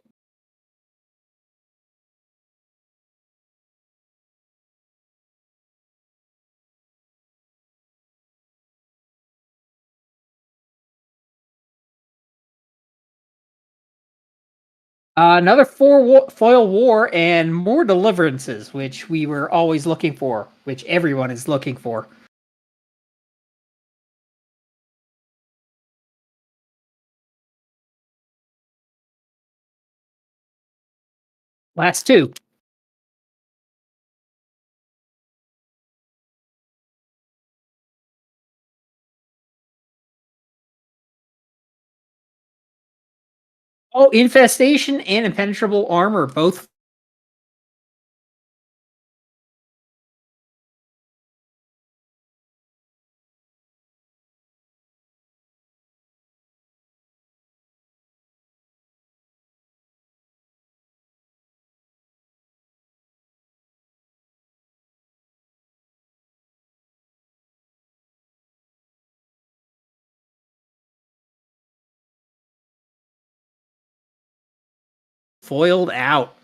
Another foil war and more deliverances, which we were always looking for, which everyone is looking for. Last two. Oh, infestation and impenetrable armor both. Foiled out.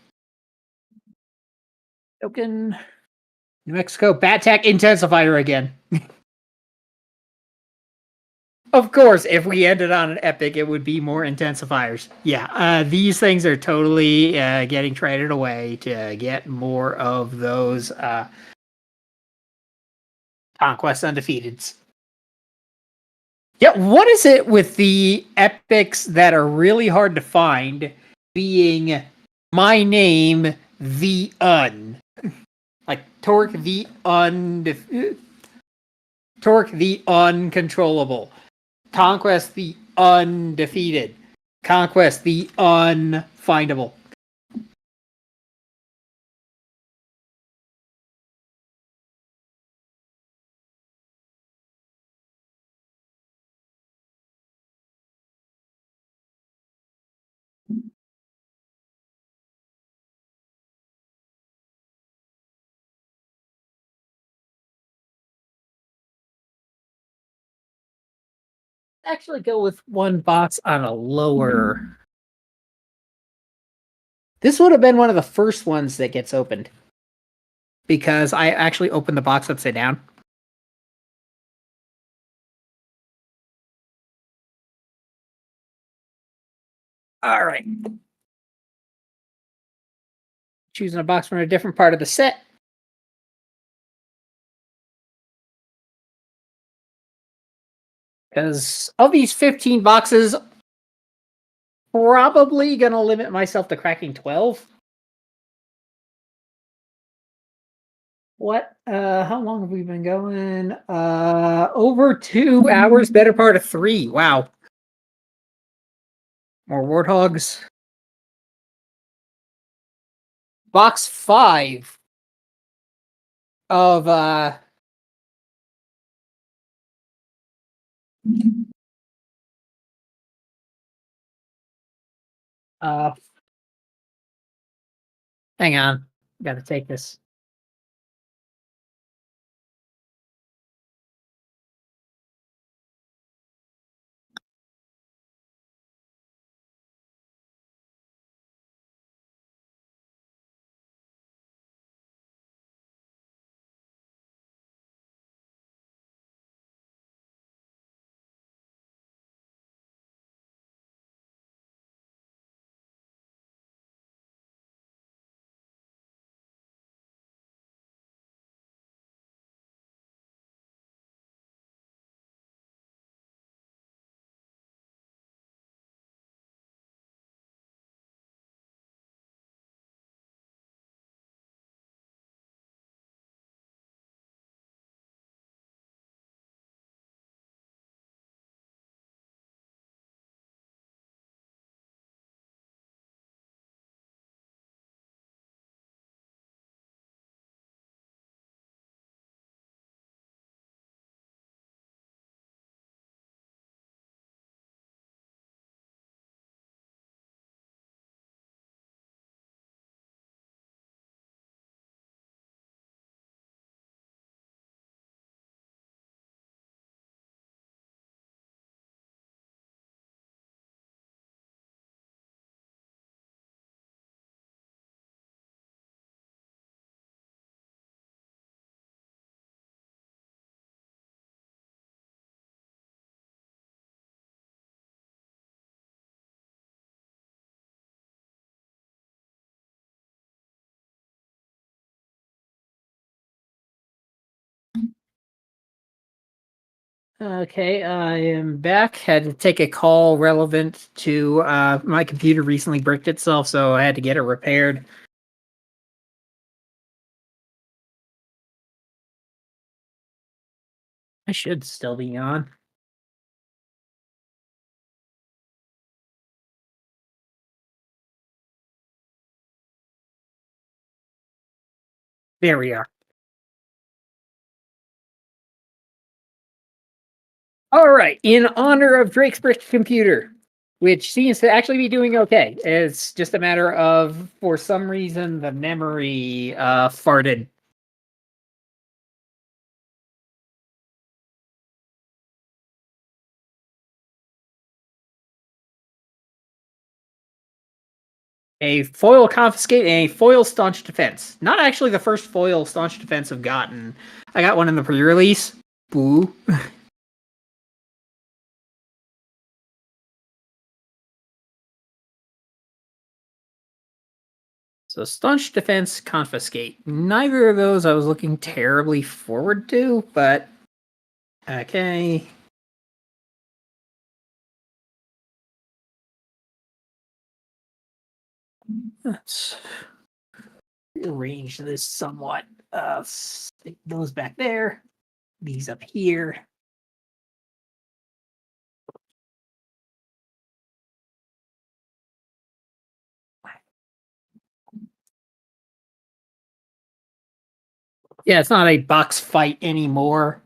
Token. New Mexico. Bat-Tack Intensifier again. Of course, if we ended on an epic, it would be more intensifiers. Yeah, these things are totally getting traded away to get more of those Conquest Undefeateds. Yeah, what is it with the epics that are really hard to find being my name, the Un? Like Torque the Torque the Uncontrollable. Conquest the Undefeated. Conquest the Unfindable. Actually go with one box on a lower. This would have been one of the first ones that gets opened. Because I actually opened the box upside down. All right. Choosing a box from a different part of the set. Because of these 15 boxes, probably going to limit myself to cracking 12. What? How long have we been going? Over 2 hours, better part of 3. Wow. More warthogs. Box 5 of uh hang on. Gotta take this. Okay, I am back. Had to take a call relevant to my computer recently bricked itself, so I had to get it repaired. I should still be on. There we are. All right, in honor of Drake's bricked computer, which seems to actually be doing okay. It's just a matter of, for some reason, the memory farted. A foil confiscate and a foil staunch defense. Not actually the first foil staunch defense I've gotten. I got one in the pre-release. Boo. So staunch defense, confiscate. Neither of those I was looking terribly forward to, but okay. Let's rearrange this somewhat. Stick those back there. These up here. Yeah, it's not a box fight anymore.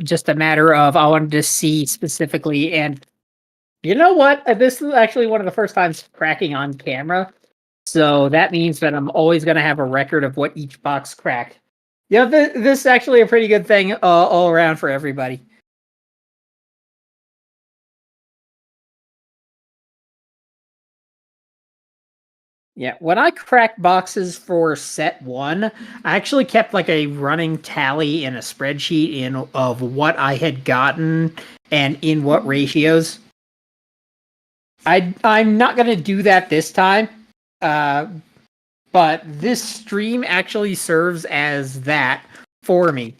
Just a matter of I wanted to see specifically, and you know what? This is actually one of the first times cracking on camera, so that means that I'm always going to have a record of what each box cracked. Yeah, this is actually a pretty good thing all around for everybody. Yeah, when I cracked boxes for set one, I actually kept like a running tally in a spreadsheet in of what I had gotten and in what ratios. I'm not gonna do that this time, uh, but this stream actually serves as that for me.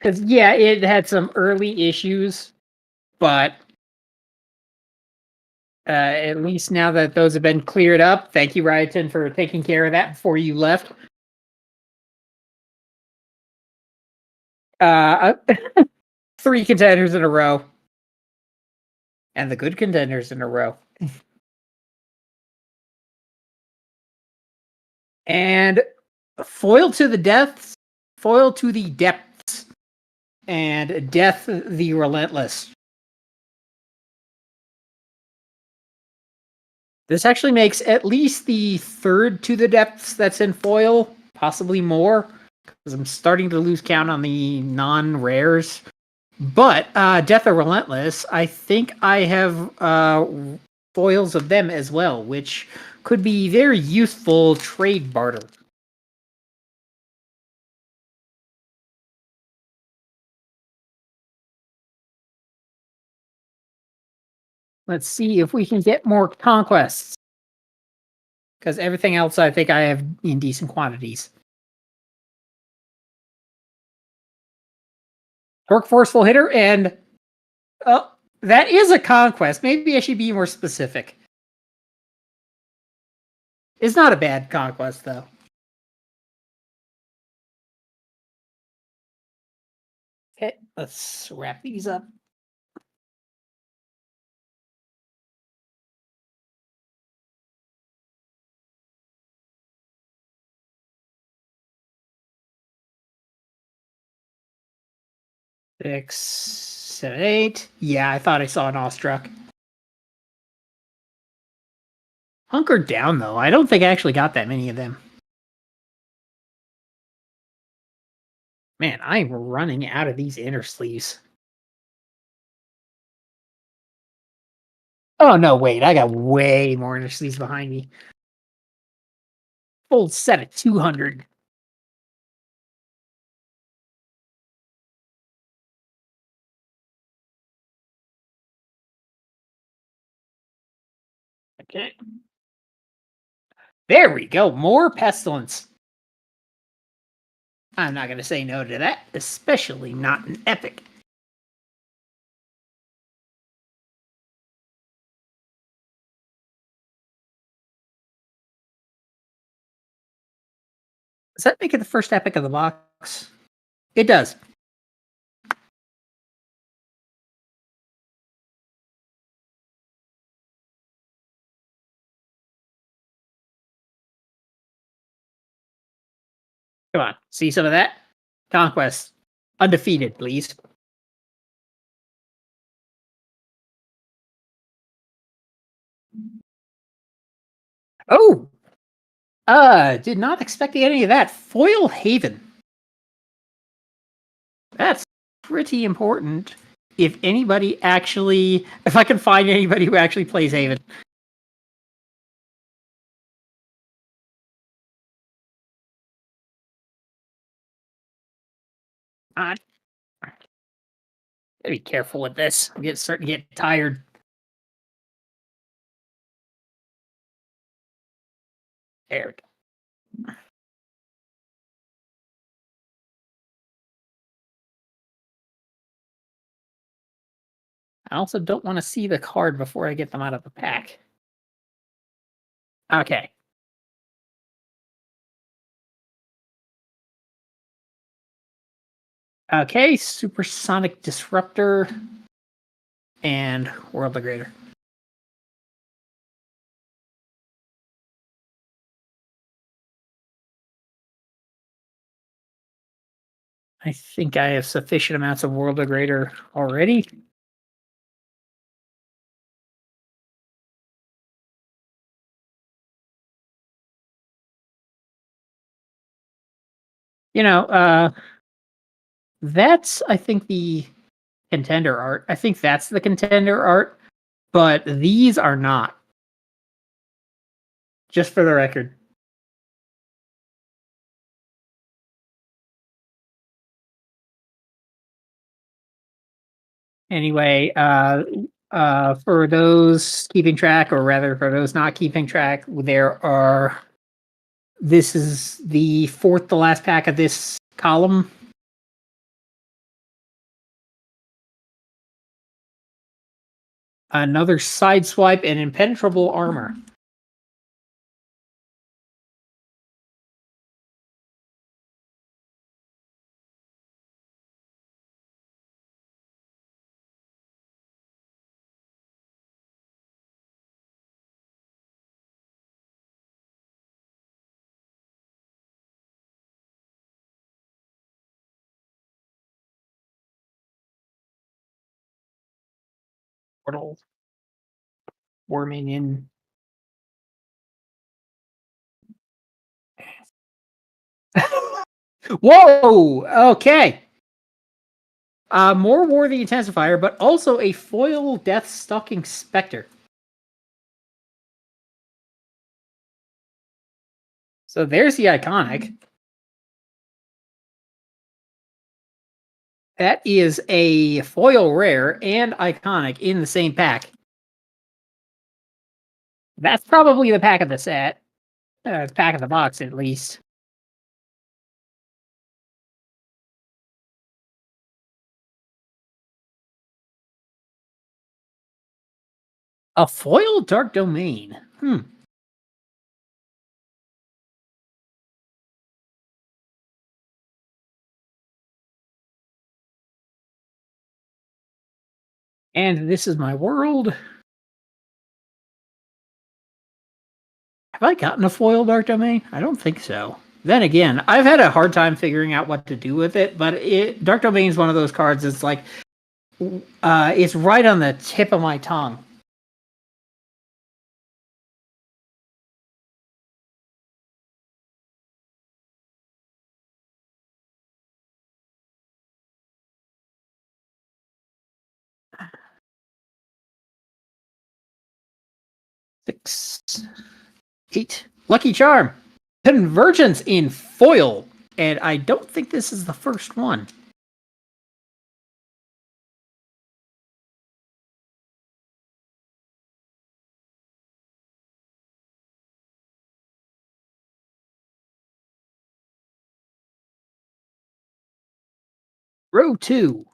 Because yeah, it had some early issues, but at least now that those have been cleared up, thank you, Ryotin, for taking care of that before you left. Uh, 3 contenders in a row, and the good contenders in a row. And foil to the depths, foil to the depths, and death the relentless. This actually makes at least the third to the depths that's in foil, possibly more, because I'm starting to lose count on the non-rares. But Death the Relentless, I think I have foils of them as well, which could be very useful trade barter. Let's see if we can get more conquests. Because everything else I think I have in decent quantities. Torque Forceful Hitter, and that is a conquest. Maybe I should be more specific. It's not a bad conquest, though. Okay, let's wrap these up. Six, 7, 8. Yeah, I thought I saw an awestruck. Hunkered down, though. I don't think I actually got that many of them. Man, I'm running out of these inner sleeves. Oh, no, wait. I got way more inner sleeves behind me. Full set of 200. Okay. There we go. More pestilence. I'm not going to say no to that, especially not an epic. Does that make it the first epic of the box? It does. Come on. See some of that? Conquest. Undefeated, please. Oh! Did not expect any of that. Foil Haven. That's pretty important. If anybody actually, if I can find anybody who actually plays Haven. Gotta be careful with this. I'm starting to get tired. There we go. I also don't want to see the card before I get them out of the pack. Okay. Okay, Supersonic Disruptor and World Degrader. I think I have sufficient amounts of World Degrader already. You know, that's, I think, the contender art. I think that's the contender art, but these are not. Just for the record. Anyway, for those keeping track, or rather for those not keeping track, there are. This is the fourth to last pack of this column. Another Sideswipe and Impenetrable Armor. Portal. War Minion. Whoa! Okay. More War the Intensifier, but also a foil Death Stalking Spectre. So there's the iconic. That is a foil rare and iconic in the same pack. That's probably the pack of the set. Pack of the box, at least. A foil Dark Domain. And this is my world. Have I gotten a foil Dark Domain? I don't think so. Then again, I've had a hard time figuring out what to do with it, but Dark Domain is one of those cards that's like, it's right on the tip of my tongue. Six, 8. Lucky Charm. Convergence in foil. And I don't think this is the first one. Row 2.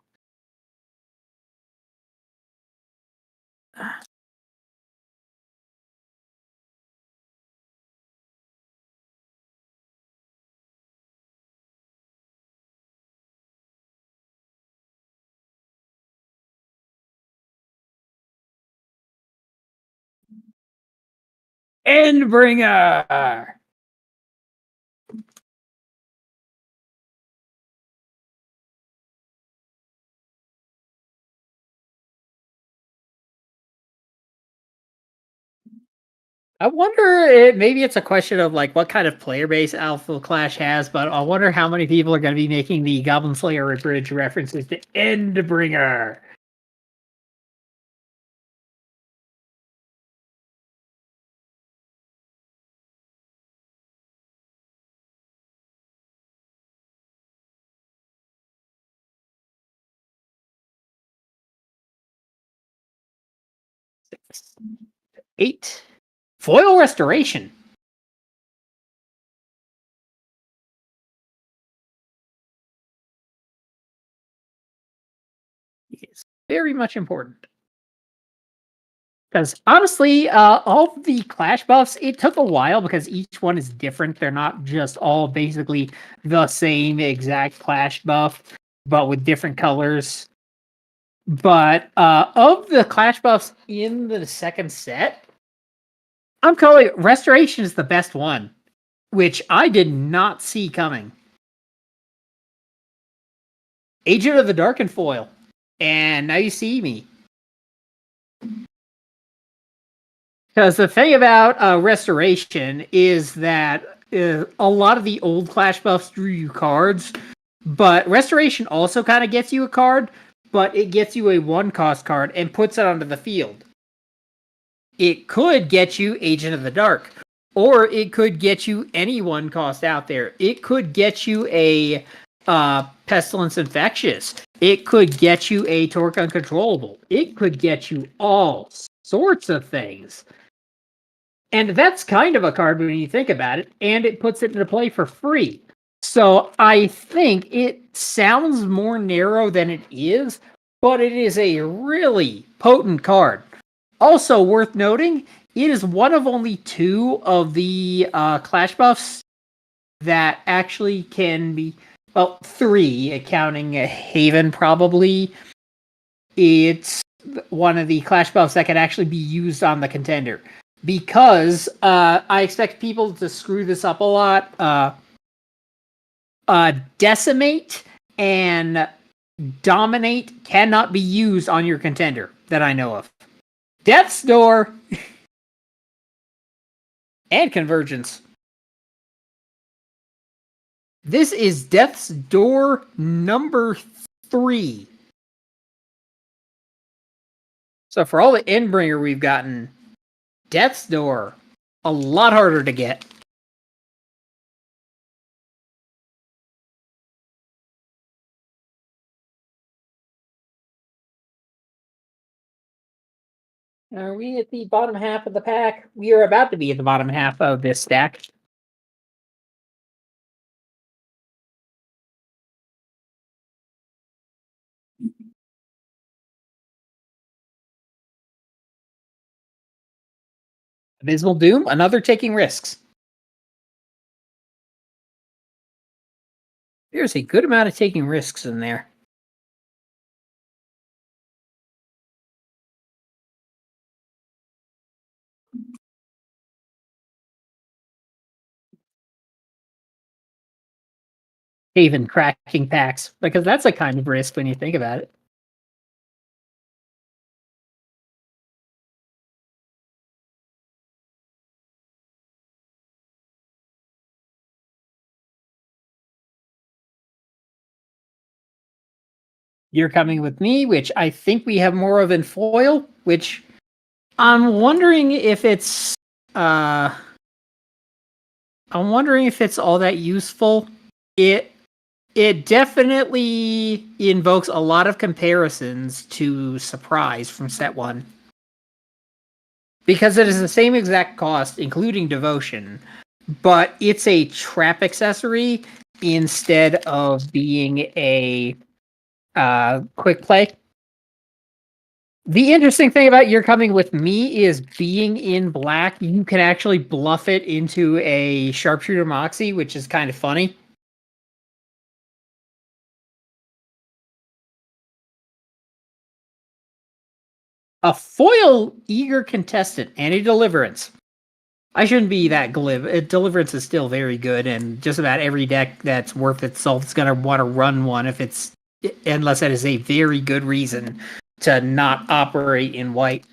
Endbringer! I wonder if maybe it's a question of like what kind of player base Alpha Clash has, but I wonder how many people are going to be making the Goblin Slayer Bridge references to Endbringer. Six, 8. Foil Restoration. Is very much important. Because honestly, all of the Clash buffs, it took a while because each one is different. They're not just all basically the same exact Clash buff, but with different colors. But of the Clash buffs in the second set, I'm calling it Restoration is the best one, which I did not see coming. Agent of the Dark and Foil. And now you see me. Because the thing about Restoration is that a lot of the old Clash buffs drew you cards, but Restoration also kind of gets you a card, but it gets you a 1-cost card and puts it onto the field. It could get you Agent of the Dark, or it could get you any 1-cost out there. It could get you a Pestilence Infectious. It could get you a Torque Uncontrollable. It could get you all sorts of things. And that's kind of a card when you think about it, and it puts it into play for free. So I think it sounds more narrow than it is, but it is a really potent card. Also worth noting, it is one of only 2 of the Clash buffs that actually can be, well, 3, accounting a Haven probably. It's one of the Clash buffs that can actually be used on the contender. Because I expect people to screw this up a lot. Decimate and Dominate cannot be used on your contender that I know of. Death's Door and Convergence. This is Death's Door number 3. So for all the Endbringer we've gotten, Death's Door, a lot harder to get. Are we at the bottom half of the pack? We are about to be at the bottom half of this stack. Abysmal Doom, another taking risks. There's a good amount of taking risks in there. Even cracking packs, because that's a kind of risk when you think about it. You're coming with me, which I think we have more of in foil, which I'm wondering if it's all that useful. It definitely invokes a lot of comparisons to Surprise from set 1. Because it is the same exact cost, including Devotion, but it's a trap accessory instead of being a quick play. The interesting thing about your coming with me is being in black, you can actually bluff it into a sharpshooter moxie, which is kind of funny. A foil eager contestant and a deliverance. I shouldn't be that glib. Deliverance is still very good, and just about every deck that's worth its salt is going to want to run one unless that is a very good reason to not operate in white.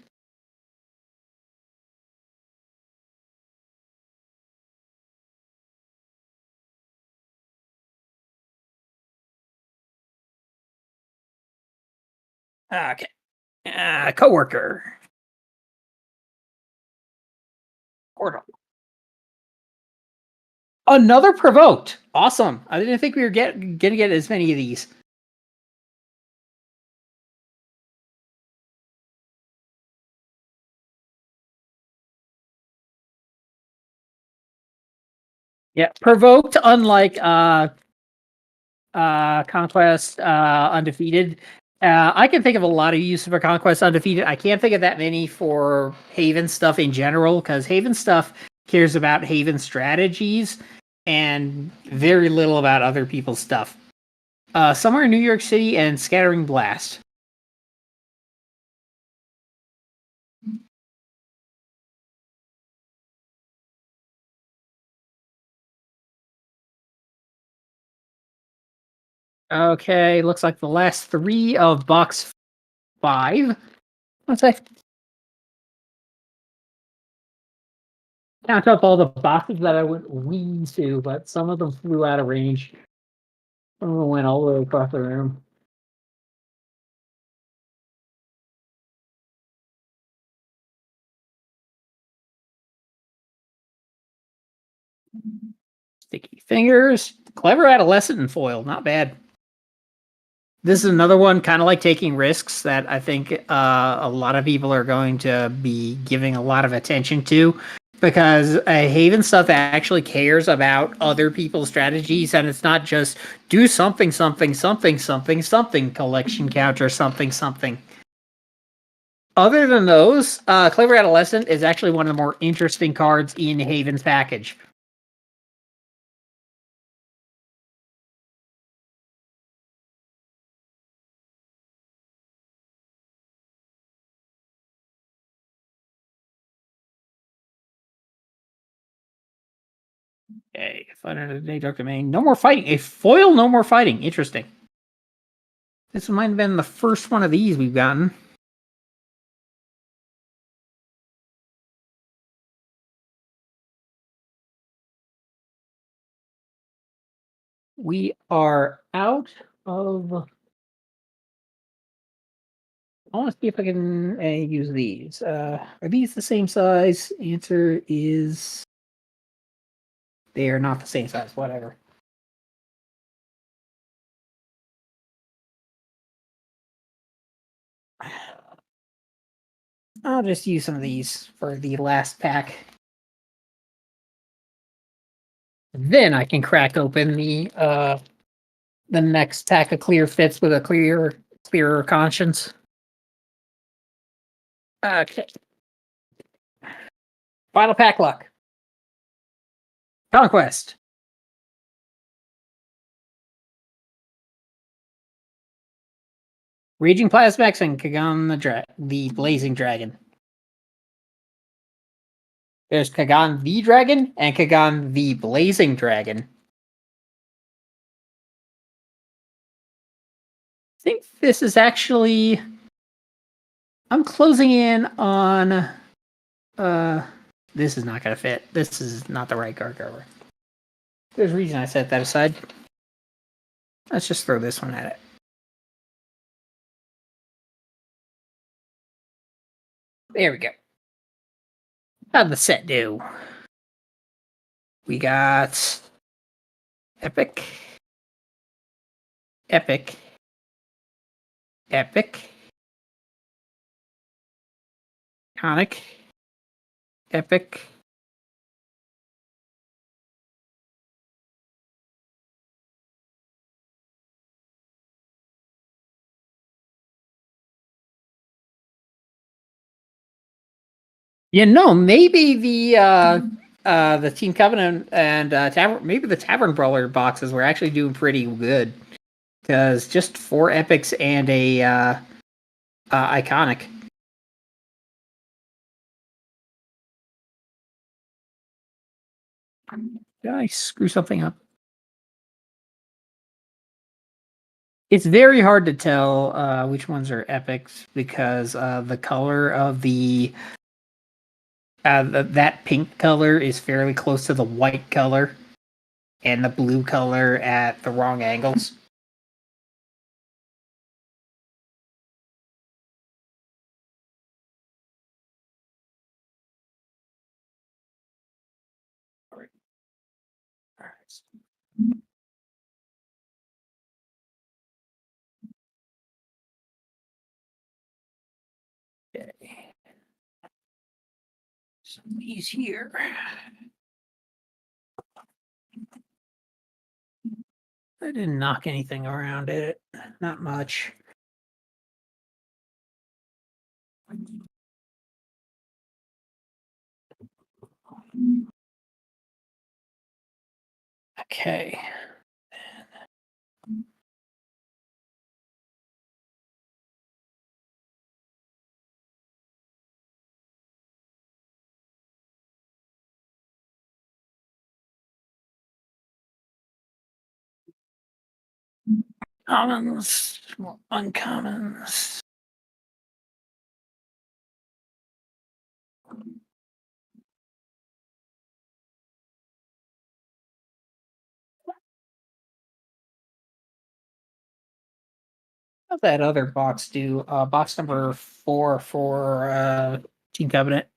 Okay. Coworker. Portal. Another provoked. Awesome. I didn't think we were gonna get as many of these. Yeah, provoked. Unlike Conquest Undefeated, I can think of a lot of use for Conquest Undefeated. I can't think of that many for Haven stuff in general because Haven stuff cares about Haven strategies and very little about other people's stuff. Somewhere in New York City and Scattering Blast. Okay, looks like the last three of box 5. Let's say count up all the boxes that I went wee to, but some of them flew out of range. Some of them went all the way across the room. Sticky Fingers, Clever Adolescent and Foil, not bad. This is another one kind of like taking risks that I think a lot of people are going to be giving a lot of attention to because Haven stuff actually cares about other people's strategies and it's not just do something, something, something, something, something, collection count or something, something. Other than those, Clever Adolescent is actually one of the more interesting cards in Haven's package. Okay, find out the dark domain. No more fighting. A foil, no more fighting. Interesting. This might have been the first one of these we've gotten. We are out of. I want to see if I can use these. Are these the same size? Answer is they are not the same size. Whatever. I'll just use some of these for the last pack. Then I can crack open the next pack of clear fits with a clearer conscience. Okay. Final pack luck. Conquest. Raging Plasmax and Kagan the Blazing Dragon. There's Kagan the Dragon and Kagan the Blazing Dragon. I think this is actually. I'm closing in on. This is not going to fit. This is not the right card cover. There's a reason I set that aside. Let's just throw this one at it. There we go. How'd the set do? We got Epic, Epic, Epic, Iconic, Epic, Maybe the Team Covenant and maybe the Tavern Brawler boxes were actually doing pretty good because just 4 epics and a iconic. Did I screw something up? It's very hard to tell which ones are epics because the color of that pink color is fairly close to the white color, and the blue color at the wrong angles. All right. Okay. Some of these here. I didn't knock anything around it. Not much. Okay. Commons, more uncommons. How's that other box do? Box number 4 for Team Covenant.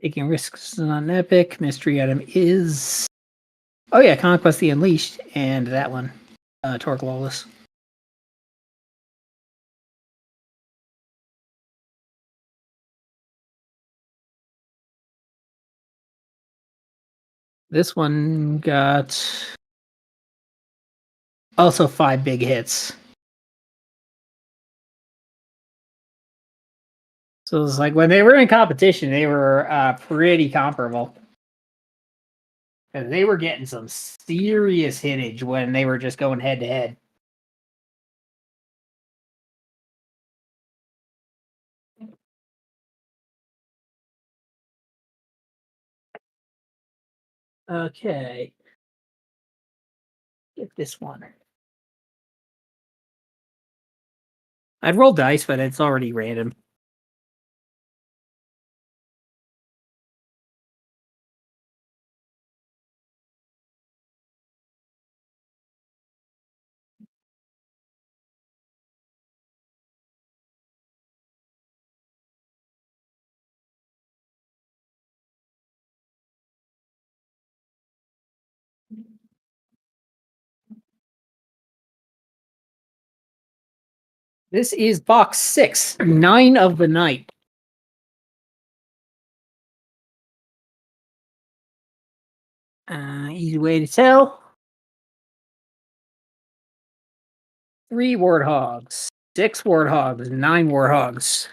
Taking risks on epic. Mystery item is. Oh yeah, Conquest the Unleashed, and that one, Torque Lawless. This one got also 5 big hits. So it's like when they were in competition, they were pretty comparable. Because they were getting some serious hittage when they were just going head to head. Okay. Get this one. I'd roll dice, but it's already random. This is box 6, 9 of the night. Easy way to tell. 3 warthogs, 6 warthogs, 9 warthogs.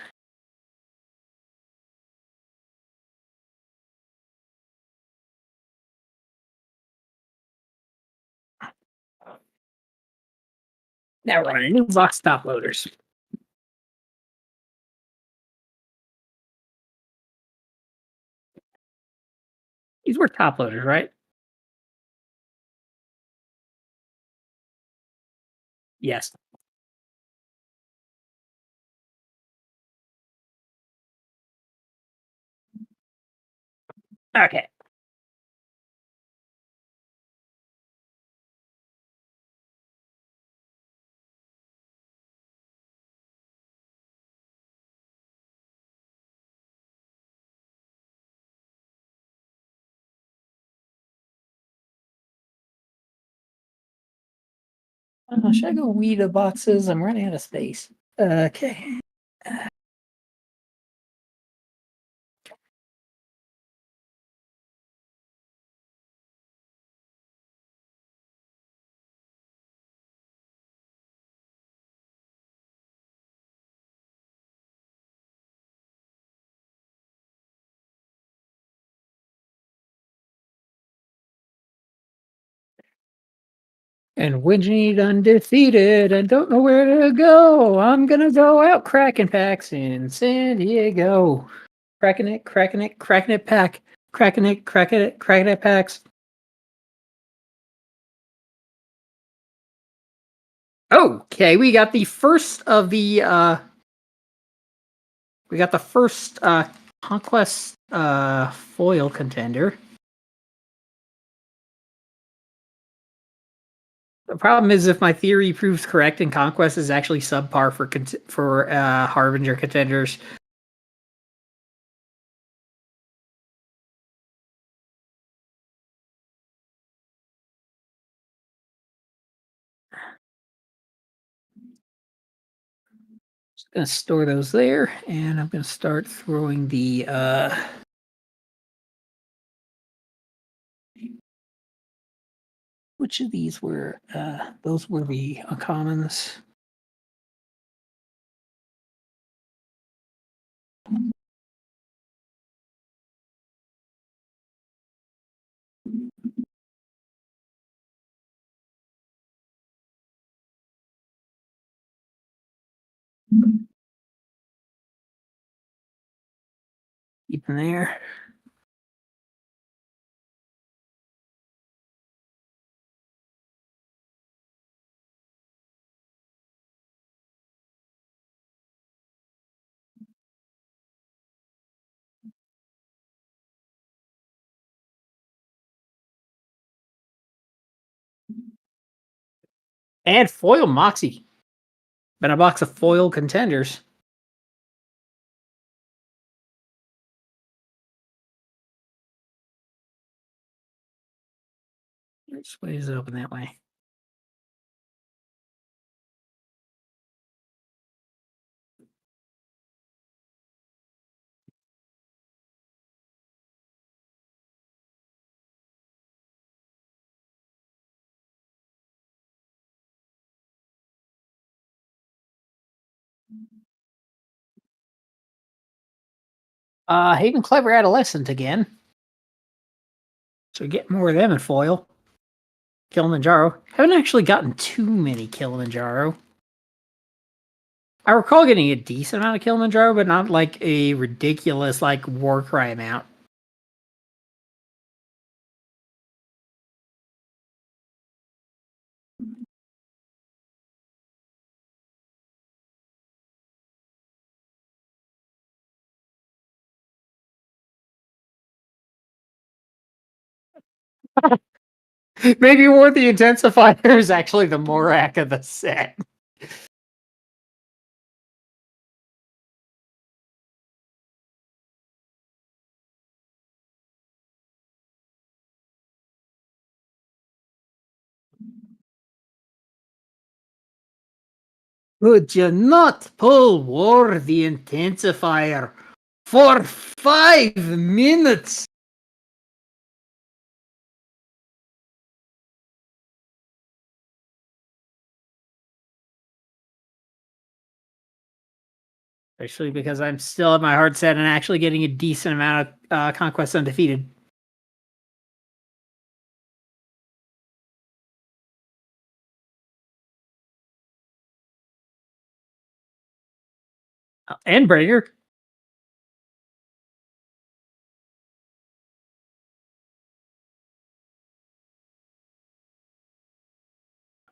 Now we're on a new box top loaders. These were top loaders, right? Yes. Okay. Should I go weed the boxes? I'm running out of space. Okay. And when you need undefeated and don't know where to go, I'm gonna go out cracking packs in San Diego. Cracking it, cracking it, cracking it pack. Cracking it, cracking it, cracking it packs. Okay, we got the first of the conquest foil contender. The problem is if my theory proves correct and conquest is actually subpar for harbinger contenders. Just gonna store those there, and I'm gonna start throwing the which of these were those were the uncommons. Keep them there. And foil Moxie. Been a box of foil contenders. Which way is it open that way? Haven Clever Adolescent again. So get more of them in foil. Kilimanjaro. Haven't actually gotten too many Kilimanjaro. I recall getting a decent amount of Kilimanjaro, but not like a ridiculous like Warcry amount. Maybe more the intensifier is actually the Morak of the set. Could you not pull War the Intensifier for 5 minutes? Especially because I'm still at my hard set and actually getting a decent amount of Conquest Undefeated. Endbringer.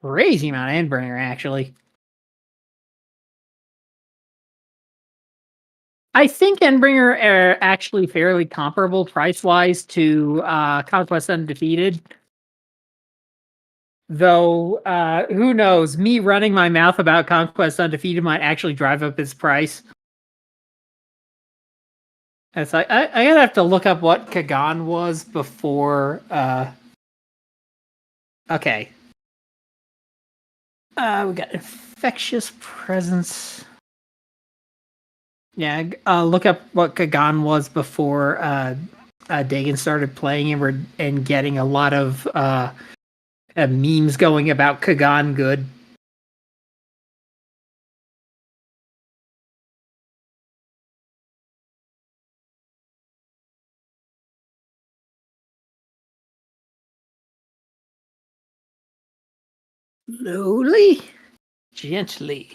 Crazy amount of Endbringer, actually. I think Endbringer are actually fairly comparable price-wise to Conquest Undefeated. Though, who knows? Me running my mouth about Conquest Undefeated might actually drive up its price. It's like I gotta have to look up what Kagan was before. Okay. We got Infectious Presence. Yeah, look up what Kagan was before Dagon started playing, and getting a lot of memes going about Kagan good. Slowly, gently.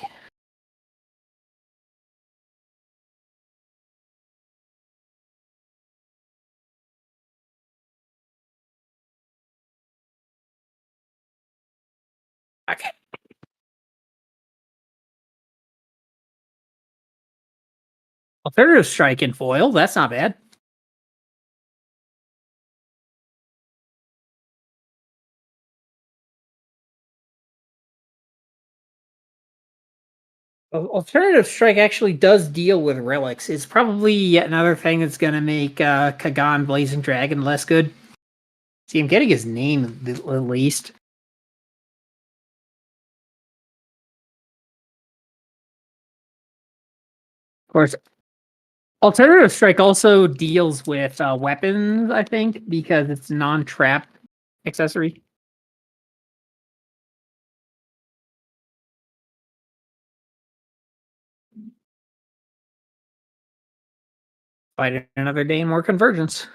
Okay. Alternative strike in foil. That's not bad. Alternative strike actually does deal with relics. It's probably yet another thing that's going to make Kagan Blazing Dragon less good. See, I'm getting his name at least. Of course, Alternative Strike also deals with weapons, I think, because it's non-trap accessory. Fight another day, more convergence.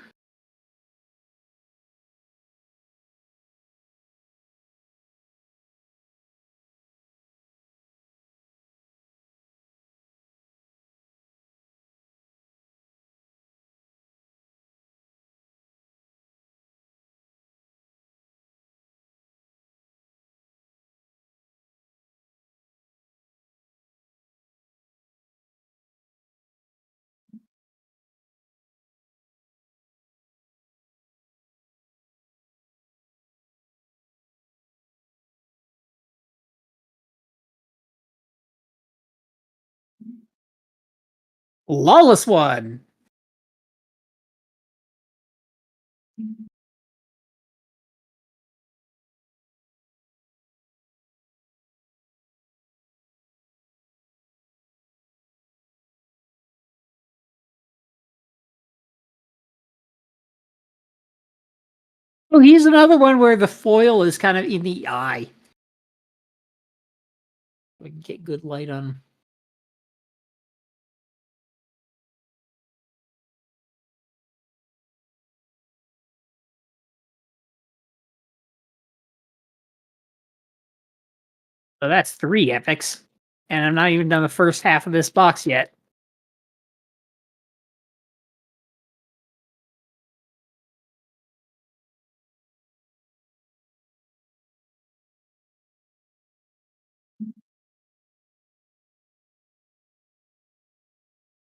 Lawless One. Oh, he's another one where the foil is kind of in the eye. We can get good light on. So that's 3 epics. And I'm not even done the first half of this box yet.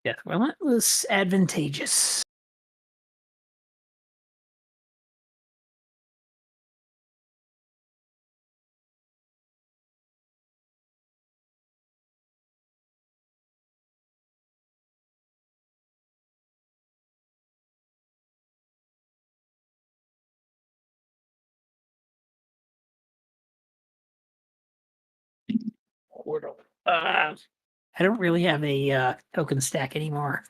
Death Relentless, advantageous. Portal. I don't really have a token stack anymore.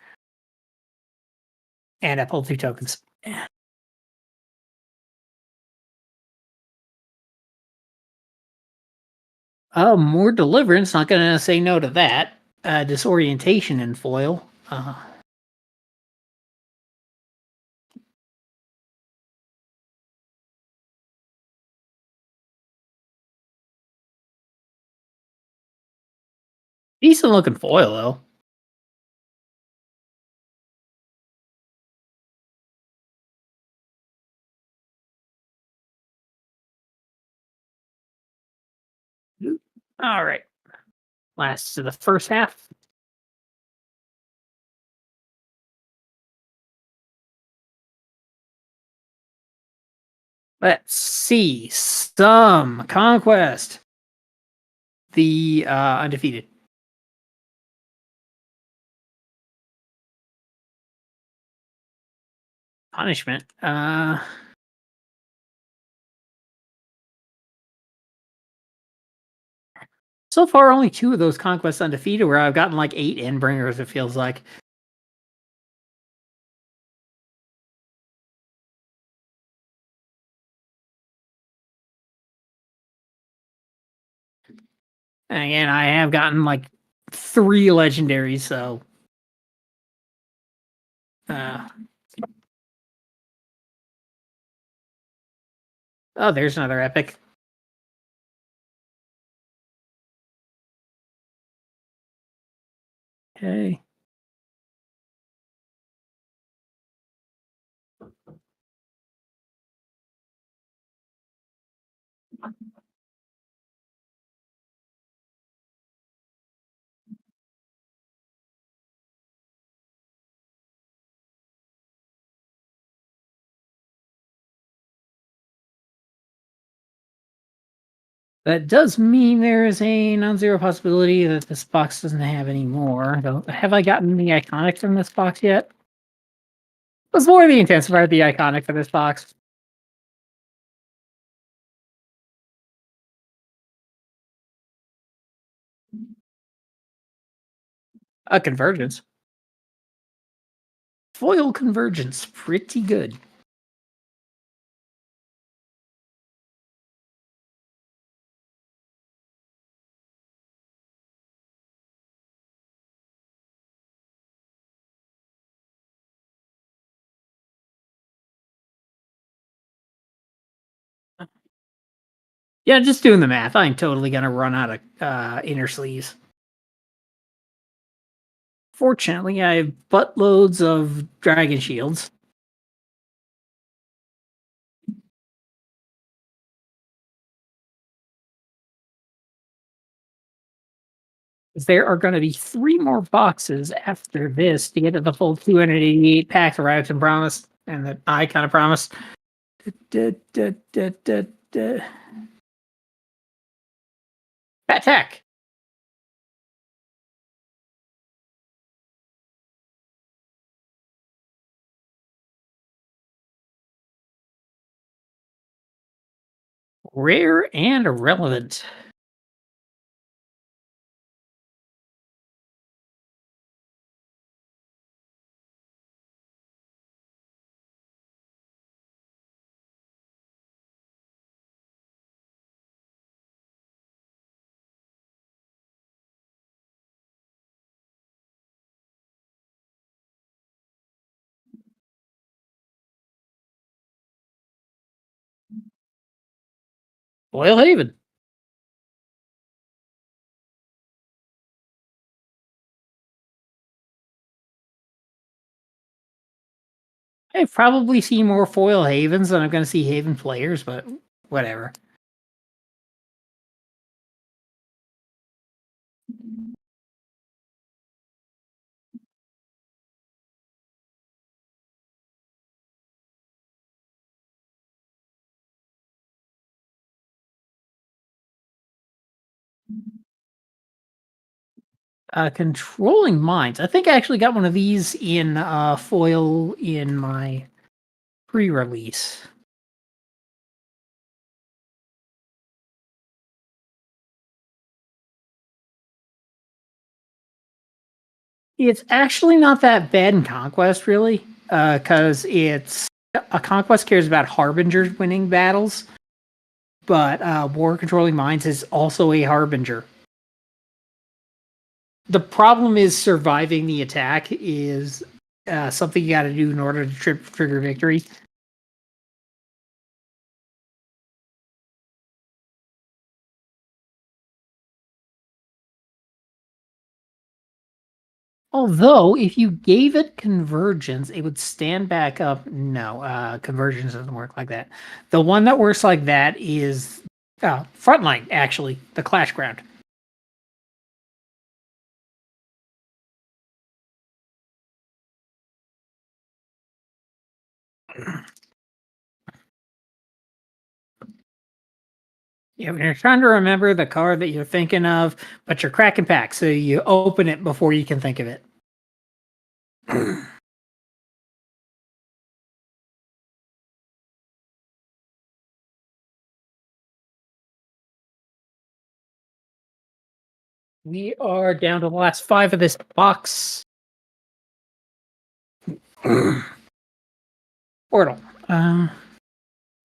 And I pulled 2 tokens. Oh, more Deliverance. Not going to say no to that. Disorientation in foil. Decent looking foil, though. All right. Last to the first half. Let's see. Some Conquest. The Undefeated. Punishment. So far, only 2 of those Conquests undefeated, where I've gotten like 8 Endbringers, it feels like. And again, I have gotten like 3 legendaries, so. Oh, there's another epic. Okay. That does mean there is a non-zero possibility that this box doesn't have any more. Though, have I gotten the iconic from this box yet? Let's more the intensifier the iconic for this box. A convergence. Foil convergence. Pretty good. Yeah, just doing the math. I'm totally gonna run out of inner sleeves. Fortunately, I have buttloads of dragon shields. There are going to be 3 more boxes after this to get to the full 288 packs of Ryotin promised, and that I kind of promised. Da, da, da, da, da. Attack! Rare and irrelevant. Loyal Haven. I've probably seen more foil havens than I'm going to see haven players, but whatever. Controlling minds. I think I actually got one of these in foil in my pre-release. It's actually not that bad in Conquest, really, because it's a Conquest cares about Harbingers winning battles, but War Controlling Minds is also a Harbinger. The problem is surviving the attack is something you got to do in order to trigger victory. Although, if you gave it convergence, it would stand back up. No, convergence doesn't work like that. The one that works like that is Frontline, actually, the Clashground. Yeah, when you're trying to remember the card that you're thinking of, but you're cracking packs, so you open it before you can think of it. We are down to the last 5 of this box. Portal.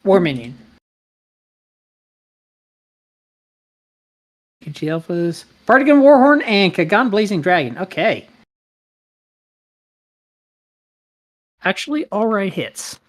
War Minion. KG Alphas. Partigan Warhorn and Kagan Blazing Dragon. Okay. Actually, alright hits.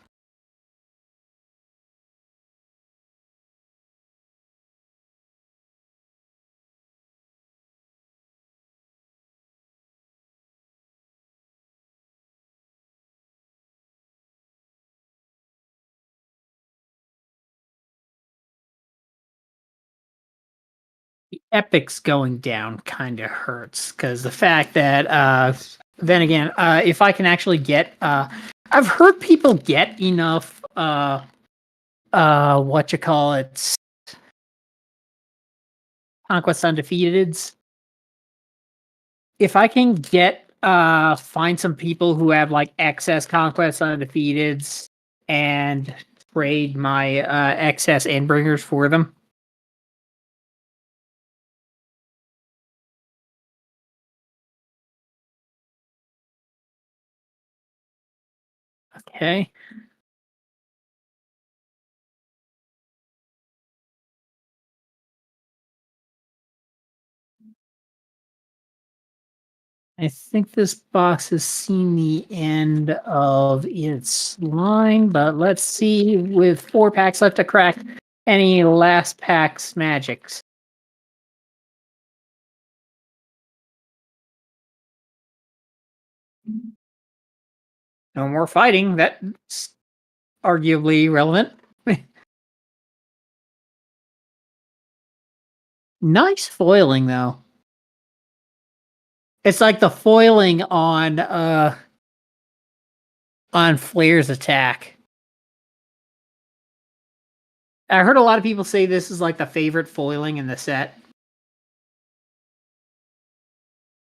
The epics going down kind of hurts because the fact that then again, if I can actually get I've heard people get enough what you call it, Conquest Undefeateds. If I can get find some people who have like excess Conquest Undefeateds and trade my excess Endbringers for them. Okay. I think this box has seen the end of its line, but let's see with 4 packs left to crack any last pack's magics. No more fighting. That's arguably relevant. Nice foiling though. It's like the foiling on Flair's attack. I heard a lot of people say this is like the favorite foiling in the set.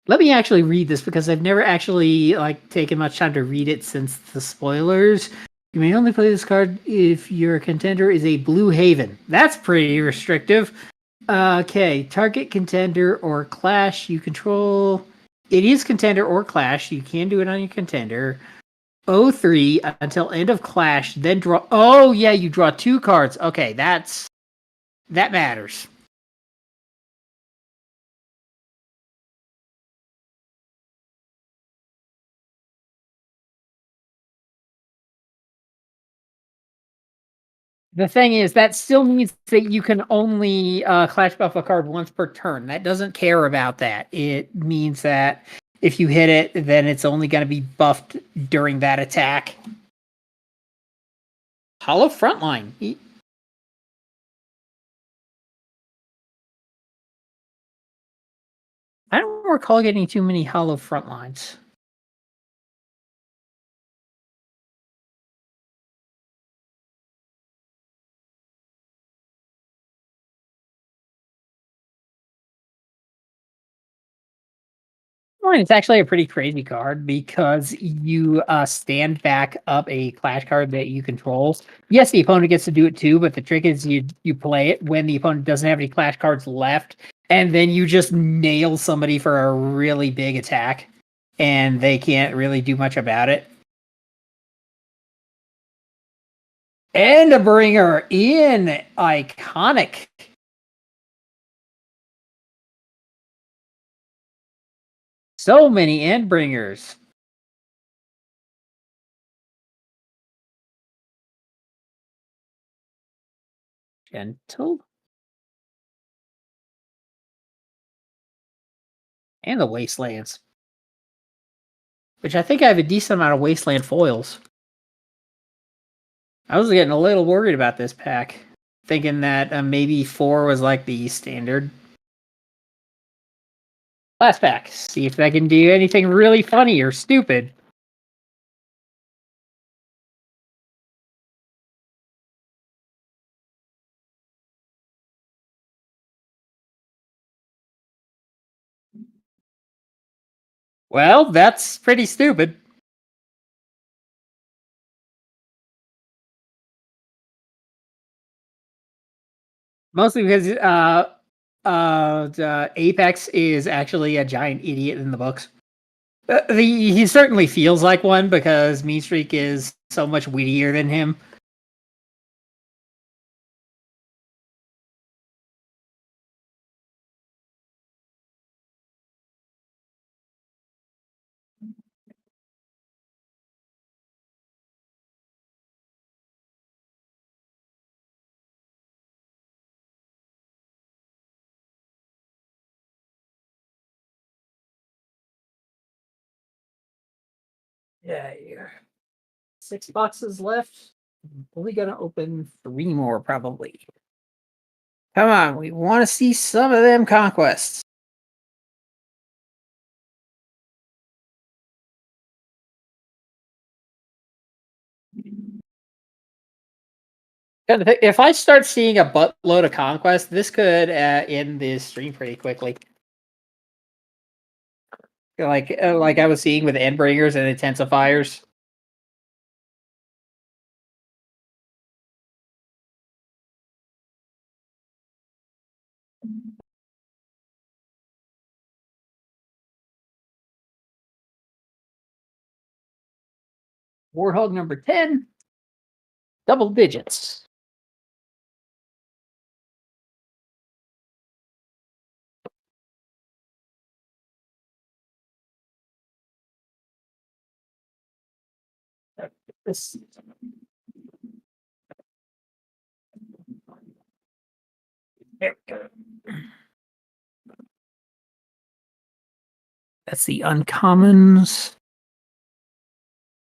Let me actually read this because I've never actually like taken much time to read it since the spoilers. You may only play this card if your contender is a Blue Haven. That's pretty restrictive. Okay, target contender or clash you control. It is contender or clash. You can do it on your contender. 03 until end of clash, then draw. Oh yeah, you draw 2 cards. Okay, that matters. The thing is, that still means that you can only clash buff a card once per turn. That doesn't care about that. It means that if you hit it, then it's only going to be buffed during that attack. Hollow Frontline. I don't recall getting too many Hollow Frontlines. It's actually a pretty crazy card because you stand back up a clash card that you control. Yes, the opponent gets to do it too, but the trick is you play it when the opponent doesn't have any clash cards left, and then you just nail somebody for a really big attack, and they can't really do much about it. And a bringer in iconic. So many Endbringers. Gentle. And the Wastelands. Which I think I have a decent amount of Wasteland foils. I was getting a little worried about this pack. Thinking that maybe 4 was like the standard. Last pack. See if I can do anything really funny or stupid. Well, that's pretty stupid. Mostly because Apex is actually a giant idiot in the books. He certainly feels like one because Mean Streak is so much wittier than him. Yeah, 6 boxes left. Only gonna open 3 more probably. Come on, we want to see some of them conquests. If I start seeing a buttload of conquest, this could end this stream pretty quickly. Like I was seeing with Endbringers and Intensifiers. Warhog number 10, double digits. This. There we go. That's the uncommons.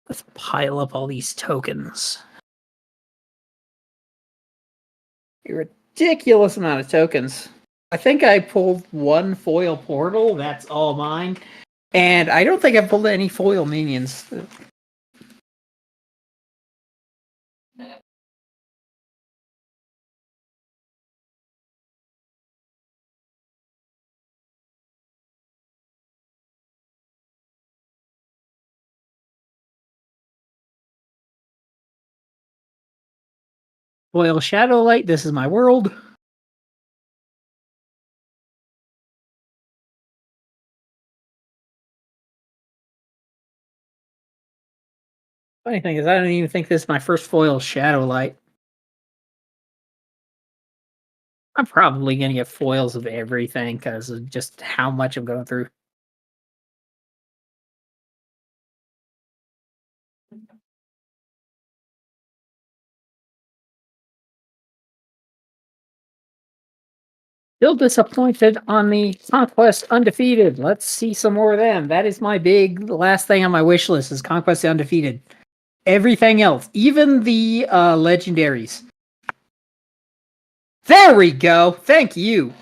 Let's pile up all these tokens. A ridiculous amount of tokens. I think I pulled one foil portal. That's all mine. And I don't think I pulled any foil minions. Foil Shadowlight, this is my world. Funny thing is, I don't even think this is my first foil Shadowlight. I'm probably going to get foils of everything because of just how much I'm going through. Still disappointed on the Conquest Undefeated. Let's see some more of them. That is my big last thing on my wish list is Conquest Undefeated. Everything else, even the legendaries. There we go. Thank you.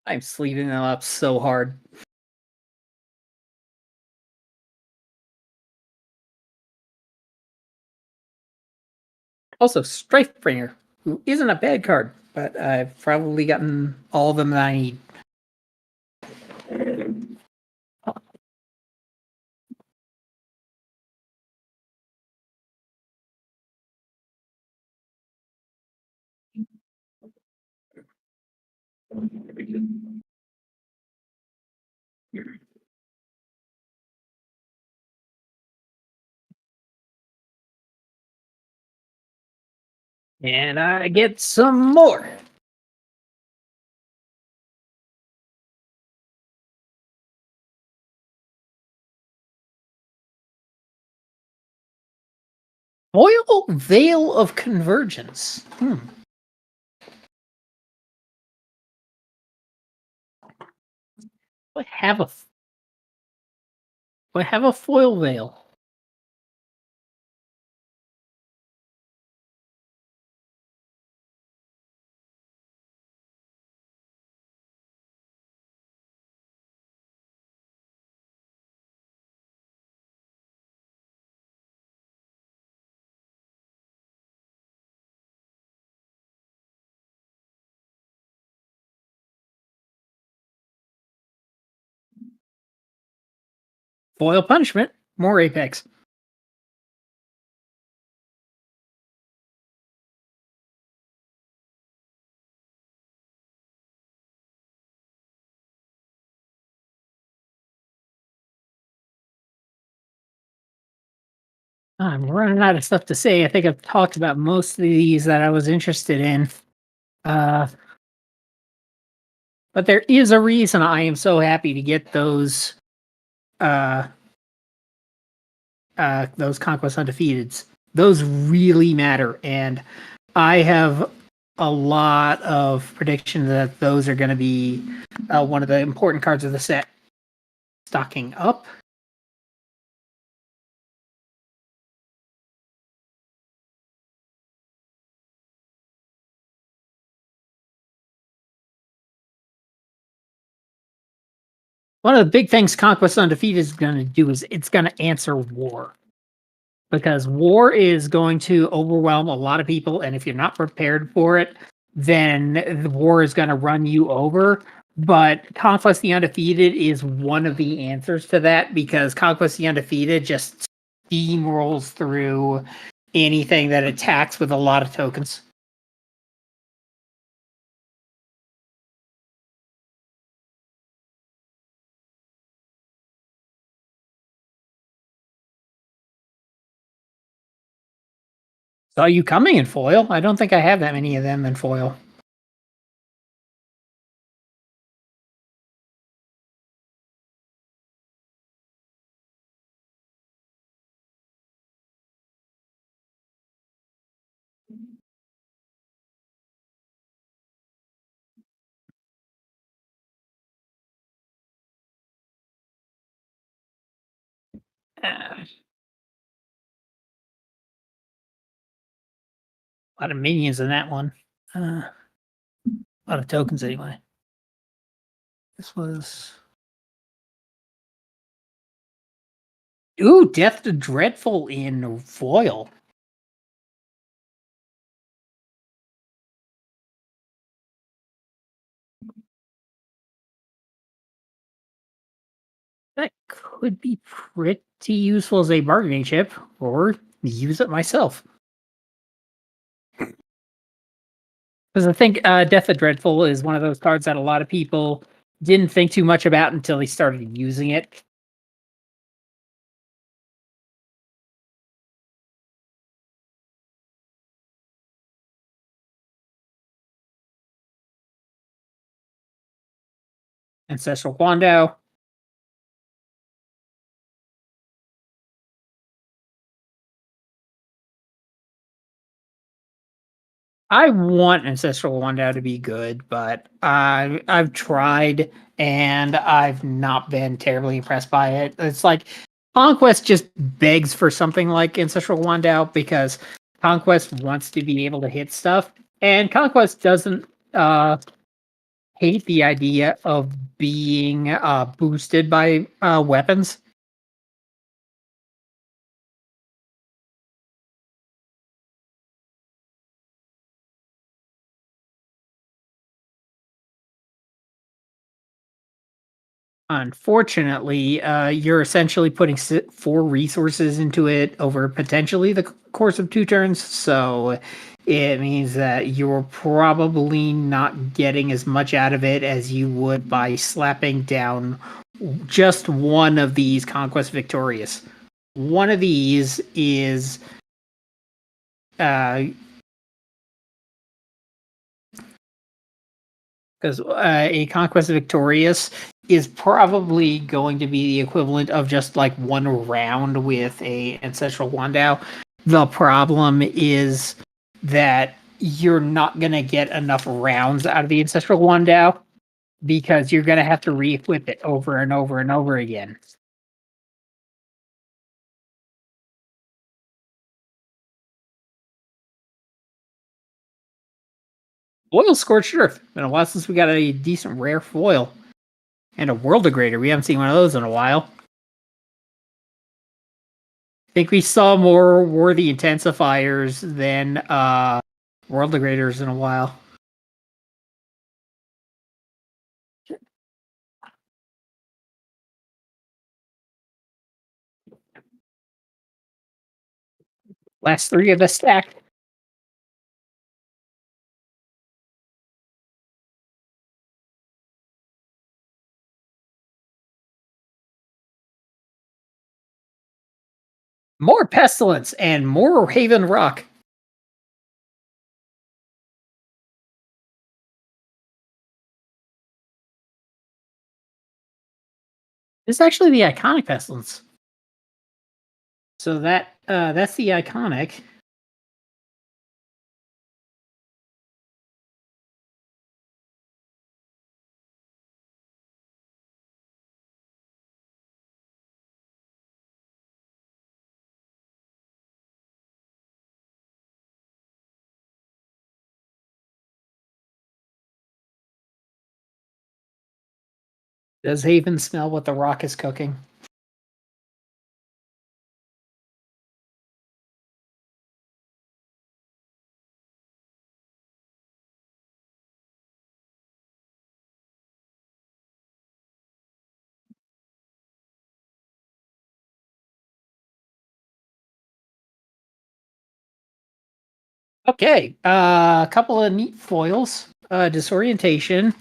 I'm sleeving them up so hard. Also, Strifebringer, who isn't a bad card, but I've probably gotten all of them that I need. And I get some more. Foil Veil of Convergence. I have a foil veil. Foil Punishment. More Apex. I'm running out of stuff to say. I think I've talked about most of these that I was interested in. But there is a reason I am so happy to get those Conquest Undefeateds. Those really matter, and I have a lot of prediction that those are going to be one of the important cards of the set. Stocking up. One of the big things Conquest Undefeated is going to do is it's going to answer war. Because war is going to overwhelm a lot of people, and if you're not prepared for it, then the war is going to run you over. But Conquest the Undefeated is one of the answers to that, because Conquest the Undefeated just steamrolls through anything that attacks with a lot of tokens. Saw you coming in foil. I don't think I have that many of them in foil. A lot of minions in that one. A lot of tokens anyway. This was... Ooh, Death to Dreadful in foil. That could be pretty useful as a bargaining chip, or use it myself. Because I think Death of Dreadful is one of those cards that a lot of people didn't think too much about until they started using it. Ancestral Guandao. I want Ancestral Guandao to be good, but I've tried and I've not been terribly impressed by it. It's like Conquest just begs for something like Ancestral Guandao, because Conquest wants to be able to hit stuff, and Conquest doesn't hate the idea of being boosted by weapons. Unfortunately, you're essentially putting 4 resources into it over potentially the course of 2 turns, so it means that you're probably not getting as much out of it as you would by slapping down just one of these Conquest Victorious. One of these is because a Conquest Victorious is probably going to be the equivalent of just like one round with a Ancestral Guandao. The problem is that you're not going to get enough rounds out of the Ancestral Guandao, because you're going to have to re-equip it over and over and over again. Foil Scorched Earth. Been a while since we got a decent rare foil. And a World Degrader. We haven't seen one of those in a while. I think we saw more worthy intensifiers than World Degraders in a while. Last 3 of the stack. More Pestilence and more Haven Rock. This is actually the iconic Pestilence. So that's the iconic. Does Haven smell what the Rock is cooking? Okay, a couple of neat foils. Disorientation.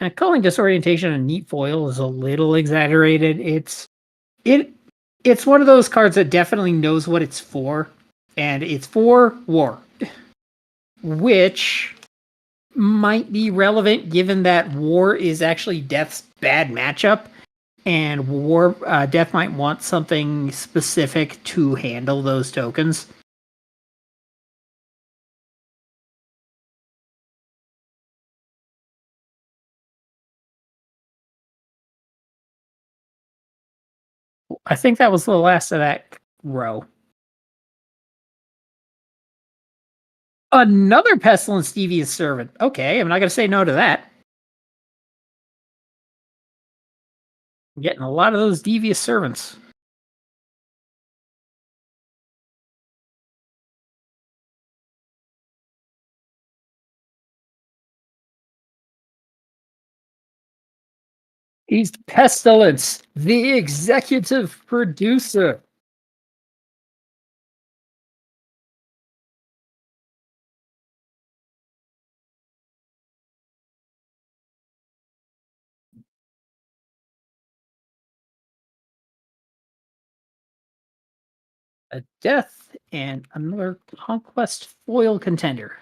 And calling disorientation a neat foil is a little exaggerated. It it's one of those cards that definitely knows what it's for, and it's for war, which might be relevant given that war is actually Death's bad matchup, and Death might want something specific to handle those tokens. I think that was the last of that row. Another Pestilence Devious Servant. Okay, I'm not going to say no to that. I'm getting a lot of those Devious Servants. He's Pestilence, the executive producer. A death and another conquest foil contender.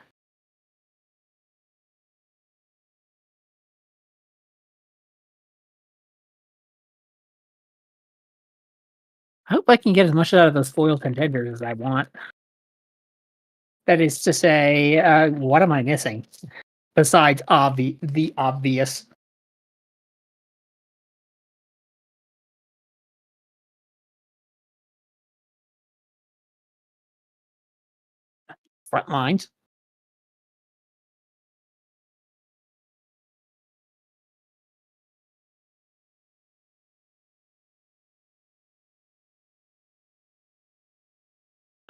I hope I can get as much out of those foil contenders as I want. That is to say, what am I missing besides the obvious? Front lines.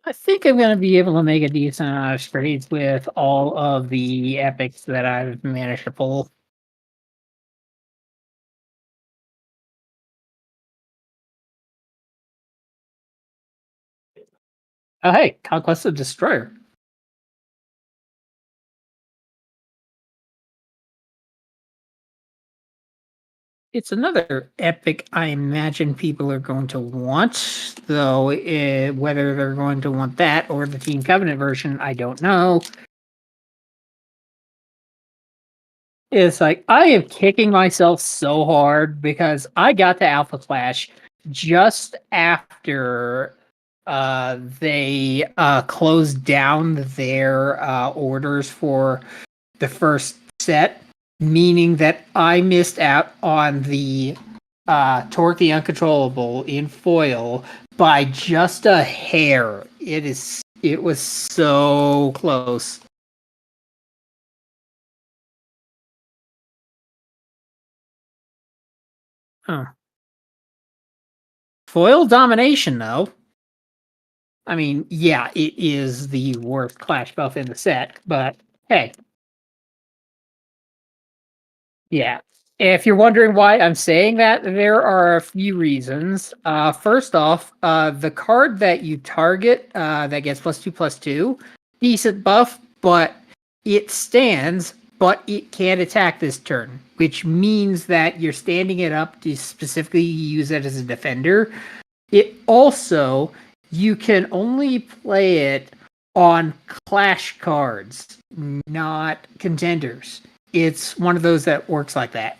I think I'm going to be able to make a decent amount of trades with all of the epics that I've managed to pull. Oh, hey, Conquest of Destroyer. It's another epic I imagine people are going to want, though whether they're going to want that or the Team Covenant version, I don't know. It's like I am kicking myself so hard because I got to Alpha Clash just after they closed down their orders for the first set, meaning that I missed out on the Torque the Uncontrollable in foil by just a hair. It was so close. Huh. Foil domination, though. I mean, yeah, it is the worst Clash buff in the set, but hey, yeah. If you're wondering why I'm saying that, there are a few reasons. First off, the card that you target that gets +2/+2, decent buff, but it stands, but it can't attack this turn, which means that you're standing it up to specifically use it as a defender. It also, you can only play it on Clash cards, not contenders. It's one of those that works like that.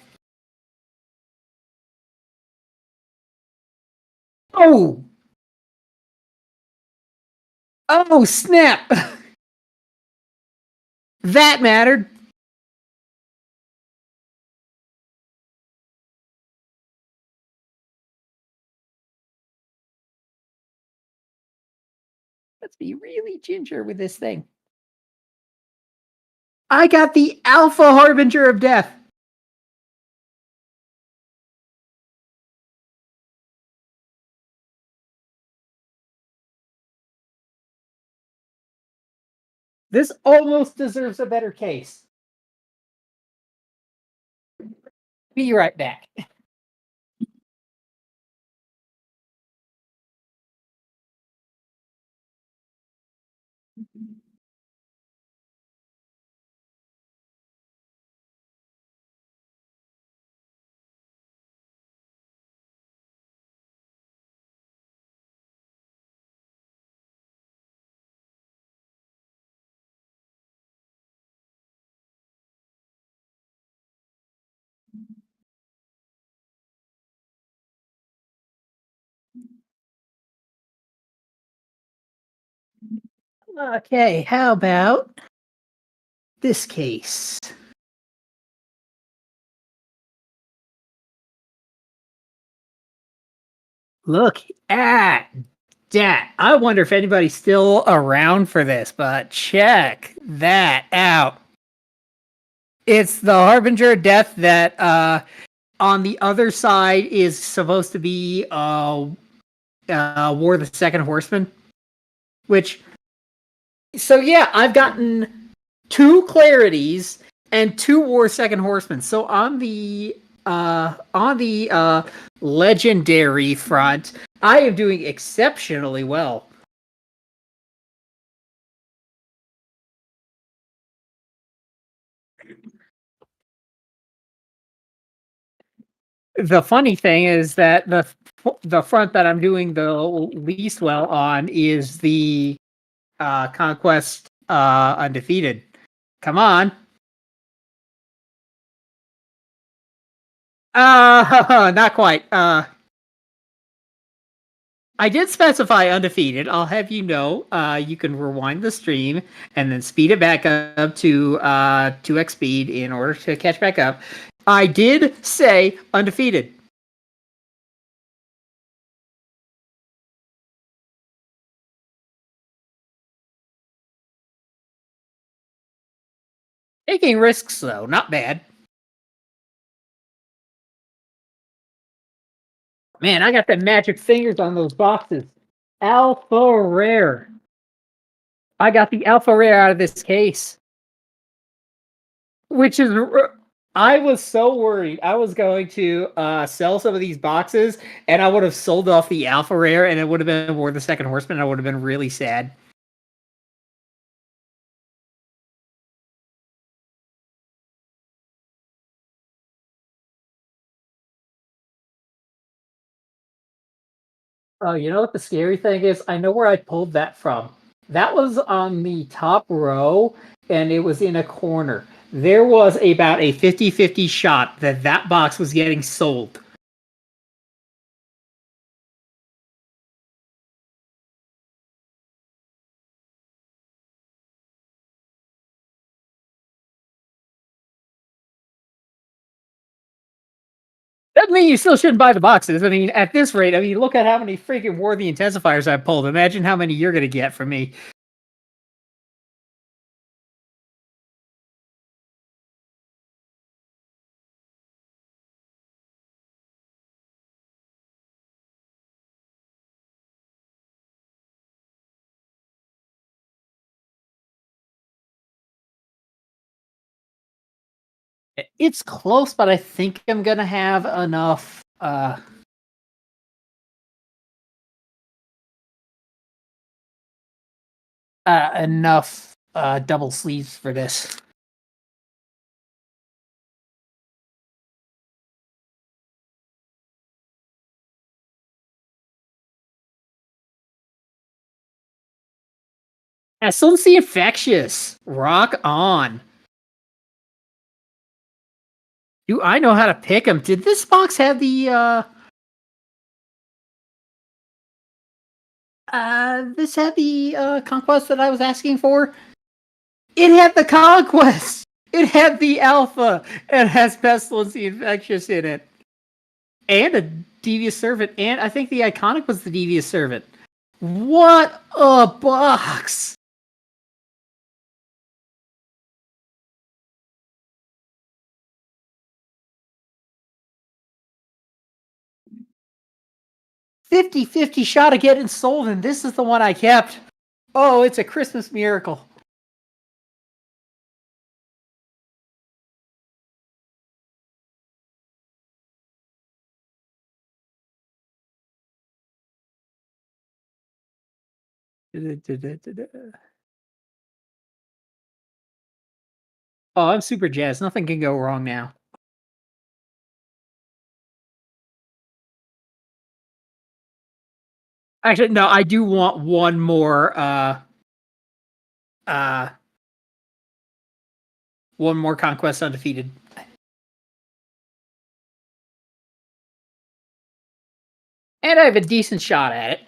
Oh, oh, snap! That mattered. Let's be really ginger with this thing. I got the Alpha Harbinger of Death. This almost deserves a better case. Be right back. Okay, how about this case? Look at that. I wonder if anybody's still around for this, but check that out. It's the Harbinger of Death that on the other side is supposed to be War of the Second Horseman. Which, so yeah, I've gotten 2 clarities and 2 War Second Horsemen. So on the legendary front, I am doing exceptionally well. The funny thing is that the front that I'm doing the least well on is the Conquest Undefeated. Come on. Not quite. I did specify undefeated. I'll have you know. You can rewind the stream and then speed it back up to 2x speed in order to catch back up. I did say undefeated. Taking risks though, not bad. Man, I got the magic fingers on those boxes. Alpha rare. I got the alpha rare out of this case. Which is, I was so worried. I was going to sell some of these boxes, and I would have sold off the alpha rare, and it would have been War the Second Horseman. And I would have been really sad. Oh, you know what the scary thing is? I know where I pulled that from. That was on the top row, and it was in a corner. There was about a 50-50 shot that that box was getting sold. Doesn't mean you still shouldn't buy the boxes. I mean, at this rate, I mean, look at how many freaking worthy intensifiers I pulled. Imagine how many you're going to get from me. It's close, but I think I'm going to have enough double sleeves for this. Excellency Infectious. Rock on. Do I know how to pick them? Did this box have the this had the conquest that I was asking for? It had the conquest. It had the alpha. It has Pestilence the Infectious in it. And a Devious Servant. And I think the iconic was the Devious Servant. What a box! "50-50 shot of getting sold, and this is the one I kept. Oh, it's a Christmas miracle." Oh, I'm super jazzed. Nothing can go wrong now. Actually, no, I do want uh one more conquest undefeated. And I have a decent shot at it.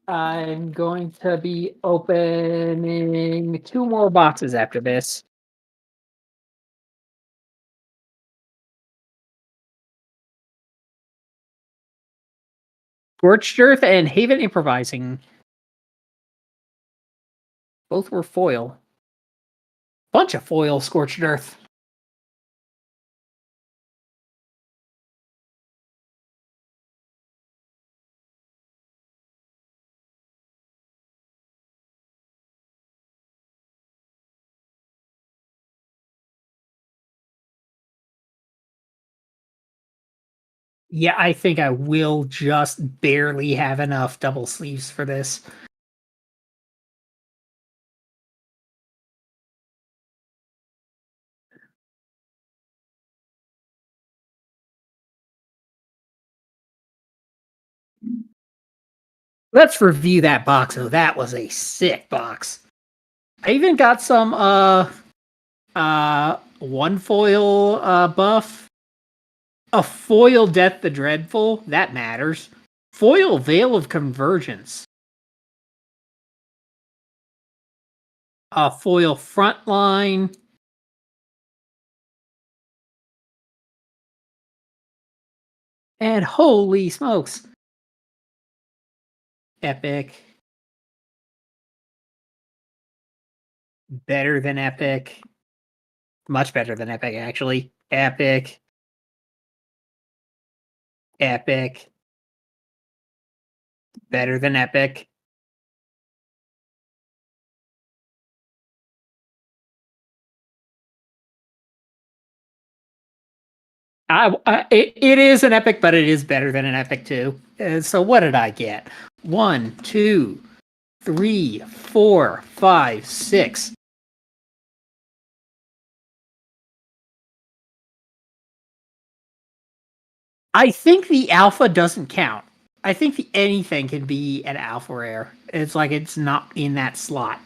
I'm going to be opening 2 more boxes after this. Scorched Earth and Haven Improvising. Both were foil. Bunch of foil Scorched Earth. Yeah, I think I will just barely have enough double sleeves for this. Let's review that box. Oh, that was a sick box. I even got some one foil buff. A foil Death the Dreadful, that matters. Foil Veil of Convergence. A foil Frontline. And holy smokes. Epic. Better than epic. Much better than epic, actually. Epic. Epic. Better than epic. It is an epic, but it is better than an epic too. So what did I get? 1, 2, 3, 4, 5, 6. I think the alpha doesn't count. I think anything can be an alpha rare. It's like it's not in that slot.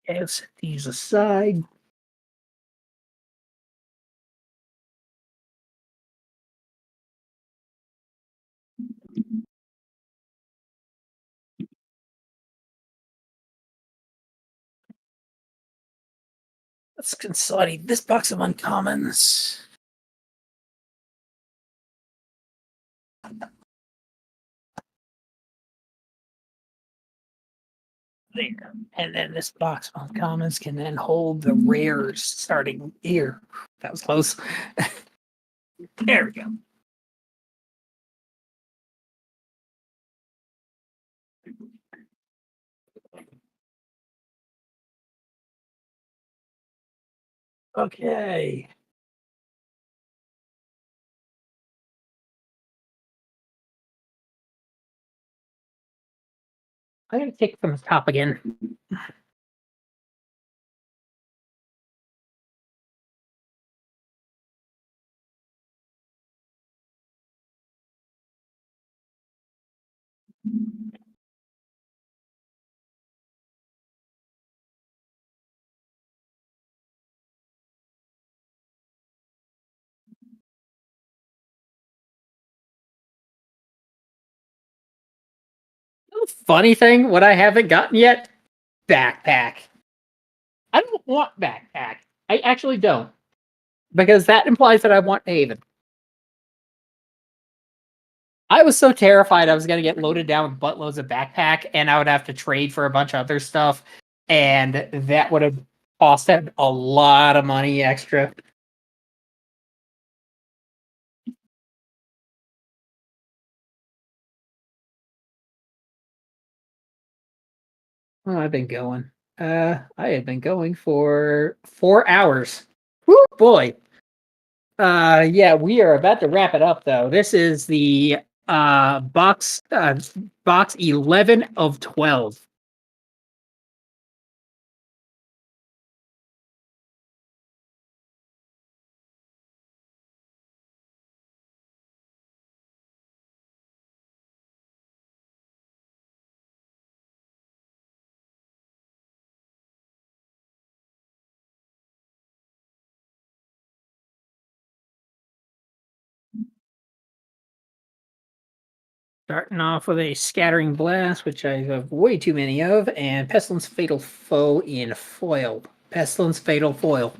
Okay, let's set these aside. Let's consolidate this box of uncommons. There. And then this box of uncommons can then hold the rares starting here. That was close. There we go. Okay. I'm going to take it from the top again. Funny thing, what I haven't gotten yet, backpack. I don't want backpack. I actually don't. Because that implies that I want Haven. I was so terrified I was going to get loaded down with buttloads of backpack and I would have to trade for a bunch of other stuff. And that would have cost a lot of money extra. Oh, I've been going. I have been going for 4 hours. Woo, boy. Yeah, we are about to wrap it up though. This is the box 11 of 12. Starting off with a Scattering Blast, which I have way too many of, and Pestilence Fatal Foe in foil. Pestilence Fatal Foil.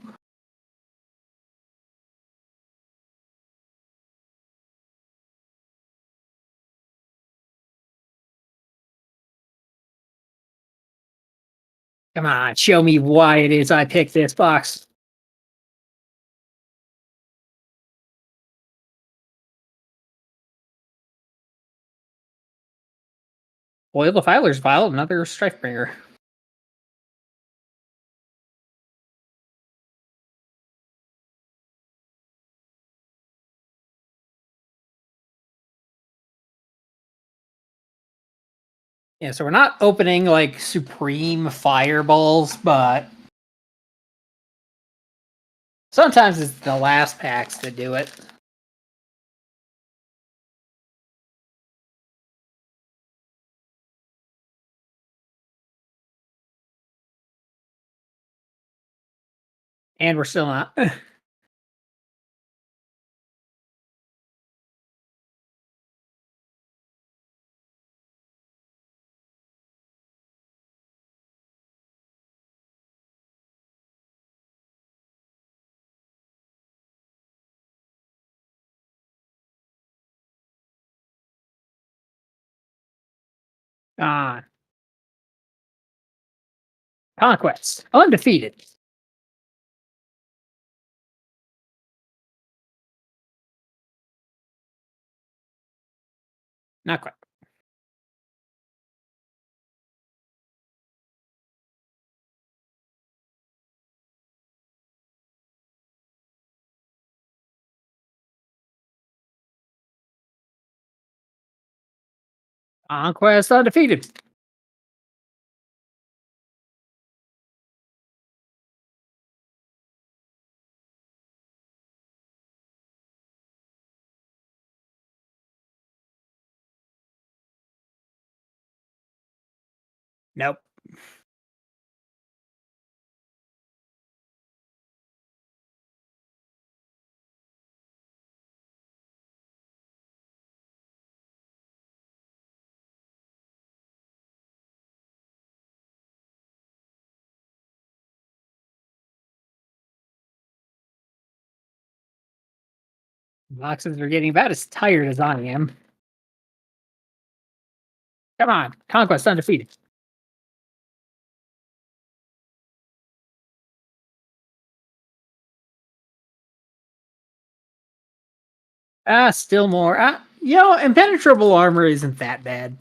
Come on, show me why it is I picked this box. Foil Defiler's Vial, another Strifebringer. Yeah, so we're not opening like Supreme Fireballs, but sometimes it's the last packs that do it. And we're still not. uh, Conquest. Undefeated. Not quite. Conquest undefeated. Nope. Boxes are getting about as tired as I am. Come on. Conquest undefeated. Still more. Impenetrable armor isn't that bad.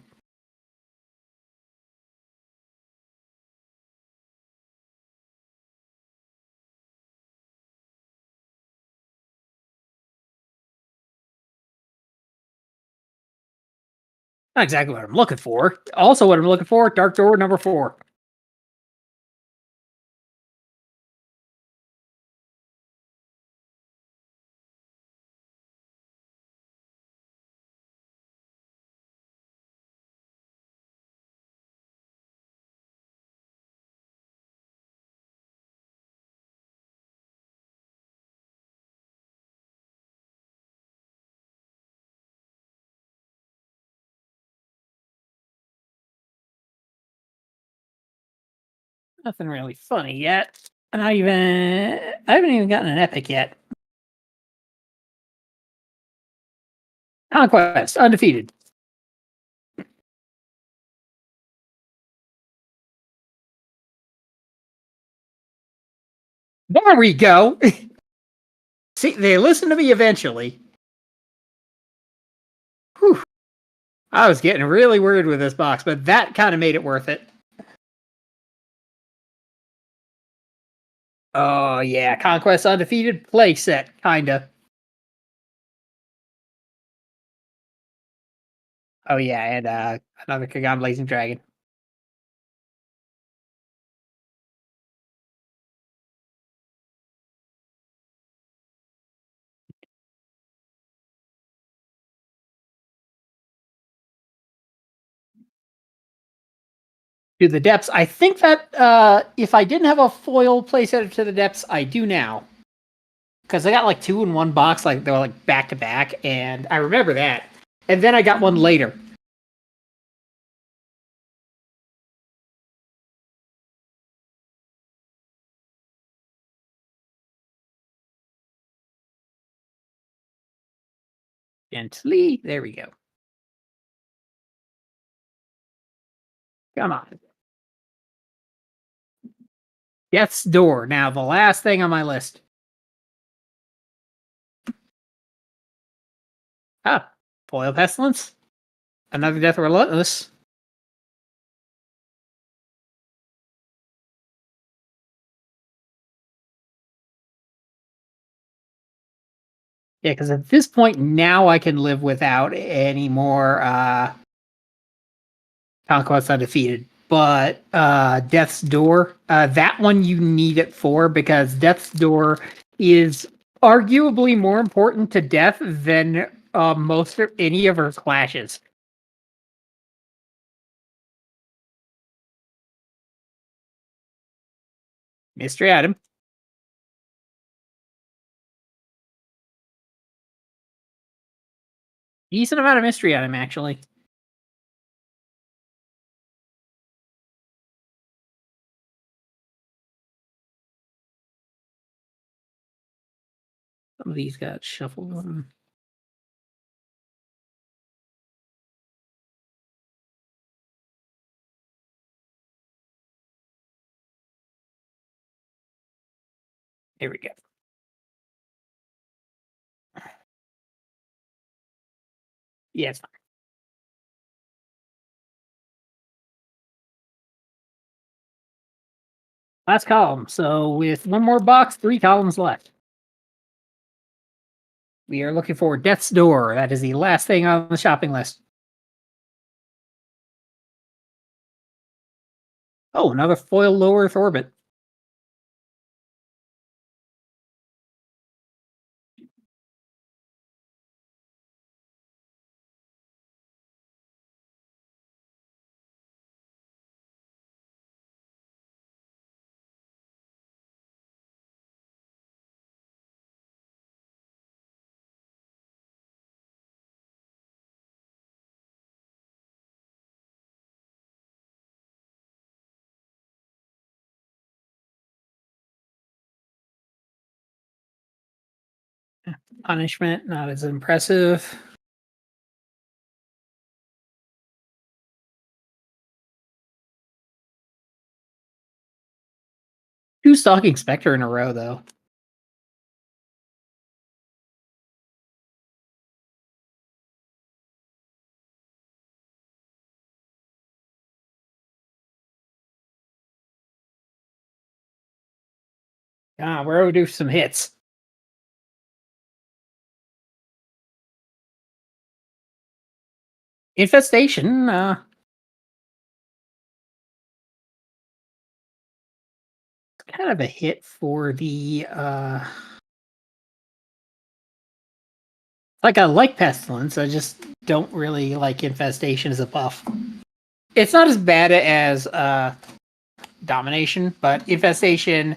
Not exactly what I'm looking for. Also, what I'm looking for, Dark Door number 4. Nothing really funny yet. I haven't even gotten an epic yet. Conquest undefeated. There we go. See, they listen to me eventually. Whew. I was getting really weird with this box, but that kind of made it worth it. Oh yeah, Conquest Undefeated playset, kinda. Oh yeah, and another Kagan Blazing Dragon. To the depths. I think that if I didn't have a foil playset to the depths, I do now. Because I got like two in one box, like they were like back to back, and I remember that. And then I got one later. Gently. There we go. Come on. Death's Door. Now, the last thing on my list. Ah, Foil Pestilence. Another Death Relentless. Yeah, because at this point now I can live without any more Conquest Undefeated. But Death's Door, that one you need it for because Death's Door is arguably more important to Death than most of any of her clashes. Mystery item. Decent amount of mystery item, actually. Some of these got shuffled. There we go. Yes. Last column. So with one more box, 3 columns left. We are looking for Death's Door. That is the last thing on the shopping list. Oh, another foil low Earth orbit. Punishment, not as impressive. Two Stalking Spectre in a row, though. Ah, we're overdue for some hits. Infestation, kind of a hit for the like I like Pestilence, I just don't really like Infestation as a buff. It's not as bad as Domination, but Infestation,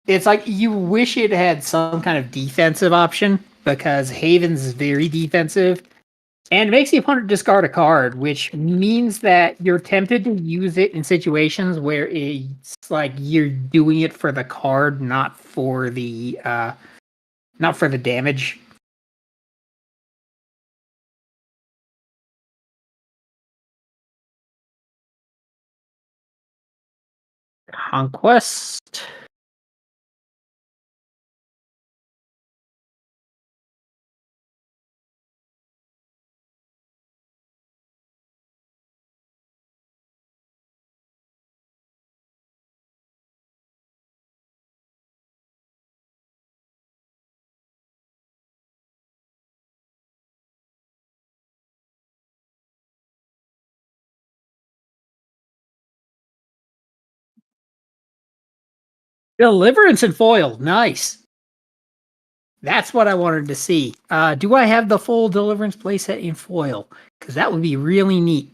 it's like you wish it had some kind of defensive option because Haven's very defensive and makes the opponent discard a card, which means that you're tempted to use it in situations where it's like you're doing it for the card, not for the damage. Conquest. Deliverance and foil. Nice. That's what I wanted to see. Do I have the full Deliverance playset in foil? Because that would be really neat.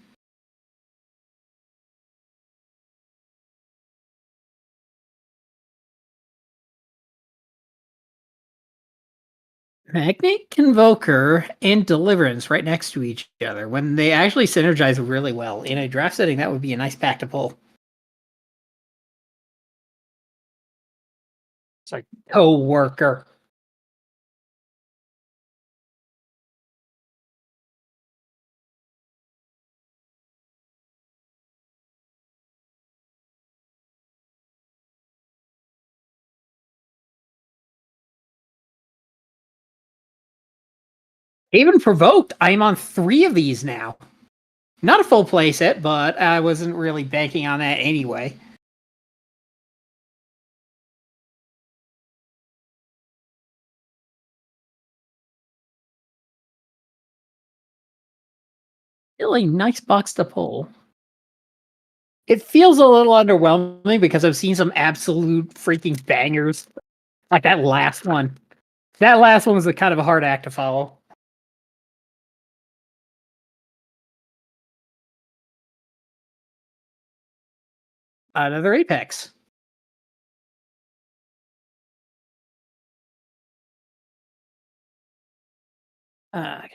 Magnet Convoker and Deliverance right next to each other. When they actually synergize really well. In a draft setting, that would be a nice pack to pull. It's like co-worker. Even Provoked, I am on 3 of these now. Not a full playset, but I wasn't really banking on that anyway. Still a nice box to pull. It feels a little underwhelming because I've seen some absolute freaking bangers. Like that last one. That last one was a kind of a hard act to follow. Another Apex. Okay. I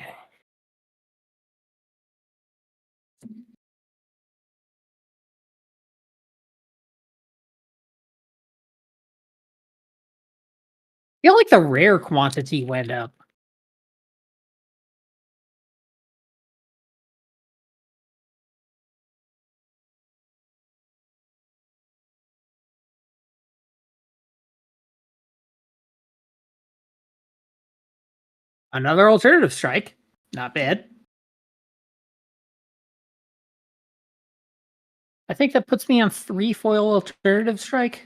feel like the rare quantity went up. Another alternative strike. Not bad. I think that puts me on 3 foil alternative strike.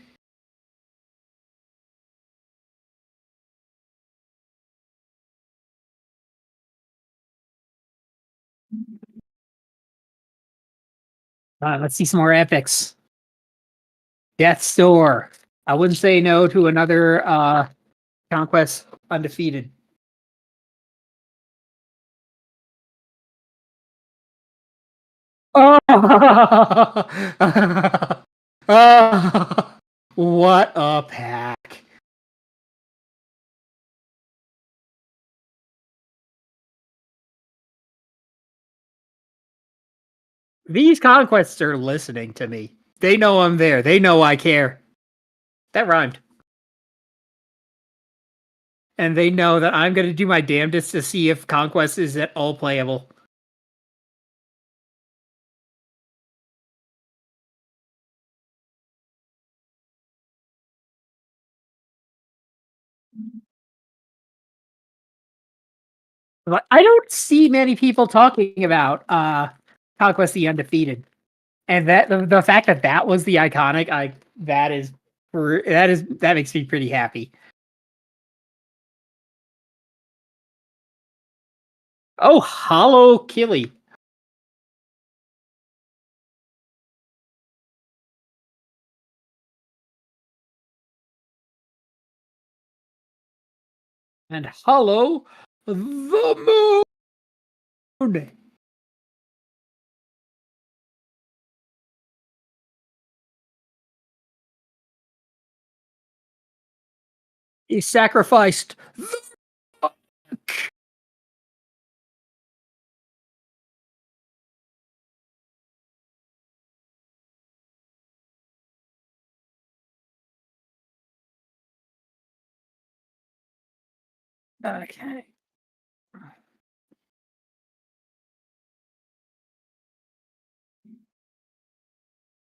Let's see some more epics. Death's Door. I wouldn't say no to another Conquest undefeated. Oh! Oh! What a pack. These conquests are listening to me. They know I'm there. They know I care. That rhymed. And they know that I'm going to do my damnedest to see if Conquest is at all playable. But I don't see many people talking about Conquest the Undefeated. And that the fact that that was the iconic, that makes me pretty happy. Oh, Hollow Killy. And Hollow the Moon. He sacrificed the Okay.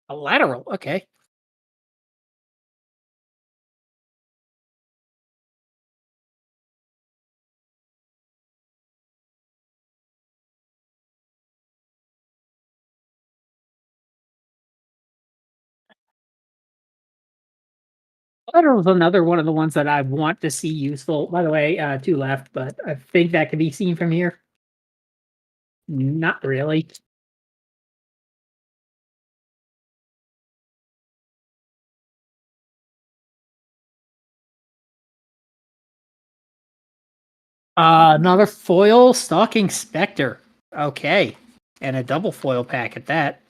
A lateral. Okay. Lateral's another one of the ones that I want to see useful. By the way, 2 left, but I think that can be seen from here. Not really. Another foil Stalking Spectre. Okay. And a double foil pack at that.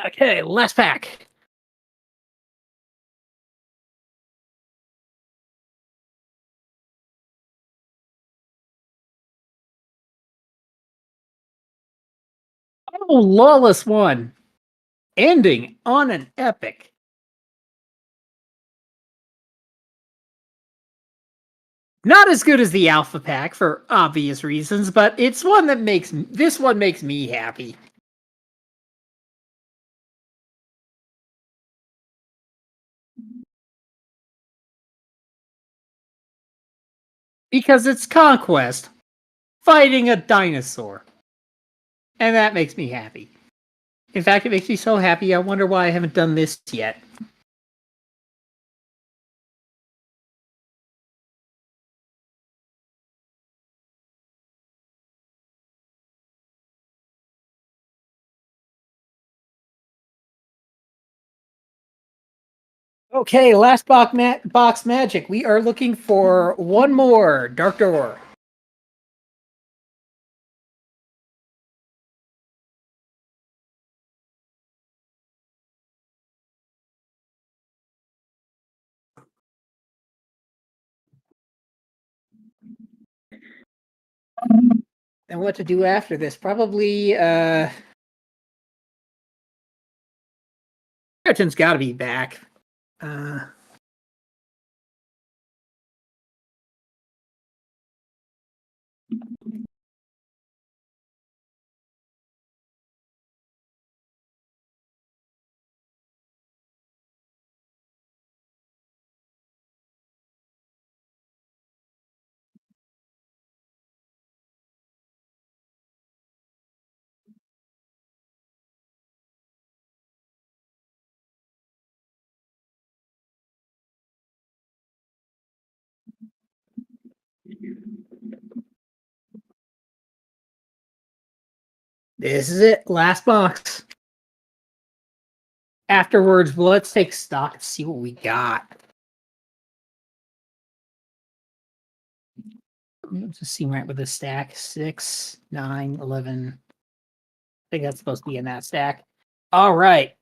Okay, last pack. Oh, Lawless One. Ending on an epic. Not as good as the Alpha Pack for obvious reasons, but it's one that makes this one makes me happy. Because it's Conquest fighting a dinosaur. And that makes me happy. In fact, it makes me so happy I wonder why I haven't done this yet. Okay, last box magic. We are looking for one more Dark Door. And what to do after this? Probably Ryotin's gotta be back. Uh this is it. Last box. Afterwards, let's take stock and see what we got. Let's just see right with the stack. 6, 9, 11. I think that's supposed to be in that stack. All right.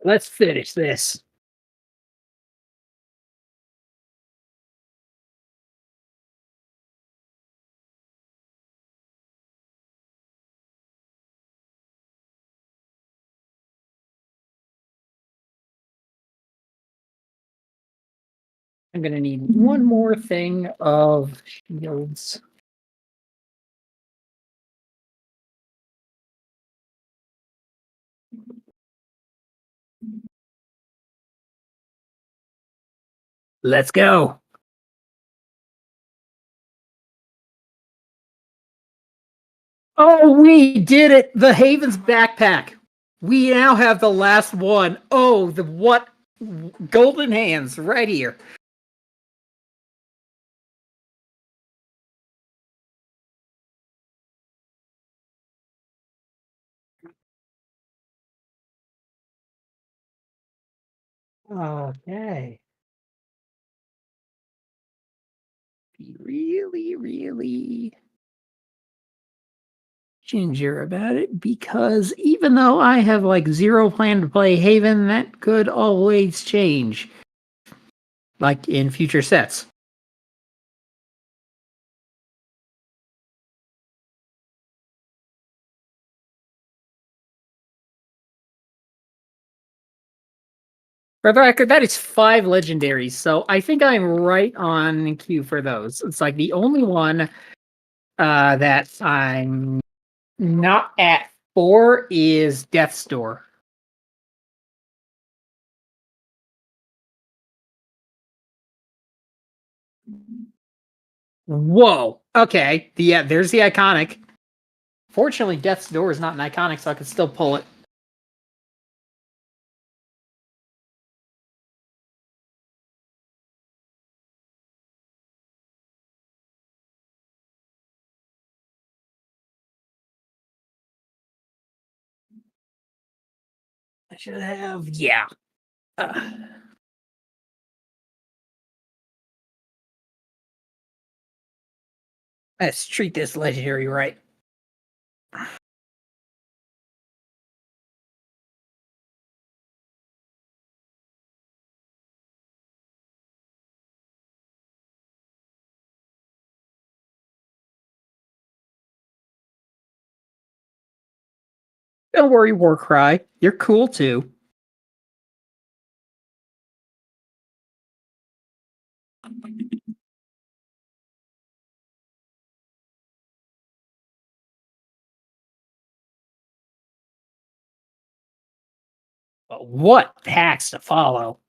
Let's finish this. I'm going to need one more thing of shields. Let's go. Oh, we did it. The Haven's backpack. We now have the last one. Oh, the what? Golden hands right here. Okay. Be really, really ginger about it because even though I have like zero plan to play Haven, that could always change. Like in future sets. For the record, that is 5 legendaries, so I think I'm right on cue for those. It's like the only one that I'm not at 4 is Death's Door. Whoa. Okay. There's the iconic. Fortunately, Death's Door is not an iconic, so I can still pull it. I should have. Yeah. Let's treat this legendary right. Don't worry, Warcry. You're cool too. But what hacks to follow?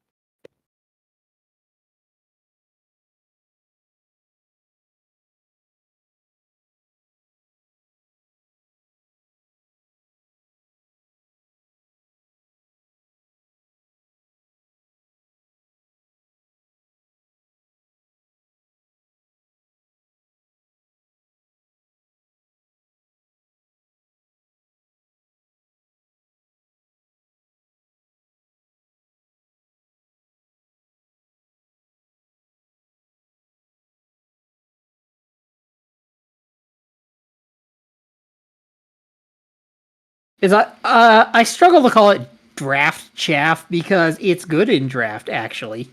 I struggle to call it draft chaff because it's good in draft actually.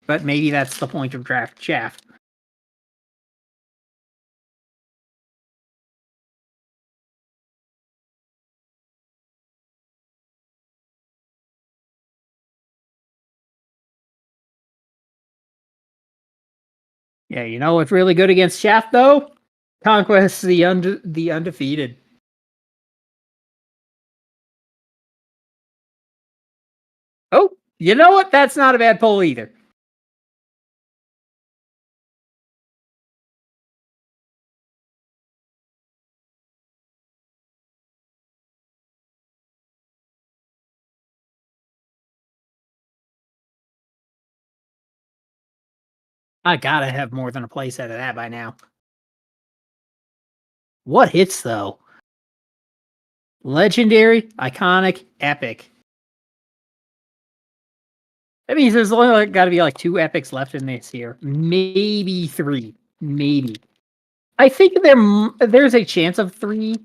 But maybe that's the point of draft chaff. Yeah, you know what's really good against chaff though? Conquest the undefeated. Oh, you know what? That's not a bad pull either. I gotta have more than a playset of that by now. What hits though? Legendary, iconic, epic. That means there's only got to be like 2 epics left in this here, maybe 3, maybe. I think there's a chance of 3.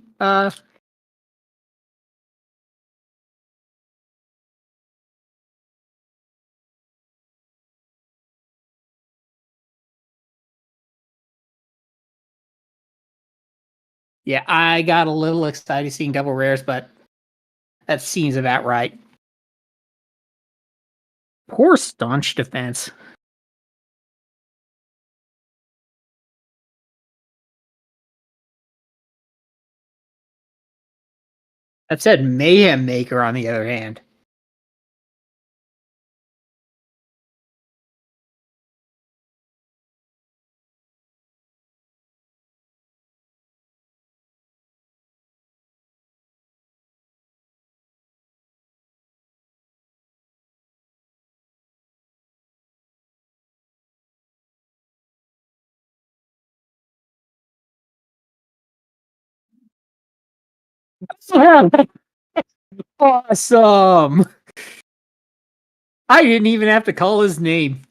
Yeah, I got a little excited seeing double rares, but that seems about right. Poor staunch defense. That said, Mayhem Maker on the other hand. Awesome. I didn't even have to call his name.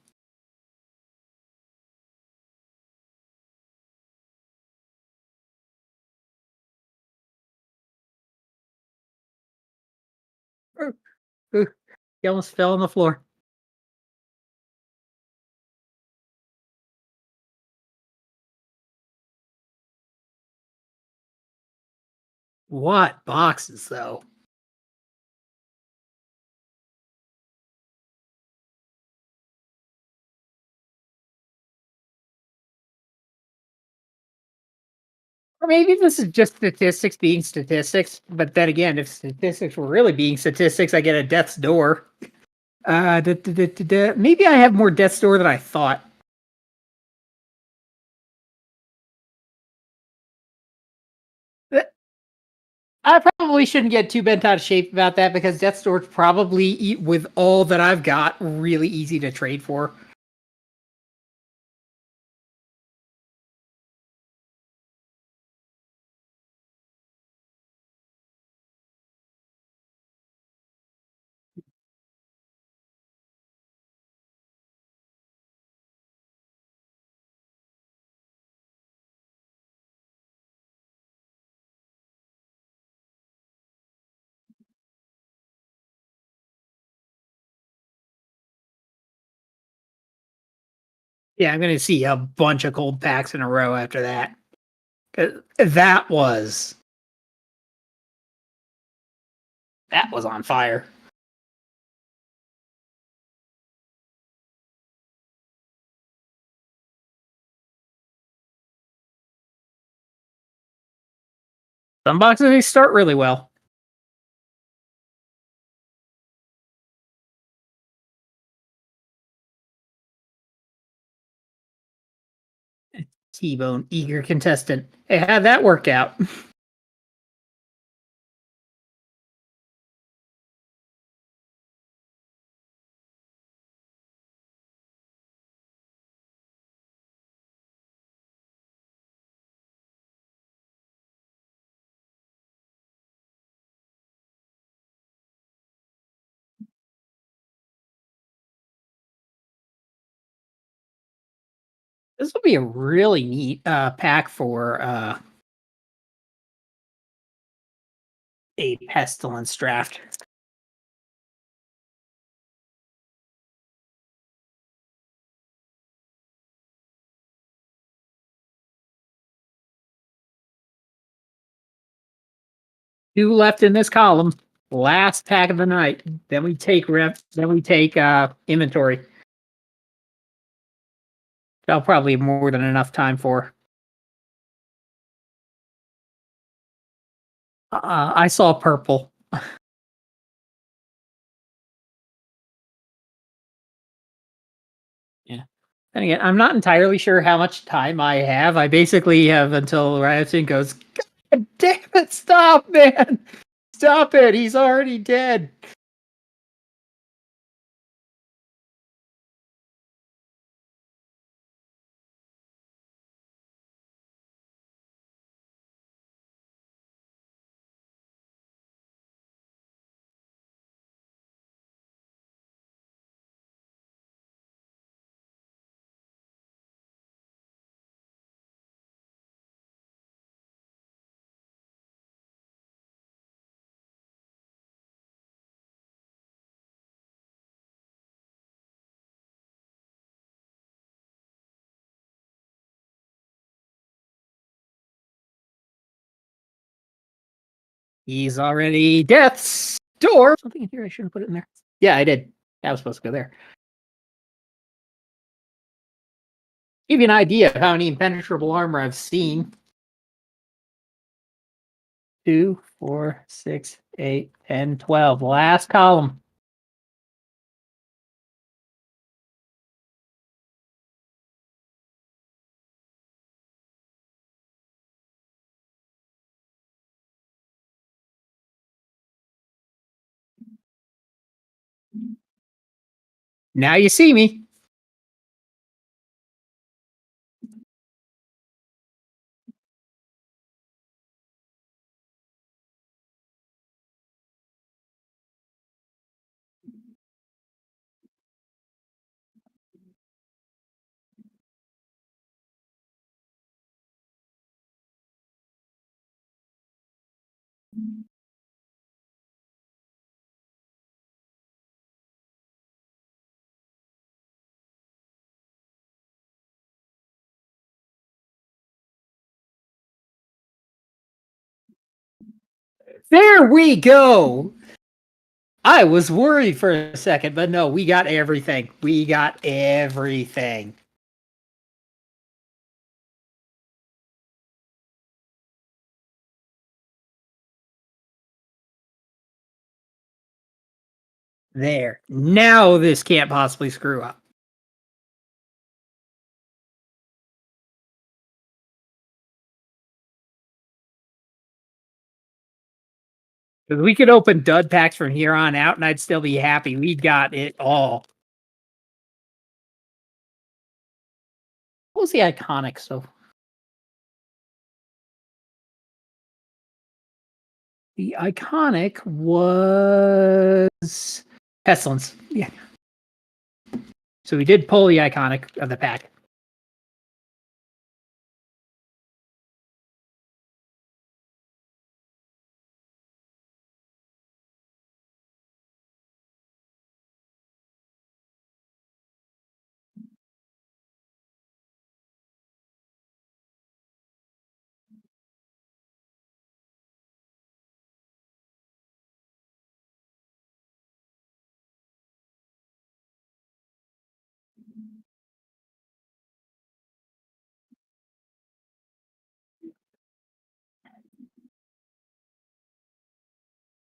He almost fell on the floor. What boxes though? Or maybe this is just statistics being statistics. But then again, if statistics were really being statistics, I get a death's door. Maybe I have more death's door than I thought. I probably shouldn't get too bent out of shape about that because death's door is probably, with all that I've got, really easy to trade for. Yeah, I'm going to see a bunch of cold packs in a row after that. 'Cause that was on fire. Some boxes they start really well. T-Bone, eager contestant. Hey, how'd that work out? This will be a really neat pack for a pestilence draft. Two left in this column. Last pack of the night. Then we take inventory. That'll probably have more than enough time for. I saw purple. Yeah. And again, I'm not entirely sure how much time I have. I basically have until Ryotin goes, God damn it, stop, man! Stop it, he's already dead. He's already death's door. Something in here I shouldn't put it in there. Yeah, I did. That was supposed to go there. Give you an idea of how many impenetrable armor I've seen. 2, 4, 6, 8, 10, 12. Last column. Now you see me. There we go. I was worried for a second, but no, we got everything. We got everything. There. Now this can't possibly screw up. Because we could open dud packs from here on out, and I'd still be happy. We got it all. What was the iconic? So the iconic was Pestilence. Yeah. So we did pull the iconic of the pack.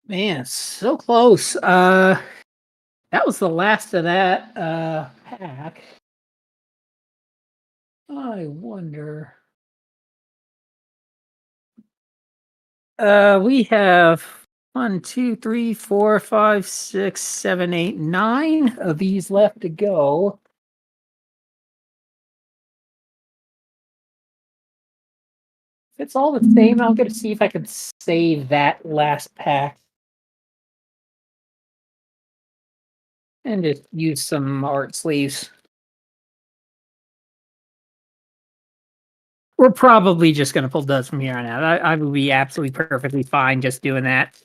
Man, so close. That was the last of that pack. I wonder. We have 1, 2, 3, 4, 5, 6, 7, 8, 9 of these left to go. If it's all the same, I'm gonna see if I can save that last pack and just use some art sleeves. We're probably just gonna pull duds from here on out. I would be absolutely perfectly fine just doing that.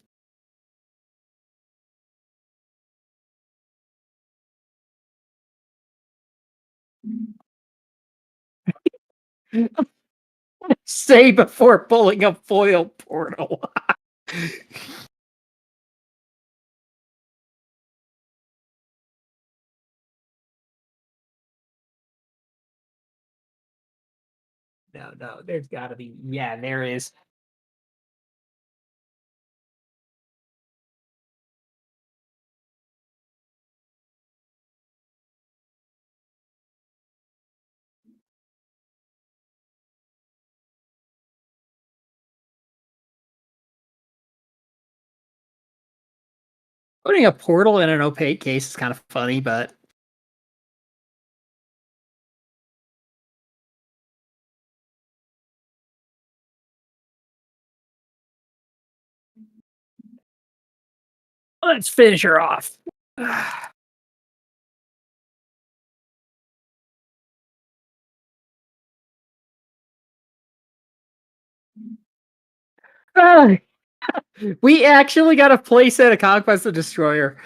Say before pulling a foil portal. No, there's gotta be. Yeah, there is. Putting a portal in an opaque case is kind of funny, but let's finish her off. Ah, we actually got a playset of Conquest of Destroyer.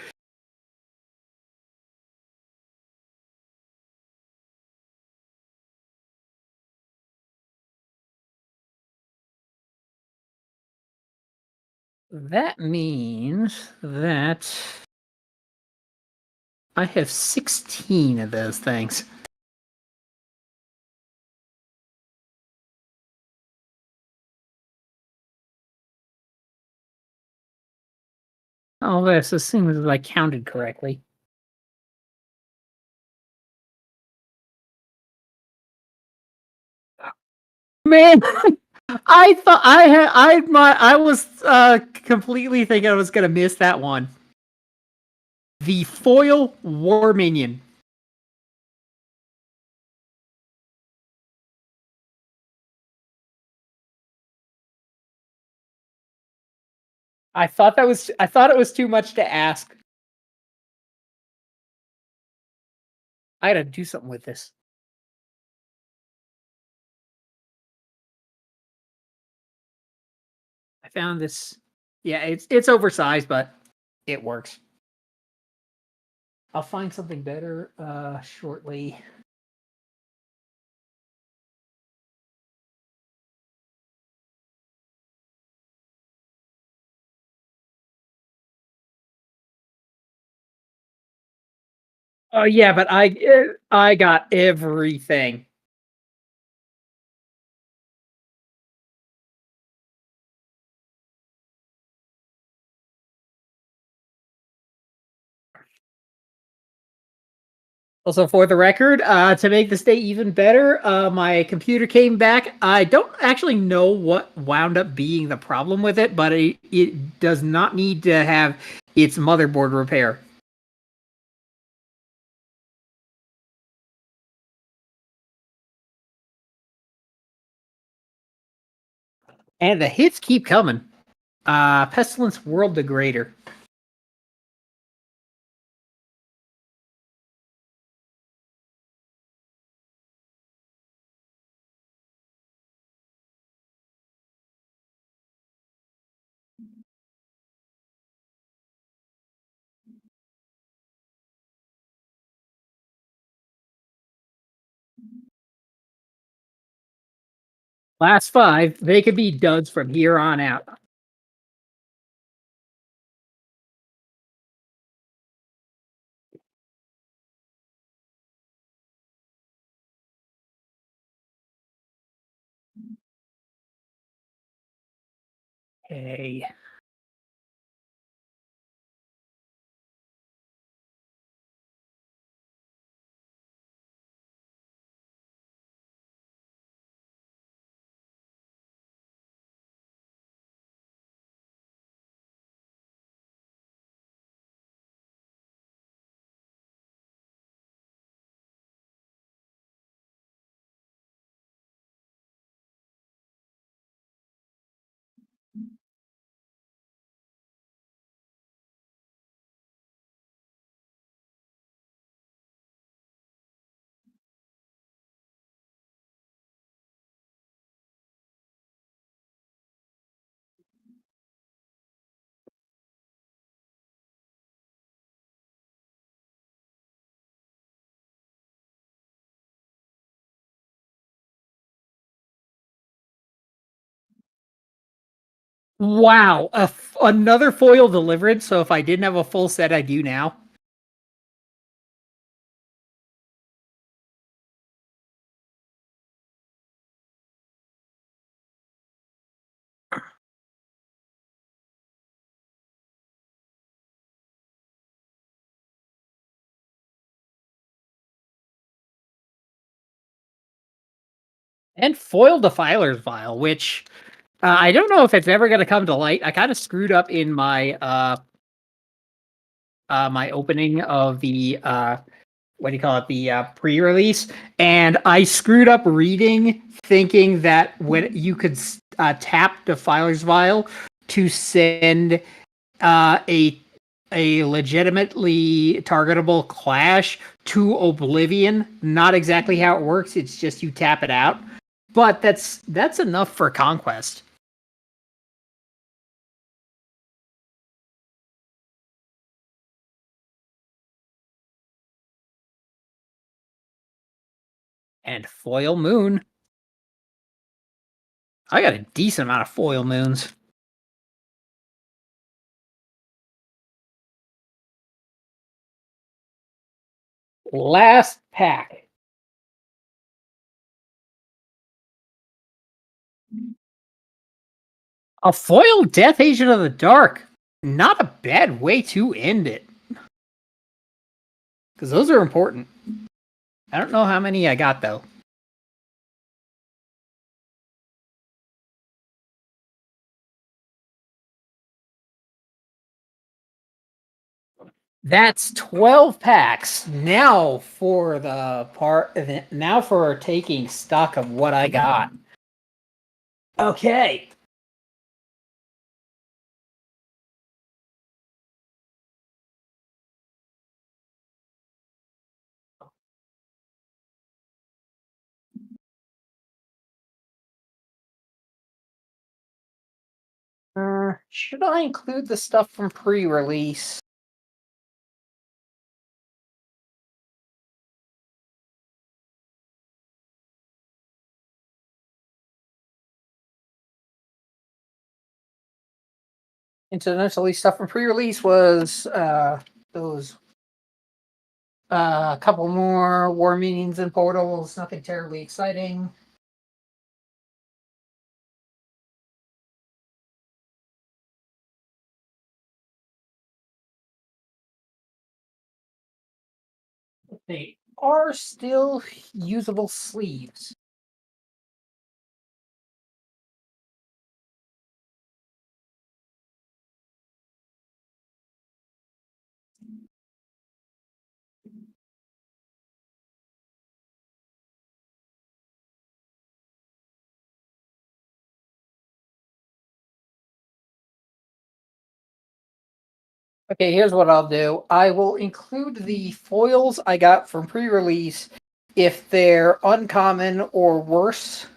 That means that I have 16 of those things. Oh, this as soon as I counted correctly. Man, I was completely thinking I was gonna miss that one. The foil war minion. I thought it was too much to ask. I gotta do something with this. I found this. Yeah, it's oversized, but it works. I'll find something better shortly. Oh yeah, but I got everything. Also, for the record, to make this day even better, my computer came back. I don't actually know what wound up being the problem with it, but it does not need to have its motherboard repair. And the hits keep coming. Pestilence World Degrader. Last five, they could be duds from here on out. Hey. Wow, another foil delivered. So if I didn't have a full set, I do now. And foil Defiler's Vial, which I don't know if it's ever going to come to light. I kind of screwed up in my opening of the what do you call it, the pre-release, and I screwed up reading, thinking that when you could tap Defiler's Vial to send a legitimately targetable clash to Oblivion. Not exactly how it works. It's just you tap it out, but that's enough for Conquest. And Foil Moon. I got a decent amount of Foil Moons. Last pack. A foil Death Agent of the Dark. Not a bad way to end it. Because those are important. I don't know how many I got, though. That's 12 packs. Now for taking stock of what I got. Okay. Should I include the stuff from pre-release? Incidentally, stuff from pre-release was those a couple more war meetings and portals. Nothing terribly exciting. are still usable sleeves. Okay, here's what I'll do. I will include the foils I got from pre-release if they're uncommon or worse.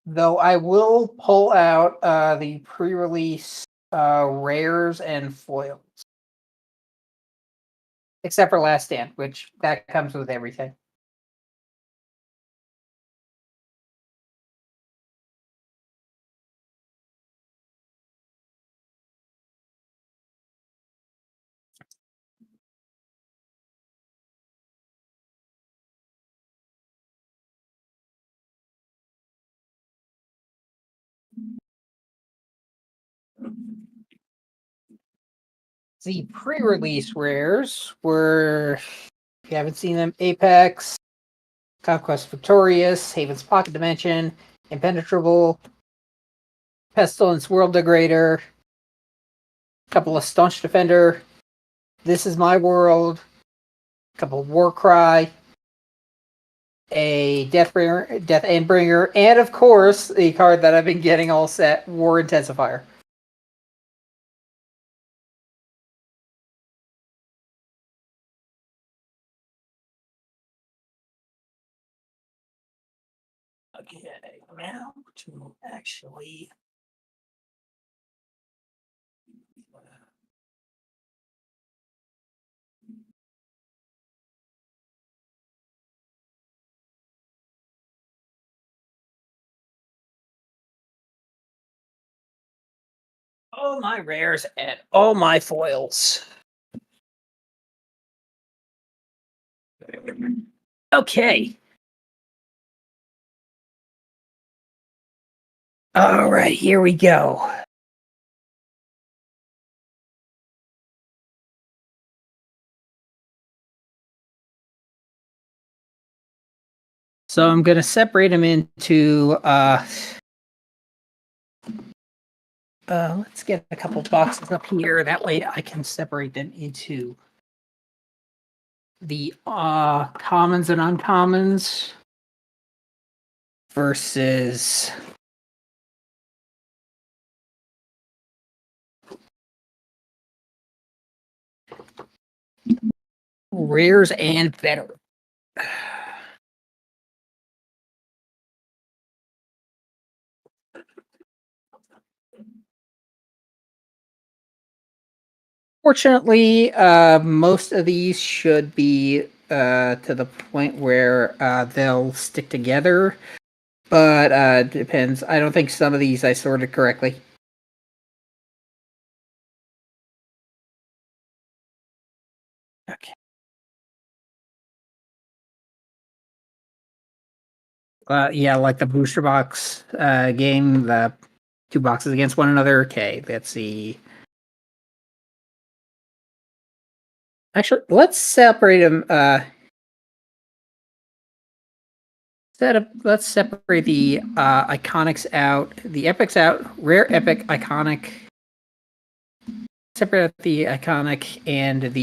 Though I will pull out the pre-release rares and foils. Except for Last Stand, which that comes with everything. The pre-release rares were, if you haven't seen them, Apex, Conquest Victorious, Haven's Pocket Dimension, Impenetrable, Pestilence World Degrader, a couple of Staunch Defender, This Is My World, a couple of Warcry, a Death Endbringer, and of course, the card that I've been getting all set, War Intensifier. Okay, now to actually all my rares and all my foils. Okay. All right, here we go. So I'm going to separate them into let's get a couple boxes up here. That way I can separate them into the commons and uncommons versus rares and better. Fortunately, most of these should be to the point where they'll stick together, but depends. I don't think some of these I sorted correctly. Okay. Yeah, like the booster box game, the two boxes against one another. Okay, let's see. Actually, let's separate them. Let's separate the iconics out, the epics out, rare epic, iconic. Separate out the iconic and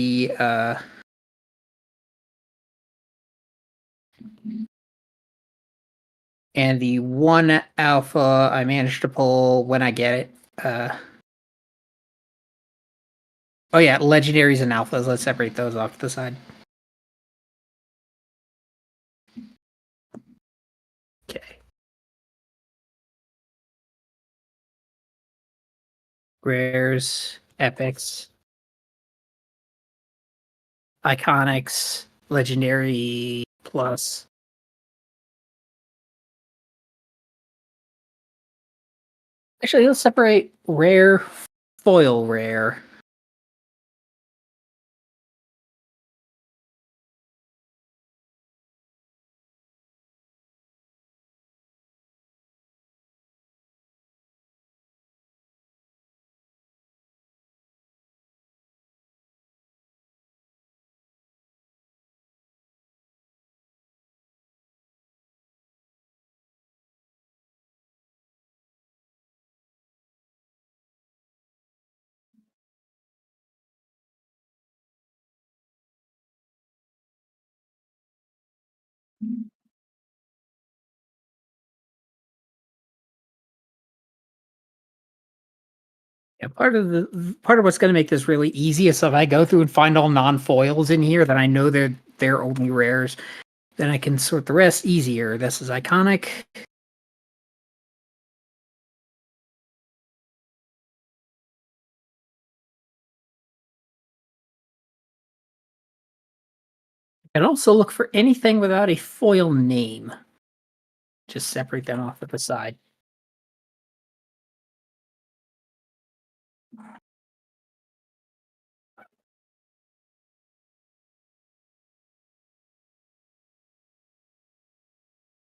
the one alpha I managed to pull when I get it. Oh yeah, legendaries and alphas. Let's separate those off to the side. Okay. Rares, epics, iconics, legendary plus. Actually, let's separate rare, foil rare. Yeah, part of what's going to make this really easy is if I go through and find all non-foils in here that I know they're only rares, then I can sort the rest easier. This is iconic. I can also look for anything without a foil name. Just separate them off at the side.